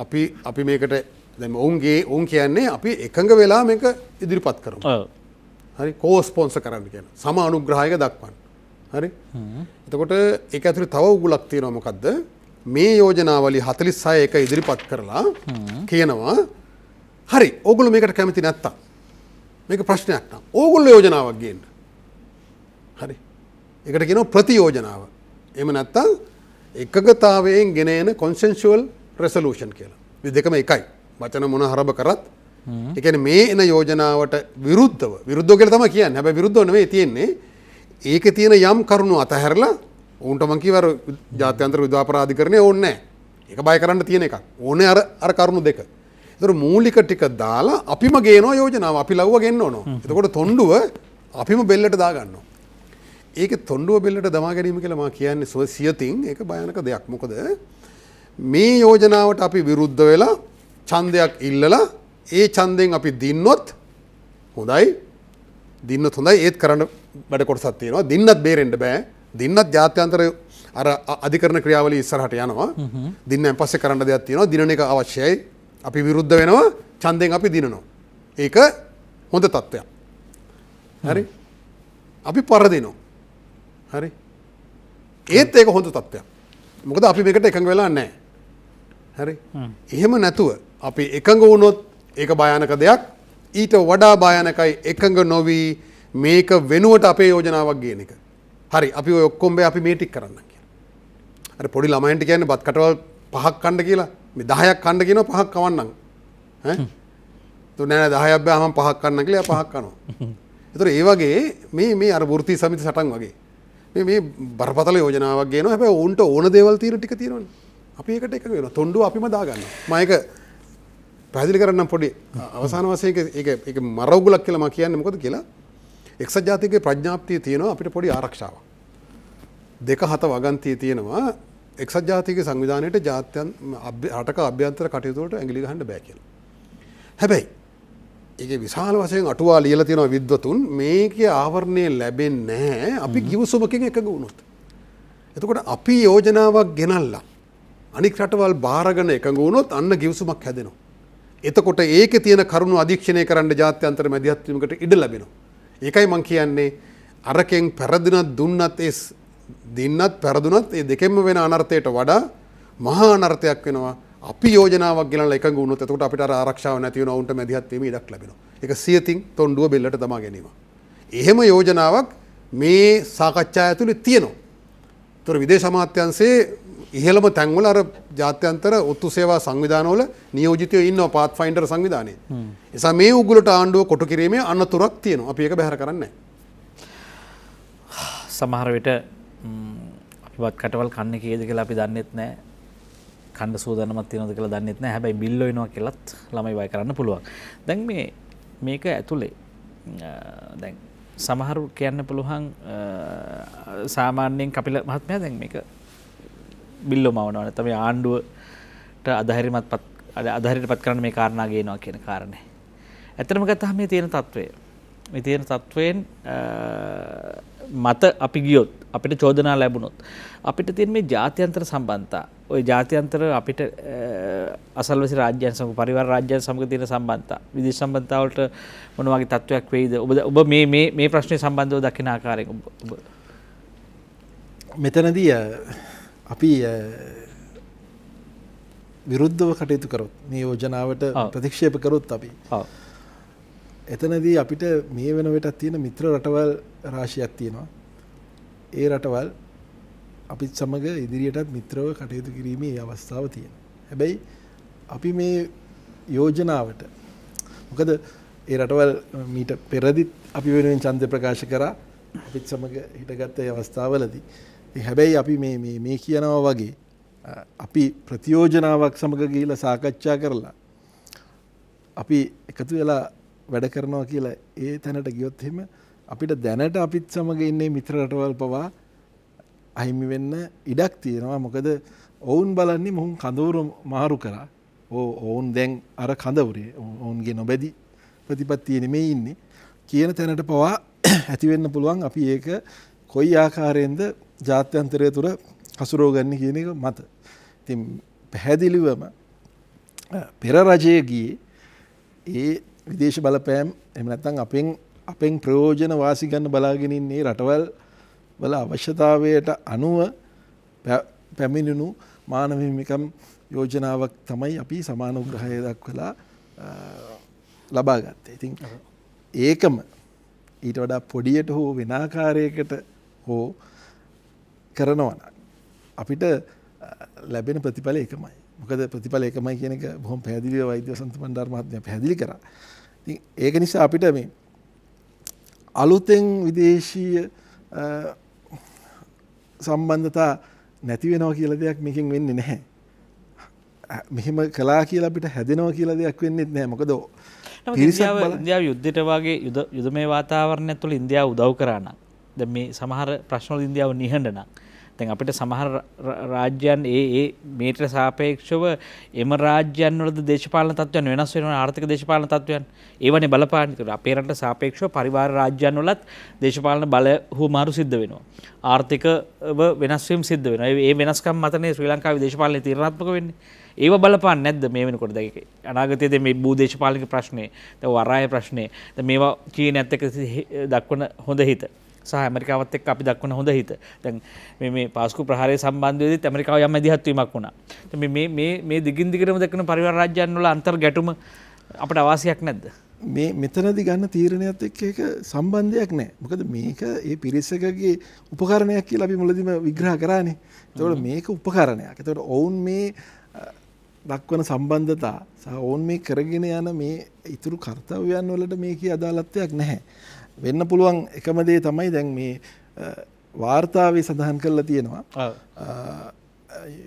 අපි මේකට දැන් ඔවුන් කියන්නේ අපි එකඟ වෙලා මේක ඉදිරිපත් කරමු. හරි කෝ ස්පොන්සර් කරන්න කියන සම අනුග්‍රහයක දක්වන්න. හරි. එතකොට ඒක ඇතුලේ තව උගුලක් තියෙනවා මොකද්ද? මේ යෝජනාවලිය 46 එක ඉදිරිපත් කරලා කියනවා හරි ඕගොල්ලෝ මේකට කැමති නැත්තම් මේක ප්‍රශ්නයක් නම් ඕගොල්ලෝ යෝජනාවක් ගේන්න. හරි. ඒකට කියනවා ප්‍රතියෝජනාව. එහෙම නැත්තම් එකගතාවයෙන් ගෙන එන consensual resolution කියලා. මේ දෙකම එකයි. වචන මොන හරබ කරත් ඒ කියන්නේ මේ එන යෝජනාවට විරුද්ධව කියලා තමයි කියන්නේ. හැබැයි විරුද්ධව නෙමෙයි තියෙන්නේ. ඒකේ තියෙන යම් කරුණු අතහැරලා උන්ට මං කියවර ජාත්‍යන්තර විද්‍යාපරාධිකරණය ඕනේ නැහැ. ඒක බය කරන්න තියෙන එකක්. ඕනේ අර කරුණු දෙක. ඒතර මූලික ටික දාලා අපිම ගේනවා යෝජනාව. අපි ලව්ව ගෙන්න ඕන. එතකොට තොණ්ඩුව අපිම බෙල්ලට දා ගන්නවා. ඒකේ තොණ්ඩුව බෙල්ලට දමා ගැනීම කියලා මම කියන්නේ සියතින් ඒක භයානක දෙයක්. මොකද මේ යෝජනාවට අපි විරුද්ධ වෙලා ඡන්දයක් ඉල්ලලා ඒ ඡන්දෙන් අපි දින්නොත් හොඳයි. දින්නොත් හොඳයි. ඒත් කරන්න බඩ කොටසක් තියෙනවා. දින්නත් බේරෙන්න බෑ. දින්නත් ජාත්‍යන්තර අර අධිකරණ ක්‍රියාවලිය ඉස්සරහට යනවා. දින්නෙන් පස්සේ කරන්න දෙයක් තියෙනවා. දිනන එක අවශ්‍යයි. අපි විරුද්ධ වෙනවා ඡන්දෙන් අපි දිනනවා. ඒක හොඳ තත්ත්වයක්. හරි? අපි පරදිනවා. හරි? ඒත් ඒක හොඳ තත්ත්වයක්. මොකද අපි මේකට එකඟ වෙලා නැහැ. හරි? එහෙම නැතුව අපි එකඟ වුණොත් ඒක භයානක දෙයක්. ඊට වඩා භයානකයි එකඟ නොවි මේක වෙනුවට අපේ යෝජනාවක් ගේන එක. හරි අපි ඔය ඔක්කොම අපි මේ ටික කරන්න කියලා. හරි පොඩි ළමයින්ට කියන්නේ බත් කටවල් 5ක් කන්න කියලා. මේ 10ක් කන්න කියනවා 5ක් කවන්නම්. ඈ? તો නෑ 10ක් බෑ මම 5ක් කන්න කියලා 5ක් කනවා. ඒතර ඒ වගේ මේ අර වෘත්ති සමිති සටන් වගේ. මේ බරපතල යෝජනාවක් ගේනවා. හැබැයි උන්ට ඕන දේවල් తీර ටික තියෙනවනේ. අපි ඒකට එකඟ වෙනවා. තොණ්ඩුව අපිම දා ගන්නවා. මම ඒක පැහැදිලි කරන්නම් පොඩි අවසාන වශයෙන් ඒක මරවුගලක් කියලා මම කියන්නේ මොකද කියලා. එක්සත් ජාතිකයේ ප්‍රඥාප්තිය තියෙනවා අපිට පොඩි ආරක්ෂාවක්. 2-7 වගන්තිය තියෙනවා. එක්සත් ජාතික සංවිධානයට රටක අභ්‍යන්තර කටයුතු වලට ඇඟිලි ගහන්න බෑ කියලා. හැබැයි ඒකේ විශාල වශයෙන් අටුවා ලියලා තියෙනවා විද්වතුන් මේකේ ආවරණය ලැබෙන්නේ නැහැ අපි කිව්සුමකින් එකඟ වුණොත්. එතකොට අපි යෝජනාවක් ගෙනල්ලා අනික් රටවල් බාරගෙන එකඟ වුණොත් අන්න කිව්සුමක් හැදෙනවා. එතකොට ඒකේ තියෙන කරුණු අධීක්ෂණය කරන්න ජාත්‍යන්තර මැදිහත් වීමකට ඉඩ ලැබෙනවා. ඒකයි මම කියන්නේ අරකෙන් පෙරදිනක් දුන්නත් ඒ දින්නත් පෙරදුනත් ඒ දෙකෙන්ම වෙන අනර්ථයට වඩා මහා අනර්ථයක් වෙනවා. අපි යෝජනාවක් ගෙනල්ලා එකඟ වුණොත් එතකොට අපිට අර ආරක්ෂාව නැති වෙනවා. උන්ට මැදිහත් වීම ඉඩක් ලැබෙනවා. ඒක සියතින් තොණ්ඩුව බෙල්ලට දමා ගැනීම. එහෙම යෝජනාවක් මේ සාකච්ඡා ඇතුලේ තියෙනවා. ඒතර විදේශ අමාත්‍යාංශයේ ඉහළම තැන්වල අර ජාත්‍යන්තර ඔත්තු සේවා සංවිධානවල නියෝජිතයෝ ඉන්නවා පාත්ෆයින්ඩර් සංවිධානයේ. ඒ නිසා මේ උගුලට ආණ්ඩුව කොටු කිරීමේ අනතුරක් තියෙනවා. අපි ඒක බැහැර කරන්නේ නැහැ. සමහර විට අපිවත් කටවල් කන්නේ කීයද කියලා අපි දන්නෙත් නැහැ. කන්න සූදානමක් තියෙනවද කියලා දන්නෙත් නැහැ. හැබැයි බිල් වෙනවා කියලාත් ළමයි වයි කරන්න පුළුවන්. දැන් මේක ඇතුලේ දැන් සමහරු කියන්න පුළුවන් සාමාන්‍යයෙන් කපිල මහත්මයා දැන් මේක බිල්ලෝ මවනවා නැත්නම් මේ ආණ්ඩුවට අධෛර්යයටපත් කරන්න මේ කාරණා ගේනවා කියන කාරණේ. ඇත්තටම ගත්තාම මේ තියෙන තත්වය. මේ තියෙන තත්වයෙන් මත අපි ගියොත් අපිට චෝදනා ලැබුණොත් අපිට තියෙන මේ ජාත්‍යන්තර සම්බන්ධතා ওই ජාත්‍යන්තර අපිට අසල්වැසි රාජ්‍යයන් සමග පරිවාර රාජ්‍යයන් සමග තියෙන සම්බන්ධතා විදේශ සම්බන්ධතා වලට මොන වගේ තත්වයක් වෙයිද ඔබ මේ ප්‍රශ්නේ සම්බන්ධව දකින ආකාරයෙන් ඔබ මෙතනදී අපි විරුද්ධව කටයුතු කරොත් මේ යෝජනාවට ප්‍රතික්ෂේප කරොත් අපි එතනදී අපිට මේ වෙන විටත් තියෙන මිත්‍ර රටවල් රාශියක් තියෙනවා. ඒ රටවල් අපිත් සමග ඉදිරියටත් මිත්‍රව කටයුතු කිරීමේ අවස්ථාව තියෙනවා. හැබැයි අපි මේ යෝජනාවට මොකද ඒ රටවල් මීට පෙරදිත් අපි වෙනුවෙන් ඡන්ද ප්‍රකාශ කරා අපිත් සමග හිටගත්ත ඒ අවස්ථාවවලදී. හැබැයි අපි මේ කියනවා වගේ අපි ප්‍රතියෝජනාවක් සමග ගිහිලා සාකච්ඡා කරලා අපි එකතු වෙලා වැඩ කරනවා කියලා ඒ තැනට ගියොත් එහෙම අපිට දැනට අපිත් සමග ඉන්නේ මිත්‍ර රටවල් පවා අහිමි වෙන්න ඉඩක් තියෙනවා. මොකද ඔවුන් බලන්නේ මොහුන් කඳවුරු මාරු කරා. ඔවුන් දැන් අර කඳවුරේ ඔවුන්ගේ නොබැදි ප්‍රතිපත්තිය නෙමෙයි ඉන්නේ කියන තැනට පවා ඇති වෙන්න පුළුවන්. අපි ඒක කොයි ආකාරයෙන්ද ජාත්‍යන්තරය තුර හසුරව ගන්න කියන එක මත. ඉතින් පැහැදිලිවම පෙර රජයේ ගියේ ඒ විදේශ බලපෑම් එහෙම නැත්නම් අපෙන් ප්‍රයෝජන වාසි ගන්න බලාගෙන ඉන්නේ රටවල් වල අවශ්‍යතාවයට අනුව පැමිණුණු මානව හිමිකම් යෝජනාවක් තමයි අපි සමාන උග්‍රහය දක්වලා ලබා ගත්තේ. ඉතින් ඒකම ඊට වඩා පොඩියට හෝ වෙන ආකාරයකට හෝ කරනවා නම් අපිට ලැබෙන ප්‍රතිඵල එකමයි. මොකද ප්‍රතිඵල එකමයි කියන එක බොහොම පැහැදිලිව වෛද්‍ය වසන්ත බණ්ඩාර මහත්මයා පැහැදිලි කරා. ඉතින් ඒක නිසා අපිට මේ අලුතෙන් විදේශීය සම්බන්ධතා නැති වෙනවා කියලා දෙයක් මේකෙන් වෙන්නේ නැහැ. මෙහෙම කළා කියලා අපිට හැදෙනවා කියලා දෙයක් වෙන්නේ නැහැ. මොකද ඉන්දියාව යුද්ධයට වගේ යුදමය වාතාවරණය තුළ ඉන්දියාව උදව් කරා නම් දැන් මේ සමහර ප්‍රශ්න වල ඉන්දියාව නිහඬ නම් දැන් අපිට සමහර රාජ්‍යයන් ඒ මේට සාපේක්ෂව එම රාජ්‍යයන් වලද දේශපාලන තත්ත්වයන් වෙනස් වෙනවා. ආර්ථික දේශපාලන තත්ත්වයන් ඒවනේ බලපාන. අපේ රටට සාපේක්ෂව පරිවාර රාජ්‍යයන් වලත් දේශපාලන බල හුවමාරු සිද්ධ වෙනවා. ආර්ථිකව වෙනස් වීම සිද්ධ වෙනවා. ඒ වෙනස්කම් මතනේ ශ්‍රී ලංකාවේ දේශපාලනය තීරණාත්මක වෙන්නේ. ඒව බලපාන්නේ නැද්ද මේ වෙනකොට? දැන් අනාගතයේදී මේ භූ දේශපාලනික ප්‍රශ්නේ, දැන් වරාය ප්‍රශ්නේ, දැන් මේවා චීනයත් එක්ක දක්වන හොඳ හිත සහ ඇමරිකාවත් එක්ක අපි දක්වන හොඳ හිත. දැන් මේ පාස්කු ප්‍රහාරය සම්බන්ධවේදීත් ඇමරිකාව යම් මැදිහත් වීමක් වුණා. මේ දිගින් දිගටම දක්වන පරිවාර රාජ්‍යයන් වල අන්තර් ගැටුම අපිට අවාසියක් නැද්ද? මෙතනදී ගන්න තීරණයත් එක්ක ඒක සම්බන්ධයක් නැහැ. මොකද මේක ඒ පිරිසකගේ උපකරණයක් කියලා අපි මුලදීම විග්‍රහ කරානේ. ඒතකොට මේක උපකරණයක්. ඒතකොට ඔවුන් මේ දක්වන සම්බන්ධතා සහ ඔවුන් මේ කරගෙන යන මේ ඉතුරු කර්තව්‍යයන් වලට මේකේ අදාළත්වයක් නැහැ. වෙන්න පුළුවන් එකම දේ තමයි දැන් මේ වාර්තාවේ සඳහන් කරලා තියෙනවා.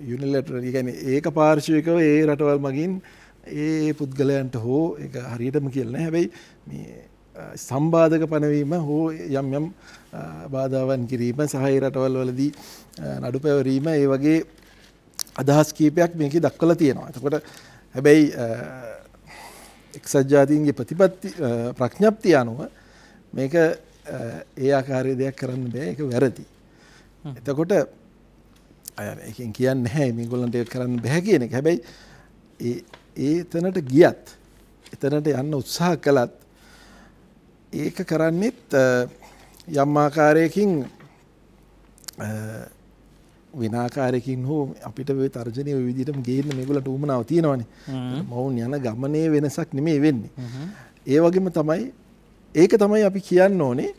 යුනිලැටරලි කියන්නේ ඒක පාර්ශ්විකව ඒ රටවල් මගින් ඒ පුද්ගලයන්ට හෝ ඒක හරියටම කියලා නැහැ. හැබැයි මේ සම්බාධක පනවීම හෝ යම් බාධාවන් කිරීම සහ ඒ රටවල් වලදී නඩු පැවරීම ඒ වගේ අදහස් කීපයක් මේකේ දක්වලා තියෙනවා. එතකොට හැබැයි එක්සත් ජාතීන්ගේ ප්‍රතිපත්ති ප්‍රඥප්තිය අනුව මේක ඒ ආකාරයේ දෙයක් කරන්න බෑ. ඒක වැරදි. එතකොට ඒකෙන් කියන්නේ නැහැ මේගොල්ලන්ට ඒක කරන්න බෑ කියන එක. හැබැයි ඒ තැනට ගියත් එතනට යන්න උත්සාහ කළත් ඒක කරන්නේත් යම් ආකාරයකින් විනාකාරයකින් හෝ අපිට මේ තර්ජනය ඔය විදිහටම ගේන්න මේගොල්ලන්ට උවමනාව තියෙනවානේ. මොවුන් යන ගමනේ වෙනසක් නෙමෙයි වෙන්නේ. ඒ වගේම තමයි ඒක තමයි අපි කියන්න ඕනේ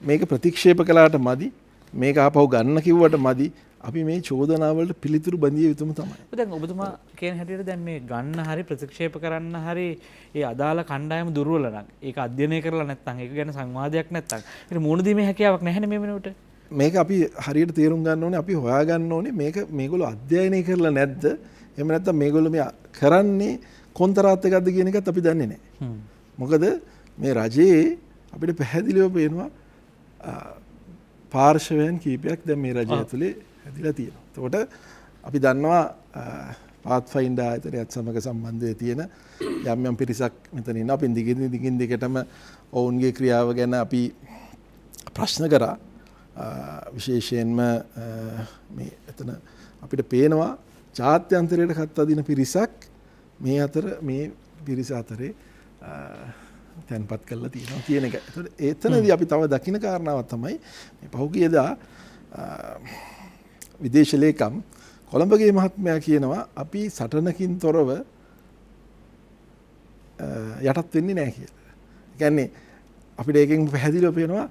මේක ප්‍රතික්ෂේප කළාට මදි මේක ආපහු ගන්න කිව්වට මදි අපි මේ චෝදනාවලට පිළිතුරු බඳිය යුතුම තමයි. දැන් ඔබතුමා කියන හැටියට දැන් මේ ගන්න හරි ප්‍රතික්ෂේප කරන්න හරි ඒ අදාළ කණ්ඩායම දුර්වල නම් ඒක අධ්‍යයනය කරලා නැත්නම් ඒක ගැන සංවාදයක් නැත්නම් ඒක මුණ දීමේ හැකියාවක් නැහැනේ මේ වෙනකොට. මේක අපි හරියට තේරුම් ගන්න ඕනේ අපි හොයාගන්න ඕනේ මේගොල්ලෝ අධ්‍යයනය කරලා නැද්ද? එහෙම නැත්නම් මේගොල්ලෝ මේ කරන්නේ කොන්තරාත් එකක්ද කියන එකත් අපි දන්නේ නැහැ. මොකද මේ රජයේ අපිට පැහැදිලිව පේනවා පාර්ශවයන් කීපයක් දැන් මේ රජය ඇතුලේ හැදිලා තියෙනවා. එතකොට අපි දන්නවා පාත්ෆයින්ඩර් ආයතනයත් සමග සම්බන්ධය තියෙන යම් පිරිසක් මෙතන ඉන්නවා. අපි දිගින් දිගටම ඔවුන්ගේ ක්‍රියාව ගැන අපි ප්‍රශ්න කරා. විශේෂයෙන්ම මේ එතන අපිට පේනවා ජාත්‍යන්තරයට කත් අදින පිරිසක් මේ අතර මේ පිරිස අතරේ තැන්පත් කරලා තියෙනවා කියන එක. ඒතකොට එතනදී අපි තව දකින්න කාරණාවක් තමයි මේ පහුගියදා විදේශ ලේකම් කොළඹගේ මහත්මයා කියනවා අපි සටනකින් තොරව යටත් වෙන්නේ නැහැ කියලා. ඒ කියන්නේ අපිට ඒකෙන් පැහැදිලිව පේනවා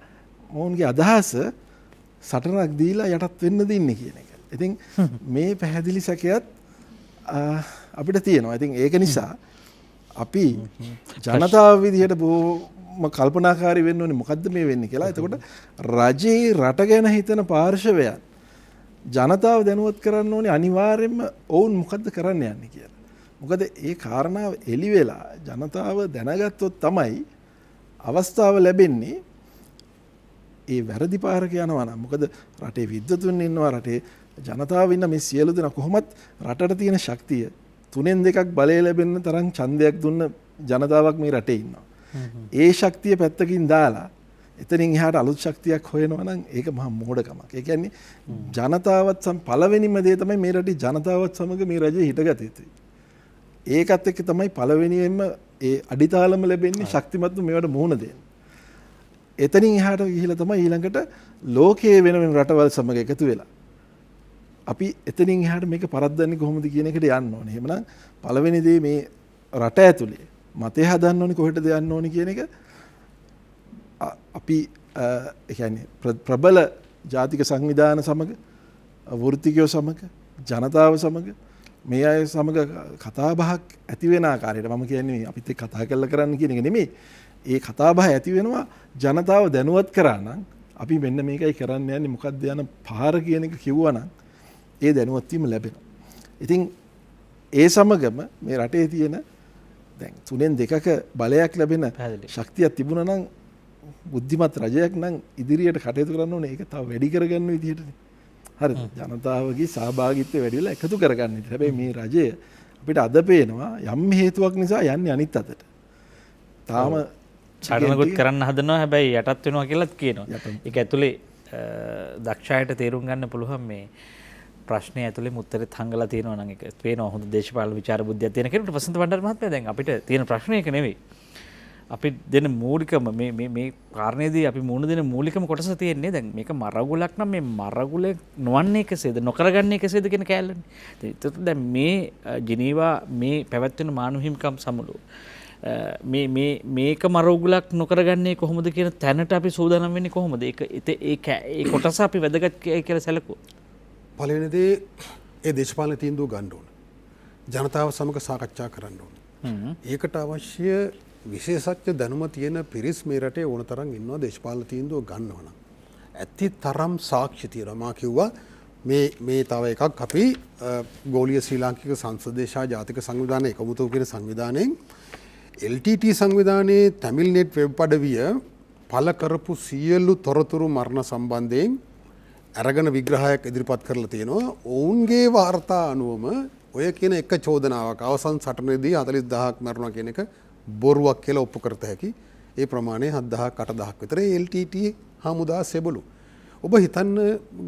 මොවුන්ගේ අදහස සටනක් දීලා යටත් වෙන්න දෙන්නේ කියන එක. ඉතින් මේ පැහැදිලි සැකයත් අපිට තියෙනවා. ඉතින් ඒක නිසා අපි ජනතාව විදිහට බොහොම කල්පනාකාරී වෙන්න ඕනේ මොකද්ද මේ වෙන්නේ කියලා. එතකොට රජේ රට ගැන හිතන පාර්ශවයන් ජනතාව දැනුවත් කරන්න ඕනේ අනිවාර්යයෙන්ම ඔවුන් මොකද්ද කරන්න යන්නේ කියලා. මොකද ඒ කාරණාව එළි වෙලා ජනතාව දැනගත්තොත් තමයි අවස්ථාව ලැබෙන්නේ ඒ වැරදි පාරක යනවා නම්. මොකද රටේ විද්වතුන් ඉන්නවා, රටේ ජනතාව ඉන්න මේ සියලු දෙනා කොහොමත් රටට තියෙන ශක්තිය 3/2ක් බලය ලැබෙන්න තරම් ඡන්දයක් දුන්න ජනතාවක් මේ රටේ ඉන්නවා. ඒ ශක්තිය පැත්තකින් දාලා එතනින් එහාට අලුත් ශක්තියක් හොයනවා නම් ඒක මහා මෝඩකමක්. ඒ කියන්නේ ජනතාවත් පළවෙනිම දේ තමයි මේ රටේ ජනතාවත් සමග මේ රජය හිටගත යුතුයි. ඒකත් එක්ක තමයි පළවෙනියෙන්ම ඒ අඩිතාලම ලැබෙන්නේ ශක්තිමත්ව මේවට මුහුණ දෙන්න. එතනින් එහාට ගිහිලා තමයි ඊළඟට ලෝකයේ වෙන වෙන රටවල් සමග එකතු වෙලා අපි එතනින් එහාට මේක පරද්දන්නේ කොහොමද කියන එකට යන්න ඕනේ. එහෙමනම් පළවෙනි දේ මේ රට ඇතුලේ මතය හදන්න ඕනේ කොහෙටද යන්න ඕනේ කියන එක අපි ඒ කියන්නේ ප්‍රබල ජාතික සංවිධාන සමග වෘත්තිකයෝ සමග ජනතාව සමග මේ අය සමග කතා බහක් ඇති වෙන ආකාරයට මම කියන්නේ අපිත් එක්ක කතා කරලා කරන්න කියන එක නෙමෙයි. ඒ කතා බහ ඇති වෙනවා ජනතාව දැනුවත් කරා නම් අපි මෙන්න මේකයි කරන්න යන්නේ මොකක්ද යන පාර කියන එක කිව්වනම් ඒ දැනුවත් වීම ලැබෙනවා. ඉතින් ඒ සමගම මේ රටේ තියෙන දැන් 3/2ක බලයක් ලැබෙන ශක්තියක් තිබුණා නම් බුද්ධිමත් රජයක් නම් ඉදිරියට කටයුතු කරන්න ඕනේ ඒක තව වැඩි කරගන්න විදිහටනේ. හරිද? ජනතාවගේ සහභාගීත්වය වැඩි වෙලා එකතු කරගන්න විදිහ. හැබැයි මේ රජය අපිට අද පේනවා යම් හේතුවක් නිසා යන්නේ අනිත් අතට. තාම සටනකුත් කරන්න හදනවා හැබැයි යටත් වෙනවා කියලාත් කියනවා. ඒක ඇතුලේ දක්ෂයට තේරුම් ගන්න පුළුවන් මේ ප්‍රශ්නය ඇතුලේ උත්තරෙත් හංගලා තියෙනවා නම් ඒක පේනවා හොඳ දේශපාලන විචාර බුද්ධියක් තියෙන කෙනෙකුට. වසන්ත බණ්ඩාර මහත්මයා දැන් අපිට තියෙන ප්‍රශ්නේ ඒක නෙවෙයි. අපි දෙන මූලිකම මේ කාරණේදී අපි මුණ දෙන මූලිකම කොටස තියෙන්නේ දැන් මේක මරගුලක් නම් මේ මරගුලේ නොවන්නේ කෙසේද නොකරගන්නේ කෙසේද කියන කැලලනේ. ඒත් දැන් මේ ජිනීවා මේ පැවැත්වෙන මානව හිමිකම් සමුළුව මේක මරගුලක් නොකරගන්නේ කොහොමද කියන තැනට අපි සූදානම් වෙන්නේ කොහොමද? ඒ කොටස අපි වැදගත් කියලා සැලකුවා. පළවෙනි දේ ඒ දේශපාලන තීන්දුව ගන්න ඕන. ජනතාව සමග සාකච්ඡා කරන්න ඕන. ඒකට අවශ්‍ය විශේෂඥ දැනුම තියෙන පිරිස් මේ රටේ ඕන තරම් ඉන්නවා දේශපාලන තීන්දුව ගන්නවා නම්. ඇති තරම් සාක්ෂි තියෙනවා. මා කිව්වා මේ තව එකක් අපි ගෝලීය ශ්‍රී ලාංකික සංසදේශා ජාතික සංවිධානයේ එකමුතු කියන සංවිධානයෙන් LTT සංවිධානයේ තමිල් නෙට් වෙබ් අඩවිය පළ කරපු සියලු තොරතුරු මරණ සම්බන්ධයෙන් අරගෙන විග්‍රහයක් ඉදිරිපත් කරලා තියෙනවා. ඔවුන්ගේ වාර්තා අනුවම ඔය කියන එක චෝදනාවක් අවසන් සටනේදී 40000ක් මරණවා කියන එක බොරුවක් කියලා ඔප්පු කරත හැකි. ඒ ප්‍රමාණය 7000ක් 8000ක් විතර LTT හමුදා සෙබළු. ඔබ හිතන්න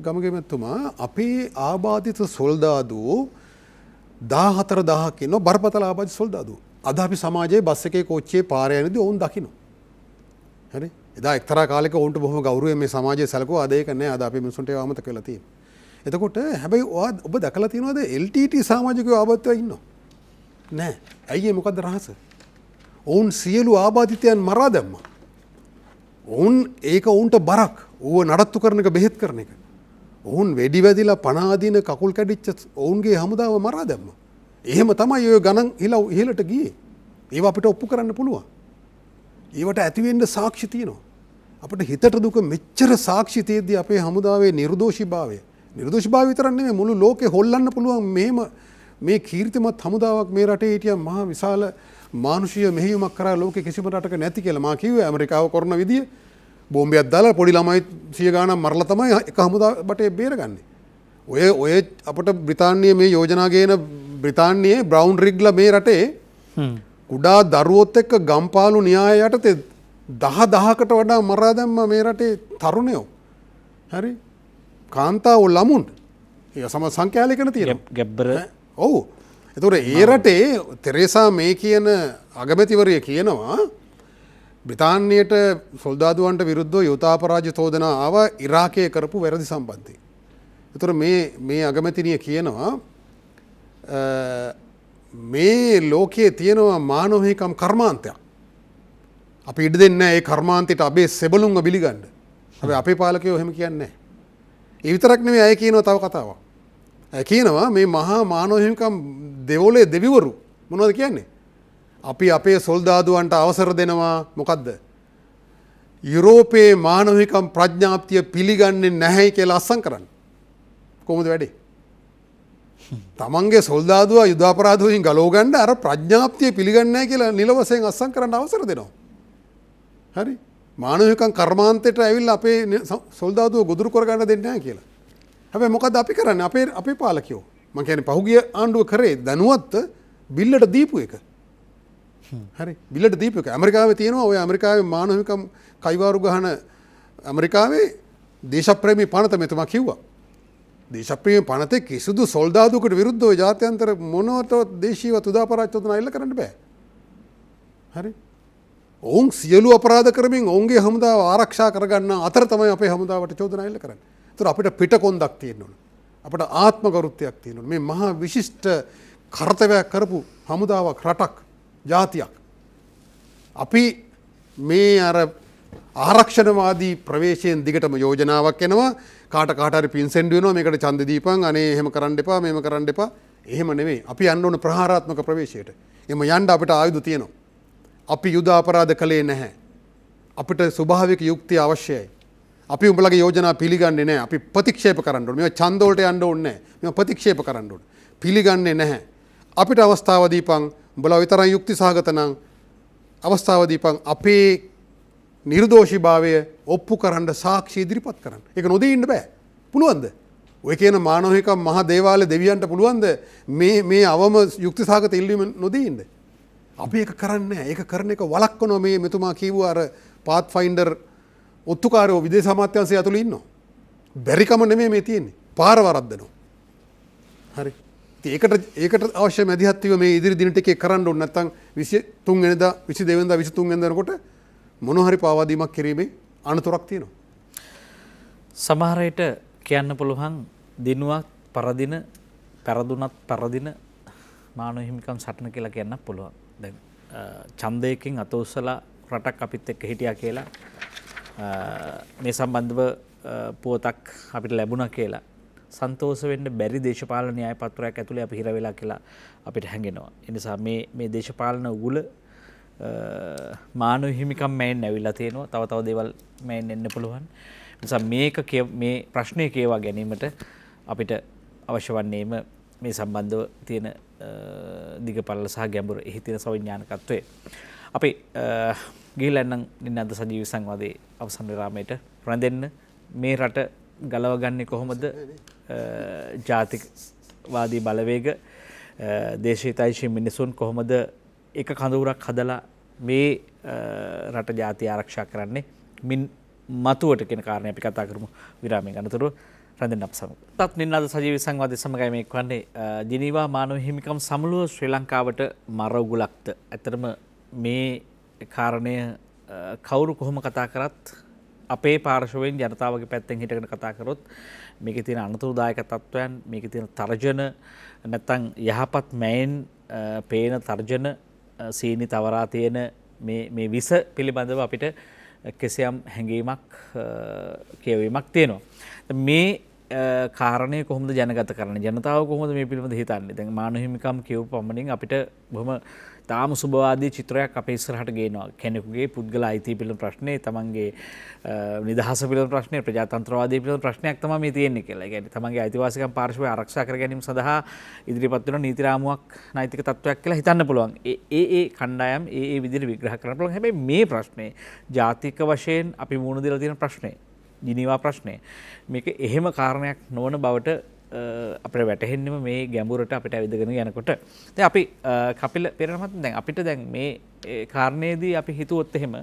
ගමගේ මැතිතුමා අපේ ආබාධිත සොල්දාදුවෝ 14000ක් ඉන්නවා බරපතල ආබාධිත සොල්දාදුවෝ. අද අපි සමාජයේ බස් එකේ කෝච්චියේ පාර යනදී ඔවුන් දකිනවා. හරි? එදා එක්තරා කාලයක ඔවුන්ට බොහොම ගෞරවයෙන් මේ සමාජයේ සැලකුවා. අද ඒක නෑ. අද අපි මිනිසුන්ට ඒව අමතක වෙලා තියෙනවා. එතකොට හැබැයි ඔබ දැකලා තියෙනවද LTT සමාජිකයෝ ආබාධිතව ඉන්නවා? නෑ. ඇයි මොකද්ද රහස? ඔවුන් සියලු ආබාධිතයන් මරා දැම්මා. ඔවුන් ඒක ඔවුන්ට බරක්. ඌව නඩත්තු කරන එක බෙහෙත් කරන එක. ඔවුන් වෙඩි වැදිලා පණ අදින කකුල් කැඩිච්ච ඔවුන්ගේ හමුදාව මරා දැම්මා. එහෙම තමයි ඔය ගණන් ඉහළට ගියේ. ඒව අපිට ඔප්පු කරන්න පුළුවන්. ඒවට ඇති වෙන්න සාක්ෂි තියෙනවා. අපිට හිතට දුක මෙච්චර සාක්ෂි තියෙද්දි අපේ හමුදාවේ නිර්දෝෂීභාවය විතරක් නෙමෙයි මුළු ලෝකේ හොල්ලන්න පුළුවන් මෙහෙම මේ කීර්තිමත් හමුදාවක් මේ රටේ හිටිය මහා විශාල මානුෂීය මෙහෙයුමක් කරා ලෝකේ කිසිම රටක නැති කියලා මා කිව්වේ. ඇමරිකාව කරන විදිය බෝම්බයක් දාලා පොඩි ළමයි 100 ගාණක් මරලා තමයි එක හමුදා බටේ බේරගන්නේ. ඔය අපිට බ්‍රිතාන්‍යයේ මේ යෝජනා ගේන බ්‍රිතාන්‍යයේ බ්‍රවුන් රිග්ලා මේ රටේ කුඩා දරුවොත් එක්ක ගම්පාලු න්‍යාය යටතේ 10000කට වඩා මරා දැම්මා මේ රටේ තරුණයෝ. හරි කාන්තාව ළමුන් ඒ සම සංඛ්‍යාලයකන තියෙනවා. ගැබ්බර ඔව්. එතකොට ඒ රටේ තෙරේසා මේ කියන අගමැතිවරිය කියනවා බ්‍රිතාන්‍යයට සොල්දාදුවන්ට විරුද්ධව යුතාපරාජ චෝදනා ආවා ඉරාකයේ කරපු වැරදි සම්බන්ධයෙන්. එතකොට මේ අගමැතිනිය කියනවා මේ ලෝකයේ තියෙනවා මානව හිමිකම් කර්මාන්තයක්. අපි ඉඩ දෙන්නේ නැහැ ඒ කර්මාන්තයට අපේ සෙබළුන්ව බිලිගන්න. හැබැයි අපේ පාලකයෝ එහෙම කියන්නේ නැහැ. ඒ විතරක් නෙමෙයි අය කියනවා තව කතාවක්. අය කියනවා මේ මහා මානව හිමිකම් දෙවොලේ දෙවිවරු මොනවද කියන්නේ? අපි අපේ සොල්දාදුවන්ට අවසර දෙනවා මොකද්ද? යුරෝපයේ මානව හිමිකම් ප්‍රඥාප්තිය පිළිගන්නේ නැහැයි කියලා අස්සම් කරන්න. කොහොමද වැඩේ? තමන්ගේ සොල්දාදුවා යුද අපරාධ වලින් ගලව ගන්න අර ප්‍රඥාප්තිය පිළිගන්නේ නැහැ කියලා නිල වශයෙන් අස්සම් කරන්න අවසර දෙනවා. හරි? මානව හිමිකම් කර්මාන්තයට ඇවිල්ලා අපේ සොල්දාදුව ගොදුරු කරගන්න දෙන්නේ නැහැ කියලා. හැබැයි මොකද්ද අපි කරන්නේ? අපේ පාලකයෝ. මම කියන්නේ පහුගිය ආණ්ඩුව කරේ දැනුවත් බිල්ලට දීපු එක. හරි බිල්ලට දීපු එක. ඇමරිකාවේ තියෙනවා ඔය ඇමරිකාවේ මානව හිමිකම් කයිවාරු ගහන ඇමරිකාවේ දේශප්‍රේමී පනත මෙතුමා කිව්වා. දේශප්‍රේමී පනතේ කිසිදු සොල්දාදුවකට විරුද්ධව ජාත්‍යන්තර මොනවටවත් දේශීය තුදාපරාජ චෝදනා එල්ල කරන්න බෑ. හරි? ඔවුන් සියලු අපරාධ කරමින් ඔවුන්ගේ හමුදාව ආරක්ෂා කරගන්න අතර තමයි අපේ හමුදාවට චෝදනා එල්ල කරන්නේ. ඒතර අපිට පිටකොන්දක් තියෙන්න ඕන. අපිට ආත්ම ගරුත්වයක් තියෙන්න ඕන. මේ මහා විශිෂ්ට කර්තව්‍යයක් කරපු හමුදාවක් රටක් ජාතියක්. අපි මේ අර ආරක්ෂණවාදී ප්‍රවේශයෙන් දිගටම යෝජනාවක් එනවා කාට හරි පින්සෙන්ඩ් වෙනවා මේකට ඡන්ද දීපන් අනේ එහෙම කරන්න එපා මේම කරන්න එපා එහෙම නෙමෙයි අපි යන්න ඕන ප්‍රහාරාත්මක ප්‍රවේශයට. එම යන්න අපිට ආයුධ තියෙනවා. අපි යුද අපරාධ කළේ නැහැ. අපිට ස්වභාවික යුක්තිය අවශ්‍යයි. අපි උඹලගේ යෝජනා පිළිගන්නේ නැහැ. අපි ප්‍රතික්ෂේප කරන්න ඕනේ. මේවා ඡන්ද වලට යන්න ඕනේ නැහැ. මේවා ප්‍රතික්ෂේප කරන්න ඕනේ. පිළිගන්නේ නැහැ. අපිට අවස්ථාව දීපන් උඹලා විතරක් යුක්ති සහගත නම් අවස්ථාව දීපන් අපේ නිර්දෝෂීභාවය ඔප්පු කරන්න සාක්ෂි ඉදිරිපත් කරන්න. ඒක නොදී ඉන්න බෑ. පුළුවන්ද? ඔය කියන මානව හිමිකම් මහා දේවාලය දෙවියන්ට පුළුවන්ද මේ අවම යුක්ති සහගත ඉල්ලීම නොදී ඉන්න? අපි ඒක කරන්නේ නැහැ. ඒක කරන එක වළක්වනවා මේ මෙතුමා කියුව අර පාත්ෆයින්ඩර් ඔත්තුකාරයෝ විදේශ අමාත්‍යාංශය ඇතුළේ ඉන්නවා. බැරිකම නෙමෙයි මේ තියෙන්නේ. පාර වරද්දනවා. හරි. ඒකට අවශ්‍ය මැදිහත් වීම මේ ඉදිරි දින ටිකේ කරන්න ඕනේ. නැත්නම් 23 වෙනිදා 22 වෙනිදා 23 වෙනිදා වෙනකොට මොන හරි පාවාදීමක් කිරීමේ අනතුරක් තියෙනවා. සමහර විට කියන්න පුළුවන් දිනුවක් පරදින පෙරදුනත් පරදින මානව හිමිකම් සටන කියලා කියන්නත් පුළුවන්. දැන් ඡන්දයකින් අත උස්සලා රටක් අපිත් එක්ක හිටියා කියලා මේ සම්බන්ධව පුවතක් අපිට ලැබුණා කියලා සන්තෝෂ වෙන්න බැරි දේශපාලන න්‍යාය පත්‍රයක් ඇතුලේ අපි හිර වෙලා කියලා අපිට හැඟෙනවා. ඒ නිසා මේ දේශපාලන උගුල මානව හිමිකම් මෑන් ඇවිල්ලා තියෙනවා. තව දේවල් මෑන් එන්න පුළුවන්. ඒ නිසා මේ ප්‍රශ්නේ කියවා ගැනීමට අපිට අවශ්‍ය වන්නේම මේ සම්බන්ධව තියෙන දිගපළල සහ ගැඹුර එහි තියෙන සවිඥානිකත්වය. අපි ගිහිල්ලා නම් නින්නද සජීවී සංවාදයේ අවසන් විරාමයට රැඳෙන්න මේ රට ගලවගන්නේ කොහොමද? ජාතිකවාදී බලවේග දේශීයතයිශී මිනිසුන් කොහොමද එක කඳවුරක් හදලා මේ රට ජාතිය ආරක්ෂා කරන්නේ? මින් මතුවට කියන කාරණේ අපි කතා කරමු විරාමයෙන් අනතුරුව රැඳෙන්න අප සමග. තත් නින්නාද සජීවී සංවාදයේ සමගයි මේ වන්නේ ජිනීවා මානව හිමිකම් සමුළුව ශ්‍රී ලංකාවට මර උගුලක්ද? ඇත්තටම මේ කාරණය කවුරු කොහොම කතා කරත් අපේ පාර්ශවයෙන් ජනතාවගේ පැත්තෙන් හිටගෙන කතා කරොත් මේකේ තියෙන අනතුරුදායක තත්ත්වයන්, මේකේ තියෙන තර්ජන නැත්නම් යහපත් මෑන් පේන තර්ජන සීනි තවරා තියෙන මේ විස පිළිබඳව අපිට කෙසියම් හැඟීමක් කියවීමක් තියෙනවා. මේ කාරණය කොහොමද ජනගත කරන්නේ? ජනතාව කොහොමද මේ පිළිබඳව හිතන්නේ? දැන් මානව හිමිකම් කියව පමණින් අපිට බොහොම තාම සුබවාදී චිත්‍රයක් අපේ ඉස්සරහට ගේනවා. කෙනෙකුගේ පුද්ගල අයිතිය පිළිබඳ ප්‍රශ්නේ, තමන්ගේ නිදහස පිළිබඳ ප්‍රශ්නේ, ප්‍රජාතන්ත්‍රවාදී පිළිබඳ ප්‍රශ්නයක් තමයි මේ තියෙන්නේ කියලා. ඒ කියන්නේ තමන්ගේ අයිතිවාසිකම් පාර්ශවය ආරක්ෂා කර ගැනීම සඳහා ඉදිරිපත් වෙන නීති රාමුවක්, නෛතික තත්වයක් කියලා හිතන්න පුළුවන්. ඒ කණ්ඩායම් ඒ විදිහට විග්‍රහ කරන්න පුළුවන්. හැබැයි මේ ප්‍රශ්නේ ජාතික වශයෙන් අපි මුහුණ දෙලා තියෙන ප්‍රශ්නේ, ජිනීවා ප්‍රශ්නේ. මේක එහෙම කාරණයක් නොවන බවට අපිට වැටහෙන්නම මේ ගැඹුරට අපිට ඇවිදගෙන යනකොට. දැන් අපි කපිල පෙරණමත් දැන් අපිට දැන් මේ කාරණේදී අපි හිතුවොත් එහෙම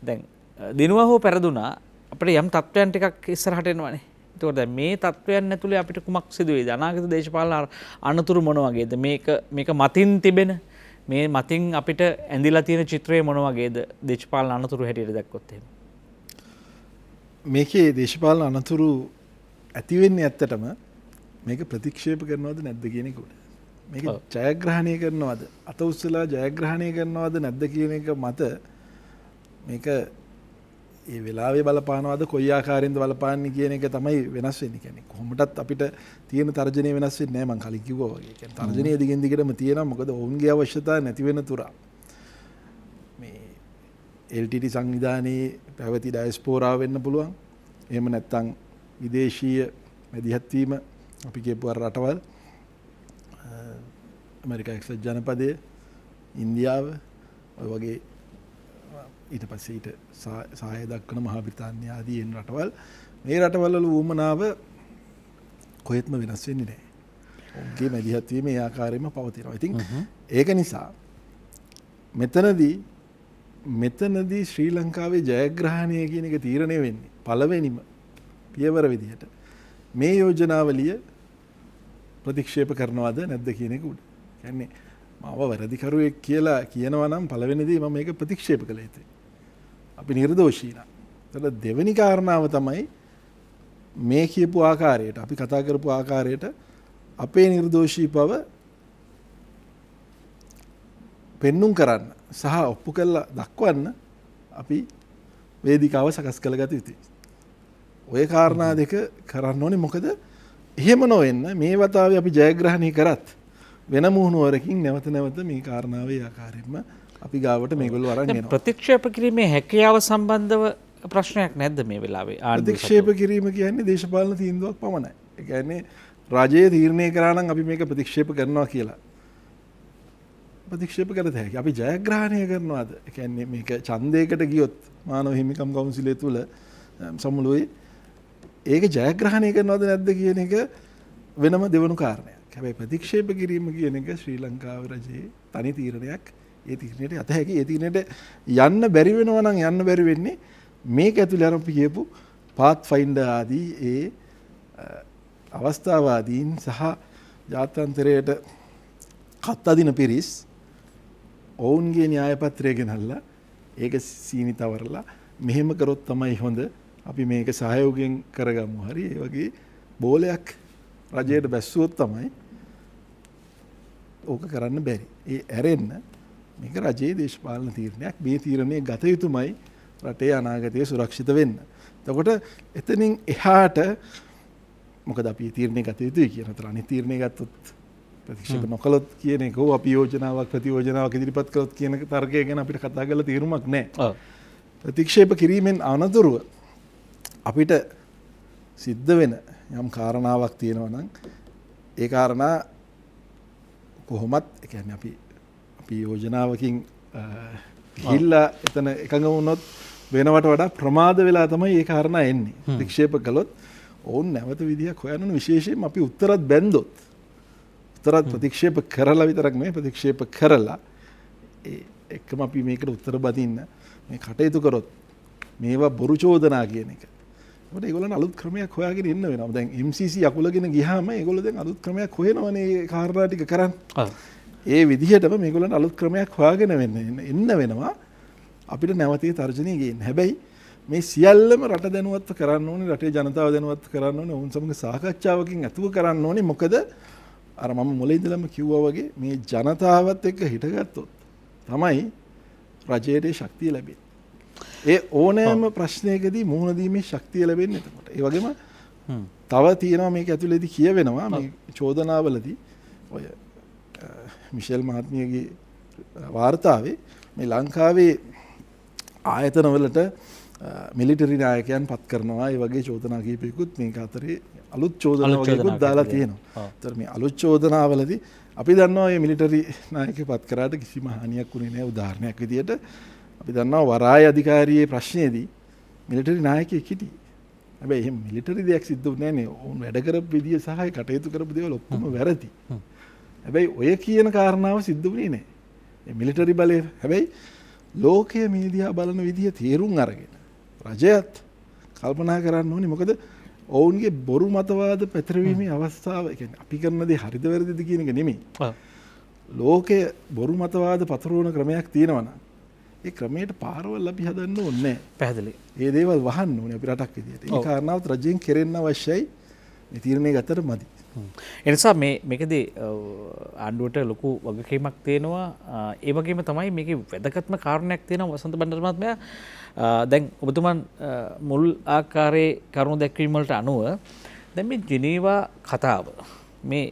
දැන් දිනුවා හෝ පෙරදුනා අපිට යම් තත්ත්වයන් ටිකක් ඉස්සරහට එනවනේ. ඒතකොට දැන් මේ තත්ත්වයන් ඇතුලේ අපිට කුමක් සිදු වෙයිද? අනාගත දේශපාලන අනතුරු මොන වගේද? මේක මතින් තිබෙන මේ මතින් අපිට ඇඳිලා තියෙන චිත්‍රය මොන වගේද? දේශපාලන අනතුරු හැටියට දැක්කොත් එහෙම. මේකේ දේශපාලන අනතුරු ඇති වෙන්නේ ඇත්තටම මේක ප්‍රතික්ෂේප කරනවද නැද්ද කියන එක උඩ. මේක ජයග්‍රහණය කරනවද? අත උස්සලා ජයග්‍රහණය කරනවද නැද්ද කියන එක මත මේක ඒ වෙලාවේ බලපානවද කොයි ආකාරයෙන්ද බලපාන්නේ කියන එක තමයි වෙනස් වෙන්නේ. කියන්නේ කොහොමදත් අපිට තියෙන තර්ජනය වෙනස් වෙන්නේ නැහැ. මම කලින් කිව්වා වගේ. කියන්නේ තර්ජනය දිගින් දිගටම තියෙනවා. මොකද ඔවුන්ගේ අවශ්‍යතාවය නැති වෙන තුරා මේ LTT සංවිධානයේ පැවති ඩයස්පෝරාව වෙන්න පුළුවන්. එහෙම නැත්නම් විදේශීය මැදිහත් වීම අපි කියපු අර රටවල් ඇමරිකා එක්සත් ජනපදය, ඉන්දියාව ඔය වගේ ඊට පස්සේ ඊට සහාය දක්වන මහා බ්‍රිතාන්‍ය ආදී එන රටවල් මේ රටවල් වල වුමනාව කොහෙත්ම වෙනස් වෙන්නේ නැහැ. ඔවුන්ගේ මැදිහත් වීම ඒ ආකාරයෙන්ම පවතිනවා. ඉතින් ඒක නිසා මෙතනදී ශ්‍රී ලංකාවේ ජයග්‍රහණය කියන එක තීරණය වෙන්නේ පළවෙනිම පියවර විදිහට මේ යෝජනාවලිය ප්‍රතික්ෂේප කරනවද නැද්ද කියන එක උඩ. කියන්නේ මාව වැරදිකරුවෙක් කියලා කියනවා නම් පළවෙනිදී මම මේක ප්‍රතික්ෂේප කළ යුතුයි. අපි නිර්දෝෂී නා. ඒතර දෙවෙනි කාරණාව තමයි මේ කියපු ආකාරයට අපි කතා කරපු ආකාරයට අපේ නිර්දෝෂී බව පෙන්눔 කරන්න සහ ඔප්පු කරලා දක්වන්න අපි වේදිකාව සකස් කළගත යුතුයි. ඔය කාරණා දෙක කරන්න ඕනේ. මොකද එහෙම නොවෙන්න මේ වතාවේ අපි ජයග්‍රහණය කරත් වෙන මුහුණුවරකින් නැවත නැවත මේ කාරණාවේ ආකාරයෙන්ම අපි ගාවට මේගොල්ලෝ අරන් එනවා. ප්‍රතික්ෂේප කිරීමේ හැකියාව සම්බන්ධව ප්‍රශ්නයක් නැද්ද මේ වෙලාවේ? ප්‍රතික්ෂේප කිරීම කියන්නේ දේශපාලන තීන්දුවක් පමණයි. ඒ කියන්නේ රජයේ තීරණය කරා නම් අපි මේක ප්‍රතික්ෂේප කරනවා කියලා. ප්‍රතික්ෂේප කරත හැකි. අපි ජයග්‍රහණය කරනවාද? ඒ කියන්නේ මේක ඡන්දයකට ගියොත් මානව හිමිකම් කවුන්සිලය තුල සමුළුවේ ඒක ජයග්‍රහණය කරනවද නැද්ද කියන එක වෙනම දෙවනු කාරණයක්. හැබැයි ප්‍රතික්ෂේප කිරීම කියන එක ශ්‍රී ලංකාව රජයේ තනි තීරණයක්. ඒ තීරණයට යත හැකි. ඒ තීරණයට යන්න බැරි වෙනවා නම් යන්න බැරි වෙන්නේ මේක ඇතුළේ අර අපි කියපු පාත් ෆයින්ඩර් ආදී ඒ අවස්ථාවාදීන් සහ ජාත්‍යන්තරයට කත් අදින පිරිස් ඔවුන්ගේ න්‍යාය පත්‍රය ගෙනල්ලා ඒක සීනිතවරලා මෙහෙම කරොත් තමයි හොඳ. අපි මේක සහයෝගයෙන් කරගමු. හරි ඒ වගේ බෝලයක් රජයට බැස්සුවොත් තමයි ඕක කරන්න බැරි. ඒ ඇරෙන්න මේක රජයේ දේශපාලන තීරණයක්. මේ තීරණය ගත යුතුමයි රටේ අනාගතය සුරක්ෂිත වෙන්න. එතකොට එතනින් එහාට මොකද අපි තීරණය ගත යුතුයි කියන අතර අනිත් තීරණය ගත්තොත් ප්‍රතික්ෂේප නොකළොත් කියන එක අපි යෝජනාවක් ප්‍රතියෝජනාවක් ඉදිරිපත් කළොත් කියන තර්කය ගැන අපිට කතා කරලා තීරුමක් නැහැ. ප්‍රතික්ෂේප කිරීමෙන් අනතුරුව අපිට සිද්ධ වෙන යම් කාරණාවක් තියෙනවා නම් ඒ කාරණා කොහොමත් ඒ කියන්නේ අපි යෝජනාවකින් ගිහිල්ලා එතන එකඟ වුණොත් වෙනවට වඩා ප්‍රමාද වෙලා තමයි ඒ කාරණා එන්නේ. ප්‍රතික්ෂේප කළොත් ඕන් නැවත විදියක් හොයන්න ඕන. විශේෂයෙන්ම අපි උත්තරත් බැන්දොත් උත්තරත් ප්‍රතික්ෂේප කරලා විතරක් නෙවෙයි ප්‍රතික්ෂේප කරලා ඒ එක්කම අපි මේකට උත්තර බදින්න මේ කටයුතු කරොත් මේවා බොරු චෝදනා කියන එක. ඒකට ඒගොල්ලන් අලුත් ක්‍රමයක් හොයාගෙන ඉන්න වෙනවා. දැන් MCC යකුලගෙන ගියාම ඒගොල්ලෝ දැන් අලුත් ක්‍රමයක් හොයනවනේ මේ කාරණා ටික කරන්න. ඒ විදිහටම මේගොල්ලන් අලුත් ක්‍රමයක් හොයාගෙන එන්න වෙනවා. අපිට නැවතී තර්ජනය ගේන්න. හැබැයි මේ සියල්ලම රට දැනුවත්ව කරන්න ඕනේ, රටේ ජනතාව දැනුවත්ව කරන්න ඕනේ, ඔවුන් සමග සාකච්ඡාවකින් ඇතුව කරන්න ඕනේ. මොකද අර මම මුලින් ඉඳලම කිව්වා වගේ මේ ජනතාවත් එක්ක හිටගත්තොත් තමයි රජයේ ශක්තිය ලැබෙන්නේ. ඒ ඕනෑම ප්‍රශ්නයකදී මුහුණ දීමේ ශක්තිය ලැබෙන්නේ එතකොට. ඒ වගේම තව තියෙනවා මේක ඇතුළේදී කියවෙනවා මේ චෝදනාවලදී ඔය මිෂෙල් මහත්මියගේ වාර්තාවේ මේ ලංකාවේ ආයතනවලට මිලිටරි නායකයන් පත් කරනවා. ඒ වගේ චෝදනා කීපයකුත් මේක අතරේ අලුත් චෝදනා වගේකුත් දාලා තියෙනවා. ඒතර මේ අලුත් චෝදනාවලදී අපි දන්නවා මේ මිලිටරි නායකයෙක් පත් කරාට කිසිම හානියක් වුණේ නැහැ. උදාහරණයක් විදියට අපි දන්නවා වරාය අධිකාරියේ ප්‍රශ්නයේදී මිලිටරි නායකයෙක් හිටියේ. හැබැයි එහෙම මිලිටරි දෙයක් සිද්ධ වුණේ නැහැ නේ. ඔවුන් වැඩ කරපු විදිය සහ කටයුතු කරපු දේවල් ඔක්කොම වැරදි. හැබැයි ඔය කියන කාරණාව සිද්ධ වුණේ නැහැ. මේ මිලිටරි බලය හැබැයි ලෝකයේ මීඩියා බලන විදිය තීරුම් අරගෙන රජයත් කල්පනා කරන්න ඕනේ. මොකද ඔවුන්ගේ බොරු මතවාද පැතිරවීමේ අවස්ථාව කියන්නේ අපි කරන දේ හරිද වැරදිද කියන එක නෙමෙයි. ලෝකයේ බොරු මතවාද පතුරවන ක්‍රමයක් තියෙනවා නම් ඒ ක්‍රමයට පාරවල් අපි හදන්න ඕනේ නැහැ. පැහැදිලි. ඒ දේවල් වහන්න ඕනේ අපි රටක් විදියට. ඒ කාරණාවත් රජයෙන් කෙරෙන්න අවශ්‍යයි. මේ තීරණය ගත්තට මදි. එනිසා මේකදී ආණ්ඩුවට ලොකු වගකීමක් තියෙනවා. ඒ වගේම තමයි මේකේ වැදගත්ම කාරණයක් තියෙනවා වසන්ත බණ්ඩාර මහත්මයා. දැන් ඔබතුමන් මුල් ආකාරයේ කරුණු දැක්වීම වලට අනුව දැන් මේ ජිනීවා කතාව මේ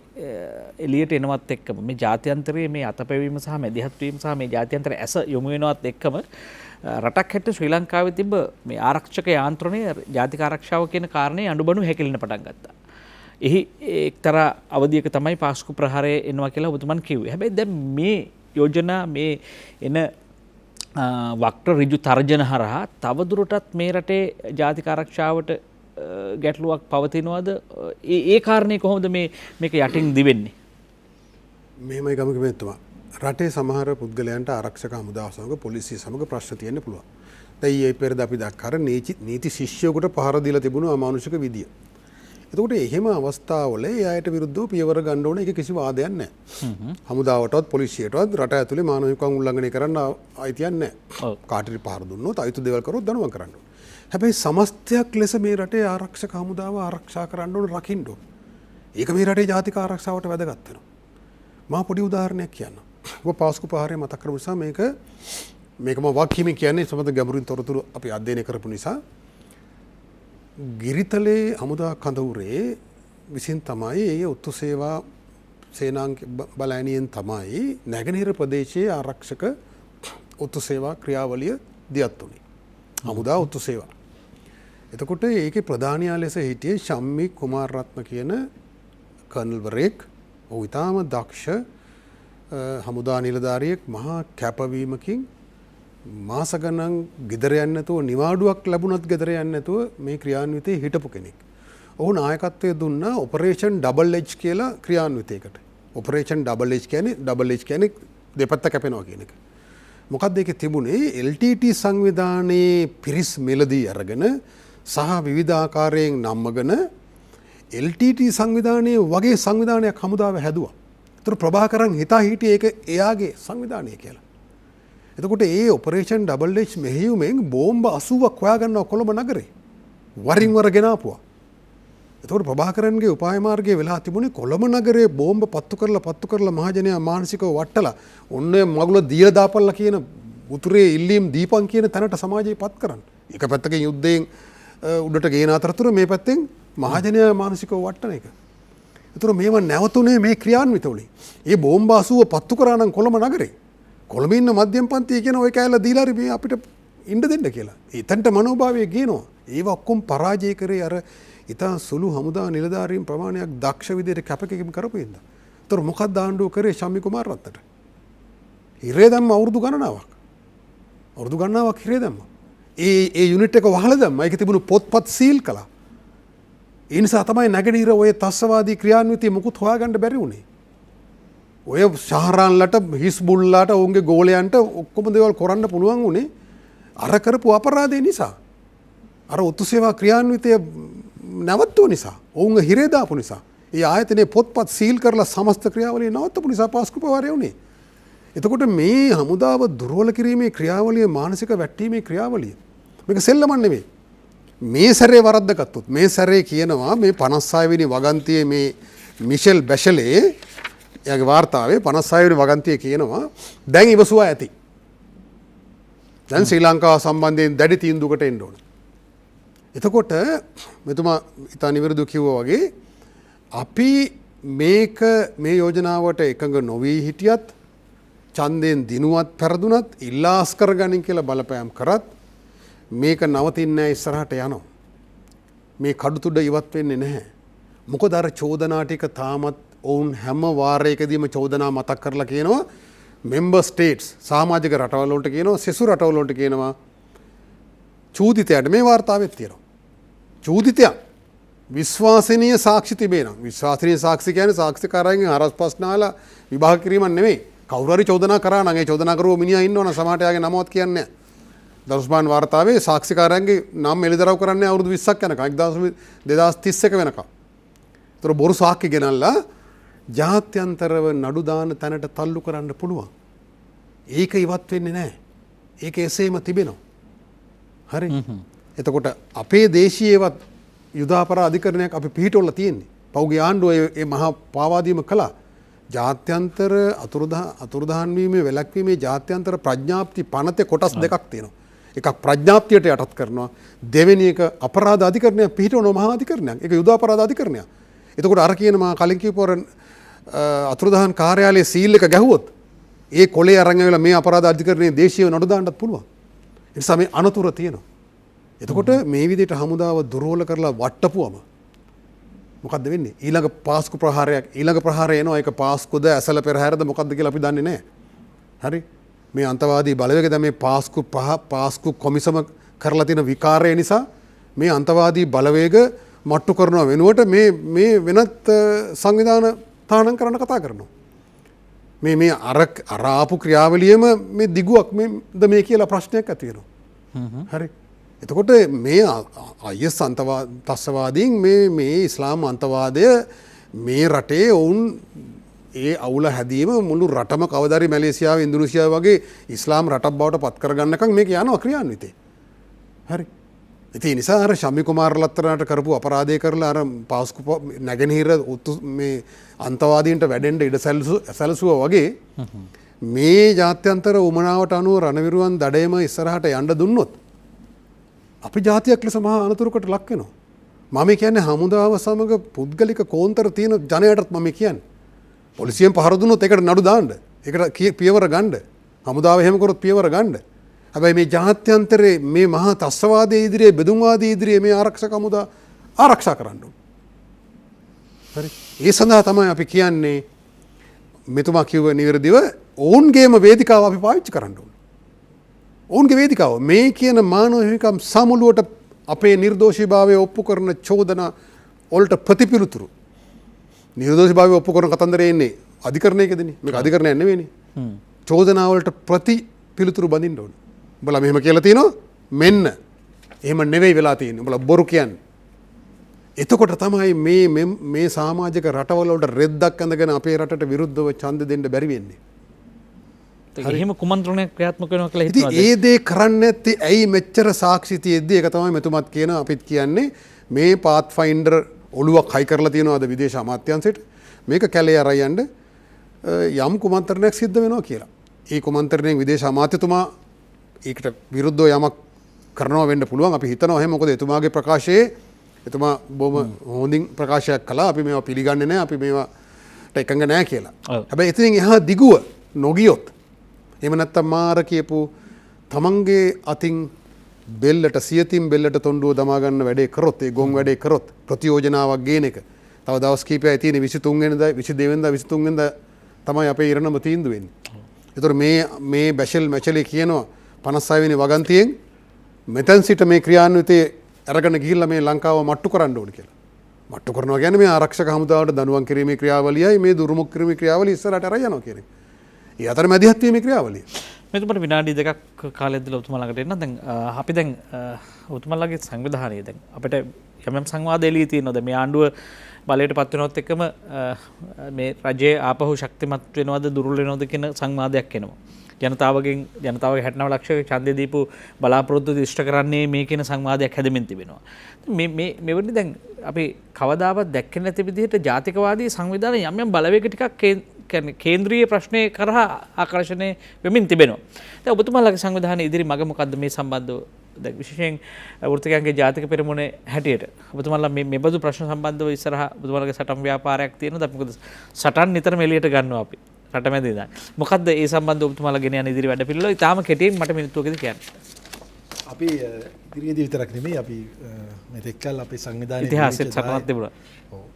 එළියට එනවත් එක්කම මේ ජාත්‍යන්තරයේ මේ අතපැවීම සහ මැදිහත් වීම සහ මේ ජාත්‍යන්තර ඇස යොමු වෙනවත් එක්කම රටක් හැටියට ශ්‍රී ලංකාවේ තිබ්බ මේ ආරක්ෂක යාන්ත්‍රණය ජාතික ආරක්ෂාව කියන කාරණේ අඬබණු හැකිලෙන්න පටන් ගත්තා. එහි එක්තරා අවධියක තමයි පාස්කු ප්‍රහාරය එනවා කියලා ඔබතුමන් කිව්වේ. හැබැයි දැන් මේ යෝජනා මේ එන වක්‍ර ඍජු තර්ජන හරහා තවදුරටත් මේ රටේ ජාතික ආරක්ෂාවට ගැටලුවක් පවතිනවද? ඒ කාරණේ කොහොමද මේක යටින් දිවෙන්නේ? මෙහෙමයි ගමක මෙතුමා. රටේ සමහර පුද්ගලයන්ට ආරක්ෂක හමුදාව සමග පොලිසිය සමග ප්‍රශ්න තියෙන්න පුළුවන්. දැන් ඊයේ පෙරද අපි දැක්කර නීති ශිෂ්‍යයෙකුට පහර දීලා තිබුණු අමානුෂික විදිය. එතකොට එහෙම අවස්ථාවල ඒ අයට විරුද්ධව පියවර ගන්න ඕන එක කිසි වාදයක් නැහැ. හමුදාවටවත් පොලිසියටවත් රට ඇතුලේ මානව හිමිකම් උල්ලංඝනය කරන්න අයිතියක් නැහැ. කාටරි පහර දුන්නොත් අයිතු දේවල් කරොත් දඬුවම් කරන්න ඕන. හැබැයි සමස්තයක් ලෙස මේ රටේ ආරක්ෂක හමුදාව ආරක්ෂා කරන්න ඕන රකින්න ඕන. ඒක මේ රටේ ජාතික ආරක්ෂාවට වැදගත් වෙනවා. මා පොඩි උදාහරණයක් කියන්නම්. ඔබ පාස්කු ප්‍රහාරය මතක් කරපු නිසා මේකම වාක්‍යමින් කියන්නේ සමහර ගැඹුරින් තොරතුරු අපි අධ්‍යයනය කරපු නිසා ගිරිතලේ හමුදා කඳවුරේ විසින් තමයි ඒ ඔත්තු සේවා සේනාංක බලයනියෙන් තමයි නැගෙනහිර ප්‍රදේශයේ ආරක්ෂක ඔත්තු සේවා ක්‍රියාවලිය දියත් වුණේ. හමුදා ඔත්තු සේවා. එතකොට ඒකේ ප්‍රධානියා ලෙස හිටියේ ශම්මි කුමාරරත්න කියන කර්නල්වරයෙක්. ඔහු ඉතාම දක්ෂ හමුදා නිලධාරියෙක් මහා කැපවීමකින් මාස ගණන් ගෙදර යන්නේ නැතුව නිවාඩුවක් ලැබුණත් ගෙදර යන්නේ නැතුව මේ ක්‍රියාන්විතේ හිටපු කෙනෙක්. ඔහු නායකත්වය දුන්නා ඔපරේෂන් ඩබල් එච් කියලා ක්‍රියාන්විතයකට. ඔපරේෂන් ඩබල් එච් කියන්නේ දෙපැත්ත කැපෙනවා කියන එක. මොකක්ද ඒකේ තිබුණේ LTT සංවිධානයේ පිරිස් මෙලදී අරගෙන සහ විවිධාකාරයෙන් නම්මගෙන LTT සංවිධානයේ වගේ සංවිධානයක් හමුදාව හැදුවා. ඒතර ප්‍රභාකරන් හිතා හිටියේ ඒක එයාගේ සංවිධානය කියලා. එතකොට ඒ ඔපරේෂන් ඩබල් එච් මෙහෙයුමෙන් බෝම්බ 80ක් හොයාගන්නවා කොළඹ නගරේ. වරින් වර ගෙනාපුවා. එතකොට ප්‍රභාකරන්ගේ උපාය මාර්ගයේ වෙලා තිබුණේ කොළඹ නගරේ බෝම්බ පත්තු කරලා මහජනයා මානසිකව වට්ටලා ඔන්න මගුල දීලා දාපල්ලා කියන උතුරේ ඉල්ලීම් දීපන් කියන තැනට සමාජය පත් කරන්න. එක පැත්තකින් යුද්ධයෙන් උඩට ගේන අතරතුර මේ පැත්තෙන් මහජනයා මානසිකව වට්ටන එක. ඒතර මේව නැවතුනේ මේ ක්‍රියාන්විත වලින්. ඒ බෝම්බ 80 පත්තු කරා නම් කොළඹ නගරේ. කොළඹ ඉන්න මධ්‍යම පන්තිය කියන ওই කෑල්ල දීලා හරි මේ අපිට ඉන්න දෙන්න කියලා. එතනට මනෝභාවය ගේනවා. ඒව ඔක්කොම පරාජය කරේ අර ඉතා සුළු හමුදා නිලධාරීන් ප්‍රමාණයක් දක්ෂ විදිහට කැපකිරීම කරපු ඉඳ. ඒතර මොකක්ද ආණ්ඩුව කරේ ශම්මි කුමාරරත්නට? හිරේ දැම්ම අවුරුදු ගණනාවක්. අවුරුදු ගණනාවක් හිරේ දැම්ම. ඒ යුනිට් එක වහලා දැම්ම. ඒකේ තිබුණු පොත්පත් සීල් කළා. ඒ නිසා තමයි නැගෙනහිර ඔය තස්සවාදී ක්‍රියාන්විතය මුකුත් හොයාගන්න බැරි වුණේ. ඔය ශහරාන්ලට හිස්බුල්ලාට ඔවුන්ගේ ගෝලයන්ට ඔක්කොම දේවල් කරන්න පුළුවන් වුණේ අර කරපු අපරාධය නිසා. අර ඔත්තු සේවා ක්‍රියාන්විතය නැවතුව නිසා. ඔවුන් හිරේ දාපු නිසා. ඒ ආයතනයේ පොත්පත් සීල් කරලා සමස්ත ක්‍රියාවලිය නවත්තපු නිසා පාස්කු ප්‍රහාරය වුණේ. එතකොට මේ හමුදාව දුර්වල කිරීමේ ක්‍රියාවලිය මානසික වැටීමේ ක්‍රියාවලිය. මේක සෙල්ලමක් නෙවෙයි. මේ සැරේ වරද්දගත්තොත් මේ සැරේ කියනවා මේ 56 වෙනි වගන්තියේ මේ මිෂෙල් බැෂලේ එයාගේ වාර්තාවේ 56 වෙනි වගන්තියේ කියනවා දැන් ඉවසුවා ඇති. දැන් ශ්‍රී ලංකාව සම්බන්ධයෙන් දැඩි තීන්දුවකට එන්න ඕන. එතකොට මෙතුමා ඉතා නිවැරදිව කිව්වා වගේ අපි මේ යෝජනාවට එකඟ නොවී හිටියත් ඡන්දයෙන් දිනුවත් පෙරදුනත් ඉල්ලාස් කරගනින් කියලා බලපෑම් කරත් මේක නවතින්නේ ඉස්සරහට යනවා. මේ කඩුතුඩ ඉවත් වෙන්නේ නැහැ. මොකද අර චෝදනා ටික තාමත් ඔවුන් හැම වාරයකදීම චෝදනා මතක් කරලා කියනවා මෙම්බර් ස්ටේට්ස් සමාජික රටවල් වලට කියනවා සෙසු රටවල් වලට කියනවා චූදිතයට මේ වාර්තාවෙත් තියෙනවා. චූදිතයන් විශ්වාසනීය සාක්ෂි තිබේ නම් විශ්වාසනීය සාක්ෂි කියන්නේ සාක්ෂිකාරයන්ගෙන් හරස් ප්‍රශ්නාලා විභාග කිරීමක් නෙමෙයි. කවුරු හරි චෝදනා කරා නම් ඒ චෝදනා කරුවෝ මිනිහා ඉන්නවනම් සමහරට යාගේ නමවත් කියන්නේ නැහැ. දරුස්මාන් වාර්තාවේ සාක්ෂිකාරයන්ගේ නම් එළිදරව් කරන්නේ අවුරුදු 20ක් යනකම් 2031 වෙනකම්. ඒතර බොරු සාක්ෂි ගෙනල්ලා ජාත්‍යන්තරව නඩු දාන තැනට තල්ලු කරන්න පුළුවන්. ඒක ඉවත් වෙන්නේ නැහැ. ඒක එසේම තිබෙනවා. හරි. එතකොට අපේ දේශීයවත් යුදාපරාධ අධිකරණයක් අපි පිහිටවලා තියෙන්නේ. පෞගේ ආණ්ඩුව මේ මහා පාවාදීම කළා. ජාත්‍යන්තර අතුරුදහන් වීමේ වැළැක්වීමේ ජාත්‍යන්තර ප්‍රඥාප්ති පනතේ කොටස් දෙකක් තියෙනවා. එකක් ප්‍රඥාප්තියට යටත් කරනවා. දෙවෙනි එක අපරාධ අධිකරණයක් පිහිටවන මහා අධිකරණයක්. ඒක යුදාපරාධ අධිකරණයක්. එතකොට අර කියන මා කලින් කියපුවර අතුරුදහන් කාර්යාලයේ සීල් එක ගැහුවොත් ඒ කොලේ අරන් ඇවිල්ලා මේ අපරාධ අධිකරණයේ දේශීය නඩු දාන්නත් පුළුවන්. ඒ නිසා මේ අනතුර තියෙනවා. එතකොට මේ විදිහට හමුදාව දුර්වල කරලා වට්ටපුවම මොකද්ද වෙන්නේ? ඊළඟ පාස්කු ප්‍රහාරයක් ඊළඟ ප්‍රහාරය එනවා. ඒක පාස්කුද ඇසල පෙරහැරද මොකද්ද කියලා අපි දන්නේ නැහැ. හරි? මේ අන්තවාදී බලවේග දැන් මේ පාස්කු කොමිසම කරලා තියෙන විකාරය නිසා මේ අන්තවාදී බලවේග මට්ටු කරනවා වෙනුවට මේ වෙනත් සංවිධාන තානම් කරන්න කතා කරනවා. මේ අර ආපු ක්‍රියාවලියම මේ දිගුවක් මේ කියලා ප්‍රශ්නයක් ඇති වෙනවා. හරි. එතකොට මේ IS තස්සවාදීන් මේ ඉස්ලාම් අන්තවාදය මේ රටේ ඔවුන් ඒ අවුල හැදීම මුළු රටම කවදාරි මැලේසියාව ඉන්දුනීසියාව වගේ ඉස්ලාම් රටක් බවට පත් කරගන්නකම් මේක යනවා ක්‍රියාන්විතේ. හරි. ඉතින් ඒ නිසා අර ශම්මි කුමාරලත්තරන්ට කරපු අපරාධය කරලා අර පාස්කු නැගෙනහිර මේ අන්තවාදීන්ට වැඩෙන්න ඉඩ සැලසුවා වගේ මේ ජාත්‍යන්තර උමනාවට අනුව රණවිරුවන් දඩයම ඉස්සරහට යන්න දුන්නොත් අපි ජාතියක් ලෙස මහා අනතුරකට ලක් වෙනවා. මම කියන්නේ හමුදාව සමග පුද්ගලික කෝන්තර තියෙන ජනයටත් මම කියන්නේ. පොලිසියෙන් පහර දුන්නොත් ඒකට නඩු දාන්න. ඒකට පියවර ගන්න. හමුදාව එහෙම කරොත් පියවර ගන්න. හැබැයි මේ ජාත්‍යන්තරේ මේ මහා තස්සවාදයේ ඉදිරියේ බෙදුම්වාදී ඉදිරියේ මේ ආරක්ෂක හමුදා ආරක්ෂා කරන්න ඕන. හරි. ඒ සඳහා තමයි අපි කියන්නේ මෙතුමා කිව්ව නිවැරදිව ඔවුන්ගේම වේදිකාව අපි පාවිච්චි කරන්න ඕන. ඔවුන්ගේ වේදිකාව මේ කියන මානව හිමිකම් සමුළුවට අපේ නිර්දෝෂීභාවය ඔප්පු කරන චෝදනා වලට ප්‍රතිපිළිතුරු නිර්දෝෂීභාවය ඔප්පු කරන කතන්දරේ එන්නේ අධිකරණයකදීනේ. මේක අධිකරණයක් නෙවෙයිනේ. චෝදනා වලට ප්‍රතිපිළිතුරු බඳින්න ඕන. උඹලා මෙහෙම කියලා තියෙනවා මෙන්න එහෙම නෙවෙයි වෙලා තියෙන්නේ. උඹලා බොරු කියන්නේ. එතකොට තමයි මේ සමාජික රටවල වලට රෙද්දක් ඇඳගෙන අපේ රටට විරුද්ධව ඡන්ද දෙන්න බැරි වෙන්නේ. එහෙම කුමන්ත්‍රණයක් ක්‍රියාත්මක වෙනවා කියලා ඉතින් හිතනවාද? ඒ දේ කරන්නේ නැත්තේ ඇයි මෙච්චර සාක්ෂි තියෙද්දි? ඒක තමයි මෙතුමත් කියන අපිත් කියන්නේ මේ පාත්ෆයින්ඩර් ඔළුවක් හයි කරලා තියෙනවාද විදේශ අමාත්‍යාංශයට මේක කැලේ අරන් යන්න යම් කුමන්ත්‍රණයක් සිද්ධ වෙනවා කියලා. ඒ කුමන්ත්‍රණයෙන් විදේශ අමාත්‍යතුමා ඒකට විරුද්ධව යමක් කරනවා වෙන්න පුළුවන්. අපි හිතනවා එහෙම. මොකද එතුමාගේ ප්‍රකාශයේ එතුමා බොහොම හොඳින් ප්‍රකාශයක් කළා. අපි මේවා පිළිගන්නේ නැහැ. අපි මේවාට එකඟ නැහැ කියලා. හැබැයි එතනින් එහා දිගුව නොගියොත් එහෙම නැත්තම් මාර කියපු තමන්ගේ අතින් බෙල්ලට සියතින් බෙල්ලට තොණ්ඩුව දමා ගන්න වැඩේ කරොත් ඒ ගොන් වැඩේ කරොත් ප්‍රතියෝජනාවක් ගේන එක තව දවස් කිහිපයයි තියෙන 23 වෙනිදා 22 වෙනිදා 23 වෙනිදා තමයි අපේ ඉරණම තීන්දුව වෙන්නේ. ඒතර මේ බැෂල් මැචලේ කියනවා 56 වෙනි වගන්තියෙන් මෙතෙන් සිට මේ ක්‍රියාන්විතයේ අරගෙන ගිහිල්ලා මේ ලංකාව මට්ටු කරන්න ඕන කියලා. මට්ටු කරනවා කියන්නේ මේ ආරක්ෂක හමුදාවට දඬුවම් කිරීමේ ක්‍රියාවලියයි මේ දුරුමුක් කිරීමේ ක්‍රියාවලිය ඉස්සරහට අරන් යනවා කියන එක. ඒ අතර මැදිහත් වීමේ ක්‍රියාවලිය. මෙතුමට විනාඩි දෙකක් කාලයක් දීලා ඔබතුමා ළඟට එන්න. දැන් අපි දැන් ඔබතුමාලගේ සංවිධානයේ දැන් අපිට යම් සංවාද එළිය තියෙනවද මේ ආණ්ඩුව බලයට පත් වෙනවත් එක්කම මේ රජයේ ආපහු ශක්තිමත් වෙනවද දුර්වල වෙනවද කියන සංවාදයක් එනවා. ජනතාවගේ 69 ලක්ෂ ඡන්දය දීපු බලාපොරොත්තු ඉෂ්ට කරන්නේ මේ කියන සංවාදයක් හැදෙමින් තිබෙනවා. මෙවැනි දැන් අපි කවදාවත් දැක්කේ නැති විදිහට ජාතිකවාදී සංවිධාන යම් බලවේග ටිකක් කේන්ද්‍රීය ප්‍රශ්නය කරහා ආකර්ෂණය වෙමින් තිබෙනවා. දැන් ඔබතුමාලගේ සංවිධානය ඉදිරි මඟ මොකද්ද මේ සම්බන්ධව? දැන් විශේෂයෙන් වෘත්තිකයන්ගේ ජාතික පෙරමුණේ හැටියට ඔබතුමාලා මේ බඳු ප්‍රශ්න සම්බන්ධව ඉස්සරහා ඔබතුමාලගේ සටන් ව්‍යාපාරයක් තියෙනවද? මොකද සටන් නිතරම එළියට ගන්නවා අපි රටමැද ඉඳන්. මොකද්ද ඒ සම්බන්ධව ඔබතුමාලා ගෙන යන ඉදිරි වැඩ පිළිවෙල? ඊටාම කෙටියෙන් මට මිනිත්තුවකදී කියන්න. අපි ඉදිරියේදී විතරක් නෙමෙයි අපි මෙතෙක් කල් අපේ සංවිධානයේ ඉතිහාසෙත් සටනක් තිබුණා. ඔව්.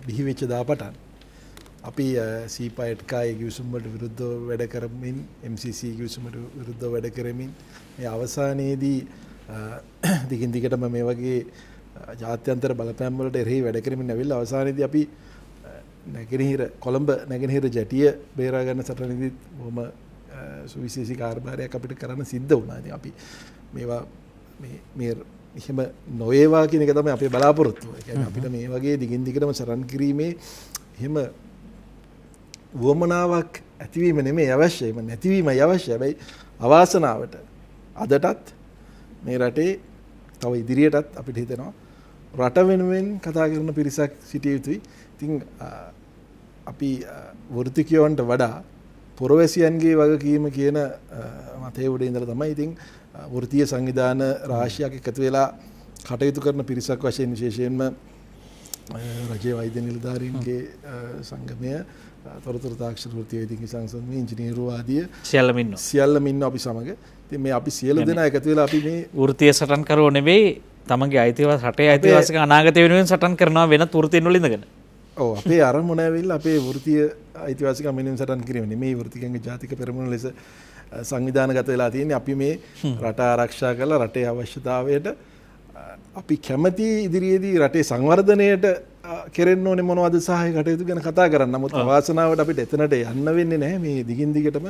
බිහි වෙච්ච දාපටන් අපි සීපායට්කායේ ගිවිසුම් වලට විරුද්ධව වැඩ කරමින් MCC ගිවිසුමට විරුද්ධව වැඩ කරමින් මේ අවසානයේදී දිගින් දිගටම මේ වගේ ජාත්‍යන්තර බලපෑම් වලට එරෙහි වැඩ කරමින් ඇවිල්ලා අවසානයේදී අපි නැගෙනහිර කොළඹ නැගෙනහිර ජැටිය බේරා ගන්න සටනේදී බොහොම සුවිශේෂී කාර්යභාරයක් අපිට කරන්න සිද්ධ වුණා. ඉතින් අපි මේවා මේ එහෙම නොවේවා කියන එක තමයි අපේ බලාපොරොත්තුව. ඒ කියන්නේ අපිට මේ වගේ දිගින් දිගටම සරන් කිරීමේ එහෙම වමනාවක් ඇතිවීම නෙමෙයි අවශ්‍යයි. ඒම නැතිවීමයි අවශ්‍යයි. හැබැයි අවාසනාවට අදටත් මේ රටේ තව ඉදිරියටත් අපිට හිතෙනවා රට වෙනුවෙන් කතා කරන පිරිසක් සිටිය යුතුයි. ඉතින් අපි වෘත්තිකයන්ට වඩා පුරවැසියන්ගේ වගකීම කියන මතය උඩ ඉඳලා තමයි ඉතින් වෘත්තීය සංවිධාන රාශියක් එකතු වෙලා කටයුතු කරන පිරිසක් වශයෙන් විශේෂයෙන්ම රජයේ වෛද්‍ය නිලධාරීන්ගේ සංගමය, තොරතුරු තාක්ෂණ වෘත්තීය වෛද්‍ය සංසන්දනය, ඉංජිනේරු ආදිය සියල්ලම ඉන්න අපි සමග. ඉතින් මේ අපි සියලු දෙනා එකතු වෙලා අපි මේ වෘත්තීය සටන්කරෝ නෙවෙයි, තමන්ගේ අයිතිවාසිකම් රටේ අයිතිවාසිකම් අනාගතය වෙනුවෙන් සටන් කරනවා වෙනත් වෘත්තීන් වල ඉඳගෙන. ඔව්, අපේ අරමුණ ඇවිල්ලා අපේ වෘත්තීය අයිතිවාසිකම් වෙනුවෙන් සටන් කිරීම නෙමෙයි. වෘත්තිකයන්ගේ ජාතික පෙරමුණ ලෙස සංවිධානගත වෙලා තියෙන්නේ. අපි මේ රට ආරක්ෂා කරලා රටේ අවශ්‍යතාවයට අපි කැමති ඉදිරියේදී රටේ සංවර්ධනයට කෙරෙන්න ඕනේ මොනවද සහාය කටයුතු ගැන කතා කරන්න. නමුත් අවාසනාවට අපිට එතනට යන්න වෙන්නේ නැහැ. මේ දිගින් දිගටම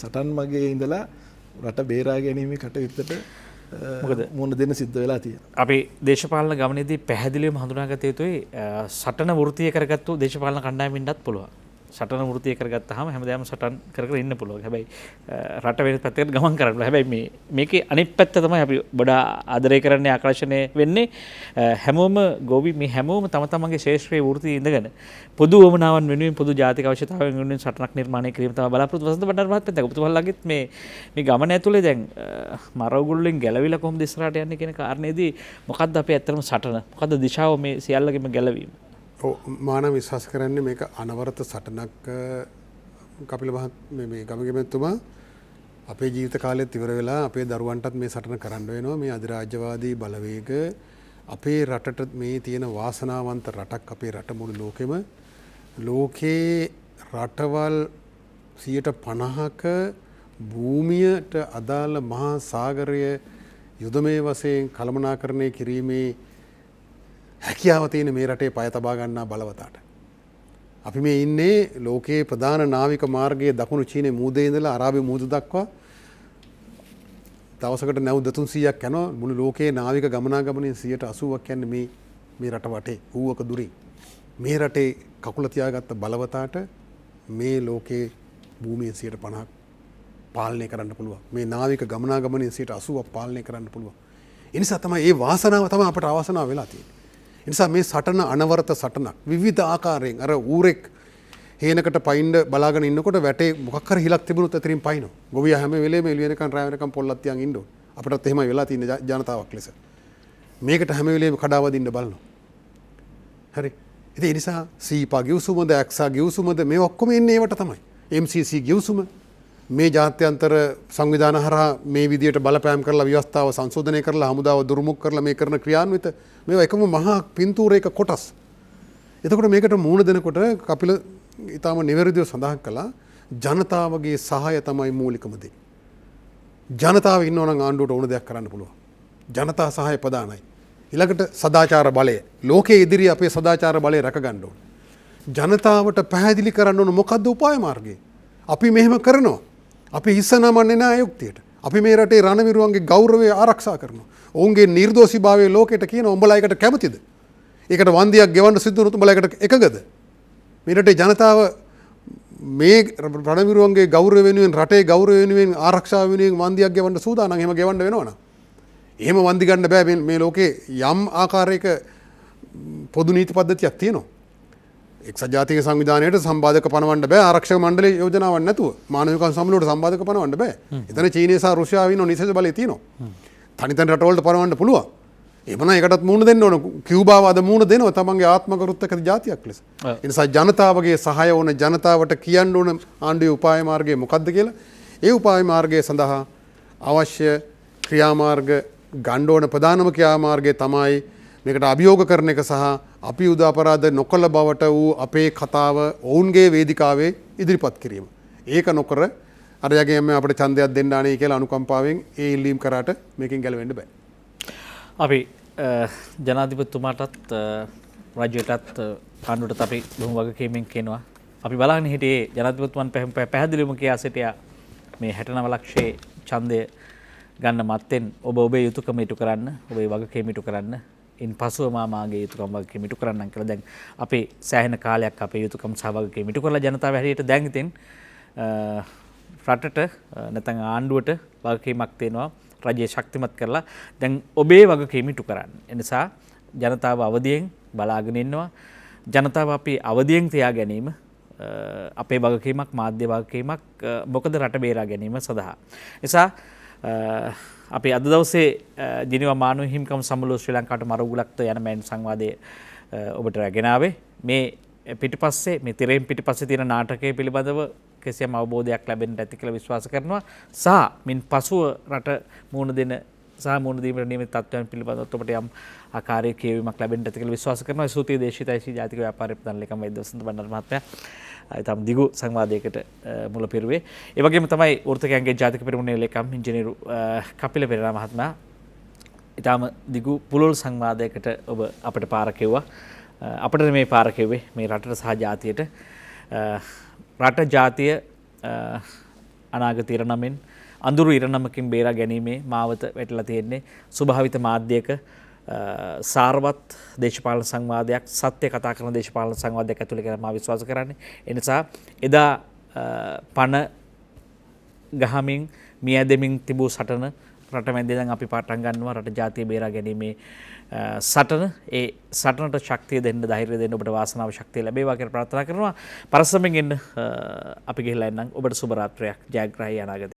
සටන් මගේ ඉඳලා රට බේරා ගැනීමේ කටයුත්තට මුහුණ දෙන්න සිද්ධ වෙලා තියෙනවා. අපි දේශපාලන ගමනේදී පැහැදිලිවම හඳුනාගත යුතුයි සටන වෘත්තීය කරගත්තු දේශපාලන කණ්ඩායමින්වත් පුළුවන්. සටන වෘත්තීය කරගත්තාම හැමදාම සටන් කර කර ඉන්න පුළුවන්. හැබැයි රට වෙන පැත්තකට ගමන් කරන්න පුළුවන්. හැබැයි මේකේ අනිත් පැත්ත තමයි අපි වඩා ආදරය කරන්නේ, ආකර්ෂණය වෙන්නේ. හැමෝම ගෝවි මේ හැමෝම තම තමන්ගේ ශේෂ්ත්‍රයේ වෘත්තීය ඉඳගෙන පොදු වමනාවන් වෙනුවෙන්, පොදු ජාතික අවශ්‍යතාවයන් වෙනුවෙන් සටනක් නිර්මාණය කිරීම තමයි බලාපොරොත්තු වසන්ත බණ්ඩාර මහත්මයා. ඔබතුමාලගෙත් මේ ගමන ඇතුලේ දැන් මරවුගුල්ලෙන් ගැලවිලා කොහොමද ඉස්සරහට යන්නේ කියන කාරණේදී මොකද්ද අපේ ඇත්තටම සටන? මොකද්ද දිශාව මේ සියල්ලගෙම ගැලවීම? මානව විශ්වාස කරන්නේ මේක අනවරත සටනක්. කපිල මේ ගමගෙමතුමා අපේ ජීවිත කාලෙත් ඉවර වෙලා අපේ දරුවන්ටත් මේ සටන කරන්න වෙනවා. මේ අධිරාජ්‍යවාදී බලවේග අපේ රටට මේ තියෙන වාසනාවන්ත රටක් අපේ රට මුළු ලෝකෙම ලෝකේ රටවල් 50%ක භූමියට අදාළ මහා සාගරය යුදමය වශයෙන් කළමනාකරණය කිරීමේ හැකියාව තියෙන මේ රටේ පය තබා ගන්නා බලවතාට. අපි මේ ඉන්නේ ලෝකයේ ප්‍රධාන නාවික මාර්ගයේ දකුණු චීනයේ මූදේ ඉඳලා අරාබි මූද දක්වා දවසකට නැව් 300ක් යනවා. මුළු ලෝකයේ නාවික ගමනාගමනයේ 80%ක් යන්නේ මේ රට වටේ ඌවක දුරින්. මේ රටේ කකුල තියාගත්ත බලවතාට මේ ලෝකයේ භූමියේ 50% පාලනය කරන්න පුළුවන්. මේ නාවික ගමනාගමනයේ 80%ක් පාලනය කරන්න පුළුවන්. ඒ නිසා තමයි මේ වාසනාව තමයි අපට අවාසනාව වෙලා තියෙන්නේ. නිසා මේ සටන අනවරත සටනක්. විවිධ ආකාරයෙන් අර ඌරෙක් හේනකට පයින්ඩ බලාගෙන ඉන්නකොට වැටේ මොකක් හරි හිලක් තිබුණොත් අතරින් පයින්නවා. ගොවියා හැම වෙලේම එළි වෙනකන් රාය වෙනකන් පොල්ලක් තියන් ඉන්න ඕන. අපිටත් එහෙමයි වෙලා තියෙන ජනතාවක් ලෙස. මේකට හැම වෙලේම කඩාවදින්න බලනවා. හරි. ඉතින් ඒ නිසා සීපා ගිවිසුමද, ඇක්සා ගිවිසුමද මේ ඔක්කොම එන්නේ ඒවට තමයි. MCC ගිවිසුම මේ ජාත්‍යන්තර සංවිධාන හරහා මේ විදියට බලපෑම් කරලා ව්‍යවස්ථාව සංශෝධනය කරලා හමුදාව දුරුමුක් කරලා මේ කරන ක්‍රියාන්විත මේවා එකම මහා පින්තූරයක කොටස්. එතකොට මේකට මූණ දෙනකොට කපිල ඊටාම නිවැරදිව සඳහන් කළා ජනතාවගේ සහාය තමයි මූලිකම දේ. ජනතාව ඉන්නවා නම් ආණ්ඩුවට ඕන දෙයක් කරන්න පුළුවන්. ජනතා සහාය ප්‍රධානයි. ඊළඟට සදාචාර බලය. ලෝකයේ ඉදිරියේ අපේ සදාචාර බලය රැක ගන්න ඕන. ජනතාවට පැහැදිලි කරන්න ඕන මොකද්ද උපාය මාර්ගය. අපි මෙහෙම කරනවා. අපි හිස්සනමන්නේ නැහැ යුක්තියට. අපි මේ රටේ රණවිරුවන්ගේ ගෞරවය ආරක්ෂා කරනවා. ඔවුන්ගේ නිර්දෝෂීභාවය ලෝකයට කියනවා. උඹලා ඒකට කැමතිද? ඒකට වන්දියක් ගෙවන්න සිද්ධ වුණොත් උඹලා ඒකට එකගද? මේ රටේ ජනතාව මේ රණවිරුවන්ගේ ගෞරවය වෙනුවෙන්, රටේ ගෞරවය වෙනුවෙන්, ආරක්ෂාව වෙනුවෙන් වන්දියක් ගෙවන්න සූදානම්. එහෙම ගෙවන්න වෙනවනම් එහෙම වන්දි ගන්න බෑ. මේ ලෝකේ යම් ආකාරයක පොදු නීති පද්ධතියක් තියෙනවා. එක්සත් ජාතික සංවිධානයට සම්බාධක පනවන්න බෑ. ආරක්ෂක මණ්ඩලයේ යෝජනාවක් නැතුව මානවික සම්මලුවට සම්බාධක පනවන්න බෑ. එතන චීනය සහ රුසියාව ඉන්න නිසෙස බලය තියෙනවා. තනිතන රටවලට පනවන්න පුළුවන්. එබන ඒකටත් මූණ දෙන්න ඕන. කියුබාව අද මූණ දෙනවා තමන්ගේ ආත්ම කරුත්තක ජාතියක් ලෙස. ඒ නිසා ජනතාවගේ සහාය ඕන, ජනතාවට කියන්න ඕන ආණ්ඩුවේ උපාය මාර්ගය මොකක්ද කියලා. ඒ උපාය මාර්ගය සඳහා අවශ්‍ය ක්‍රියාමාර්ග ගන්න ඕන. ප්‍රධානම ක්‍රියාමාර්ගය තමයි මේකට අභියෝග කරන එක සහ අපි යුද අපරාධ නොකළ බවට වූ අපේ කතාව ඔවුන්ගේ වේදිකාවේ ඉදිරිපත් කිරීම. ඒක නොකර අරයගේම අපිට ඡන්දයක් දෙන්න ආනේ කියලා අනුකම්පාවෙන් ඒ ඉල්ලීම් කරාට මේකෙන් ගැලවෙන්න බෑ. අපි ජනාධිපතිතුමාටත් රාජ්‍යයටත් ආණ්ඩුවටත් අපි බොහොම වගකීමෙන් කියනවා. අපි බලන්න හිටියේ ජනාධිපතිතුමන් පැහැදිලිවම කියා සිටියා මේ 69 ලක්ෂයේ ඡන්දය ගන්න මත්තෙන් ඔබ ඔබේ යුතුයකම ඉටු කරන්න, ඔබේ වගකීම ඉටු කරන්න, ඉන් පසුව මාගේ යුතුයකම් වගකීම ඉටු කරන්නම් කියලා දැන් අපි සෑහෙන කාලයක් අපේ යුතුයකම් සහ වගකීම ඉටු කරලා ජනතාව හැටියට දැන් ඉතින් රටට නැත්නම් ආණ්ඩුවට වගකීමක් තියෙනවා රජය ශක්තිමත් කරලා දැන් ඔබේ වගකීම ඉටු කරන්න. ඒ නිසා ජනතාව අවදියෙන් බලාගෙන ඉන්නවා. ජනතාව අපි අවදියෙන් තියා ගැනීම අපේ වගකීමක්, මාධ්‍ය වගකීමක්, මොකද රට බේරා ගැනීම සඳහා. නිසා අපි අද දවසේ ජිනීවා මානව හිමිකම් සමුළුව ශ්‍රී ලංකාවට මරුගුලක්ත යන මෑන් සංවාදයේ ඔබට රැගෙන ආවේ. මේ පිටිපස්සේ මේ තිරෙන් පිටිපස්සේ තියෙන නාටකය පිළිබඳව කිසියම් අවබෝධයක් ලැබෙන්න ඇති කියලා විශ්වාස කරනවා. සහ මින් පසුව රට මුහුණ දෙන සහ මුහුණ දීමට නියමිත තත්ත්වයන් පිළිබඳව ඔබට යම් ආකාරයක කියවීමක් ලැබෙන්න ඇති කියලා විශ්වාස කරනවා. ස්තුතියි දේශිතයිසි ජාතික ව්‍යාපාර ප්‍රධාන ලේකම් වෛද්‍ය වසන්ත බණ්ඩාර මහත්මයා. ඊටම දිගු සංවාදයකට මුල පිරුවේ. ඒ වගේම තමයි වෘත්තකයන්ගේ ජාතික පෙරමුණේ ලේකම් ඉංජිනේරු කපිල පෙරේරා මහත්මයා. ඊටම දිගු පුළුල් සංවාදයකට ඔබ අපට පාර කෙවුවා. අපට මේ පාර කෙව්වේ මේ රටට සහ ජාතියට. රට ජාතිය අනාගත ඉරණමෙන් අඳුරු ඉරණමකින් බේරා ගැනීමේ මාවත වැටලා තියෙන්නේ ස්වභාවිත මාධ්‍යයක සාරවත් දේශපාලන සංවාදයක්, සත්‍ය කතා කරන දේශපාලන සංවාදයක් ඇතුළේ කියලා මා විශ්වාස කරන්නේ. ඒ නිසා එදා පණ ගහමින් මියැදෙමින් තිබූ සටන රට මැදේ දැන් අපි පටන් ගන්නවා රට ජාතිය බේරා ගැනීමේ සටන. ඒ සටනට ශක්තිය දෙන්න, ධෛර්යය දෙන්න ඔබට වාසනාව ශක්තිය ලැබේවා කියලා ප්‍රාර්ථනා කරනවා. පරස්සමෙන් එන්න අපි ගිහිල්ලා එන්නම්. ඔබට සුබ රාත්‍රියක්, ජයග්‍රාහී අනාගතයක්.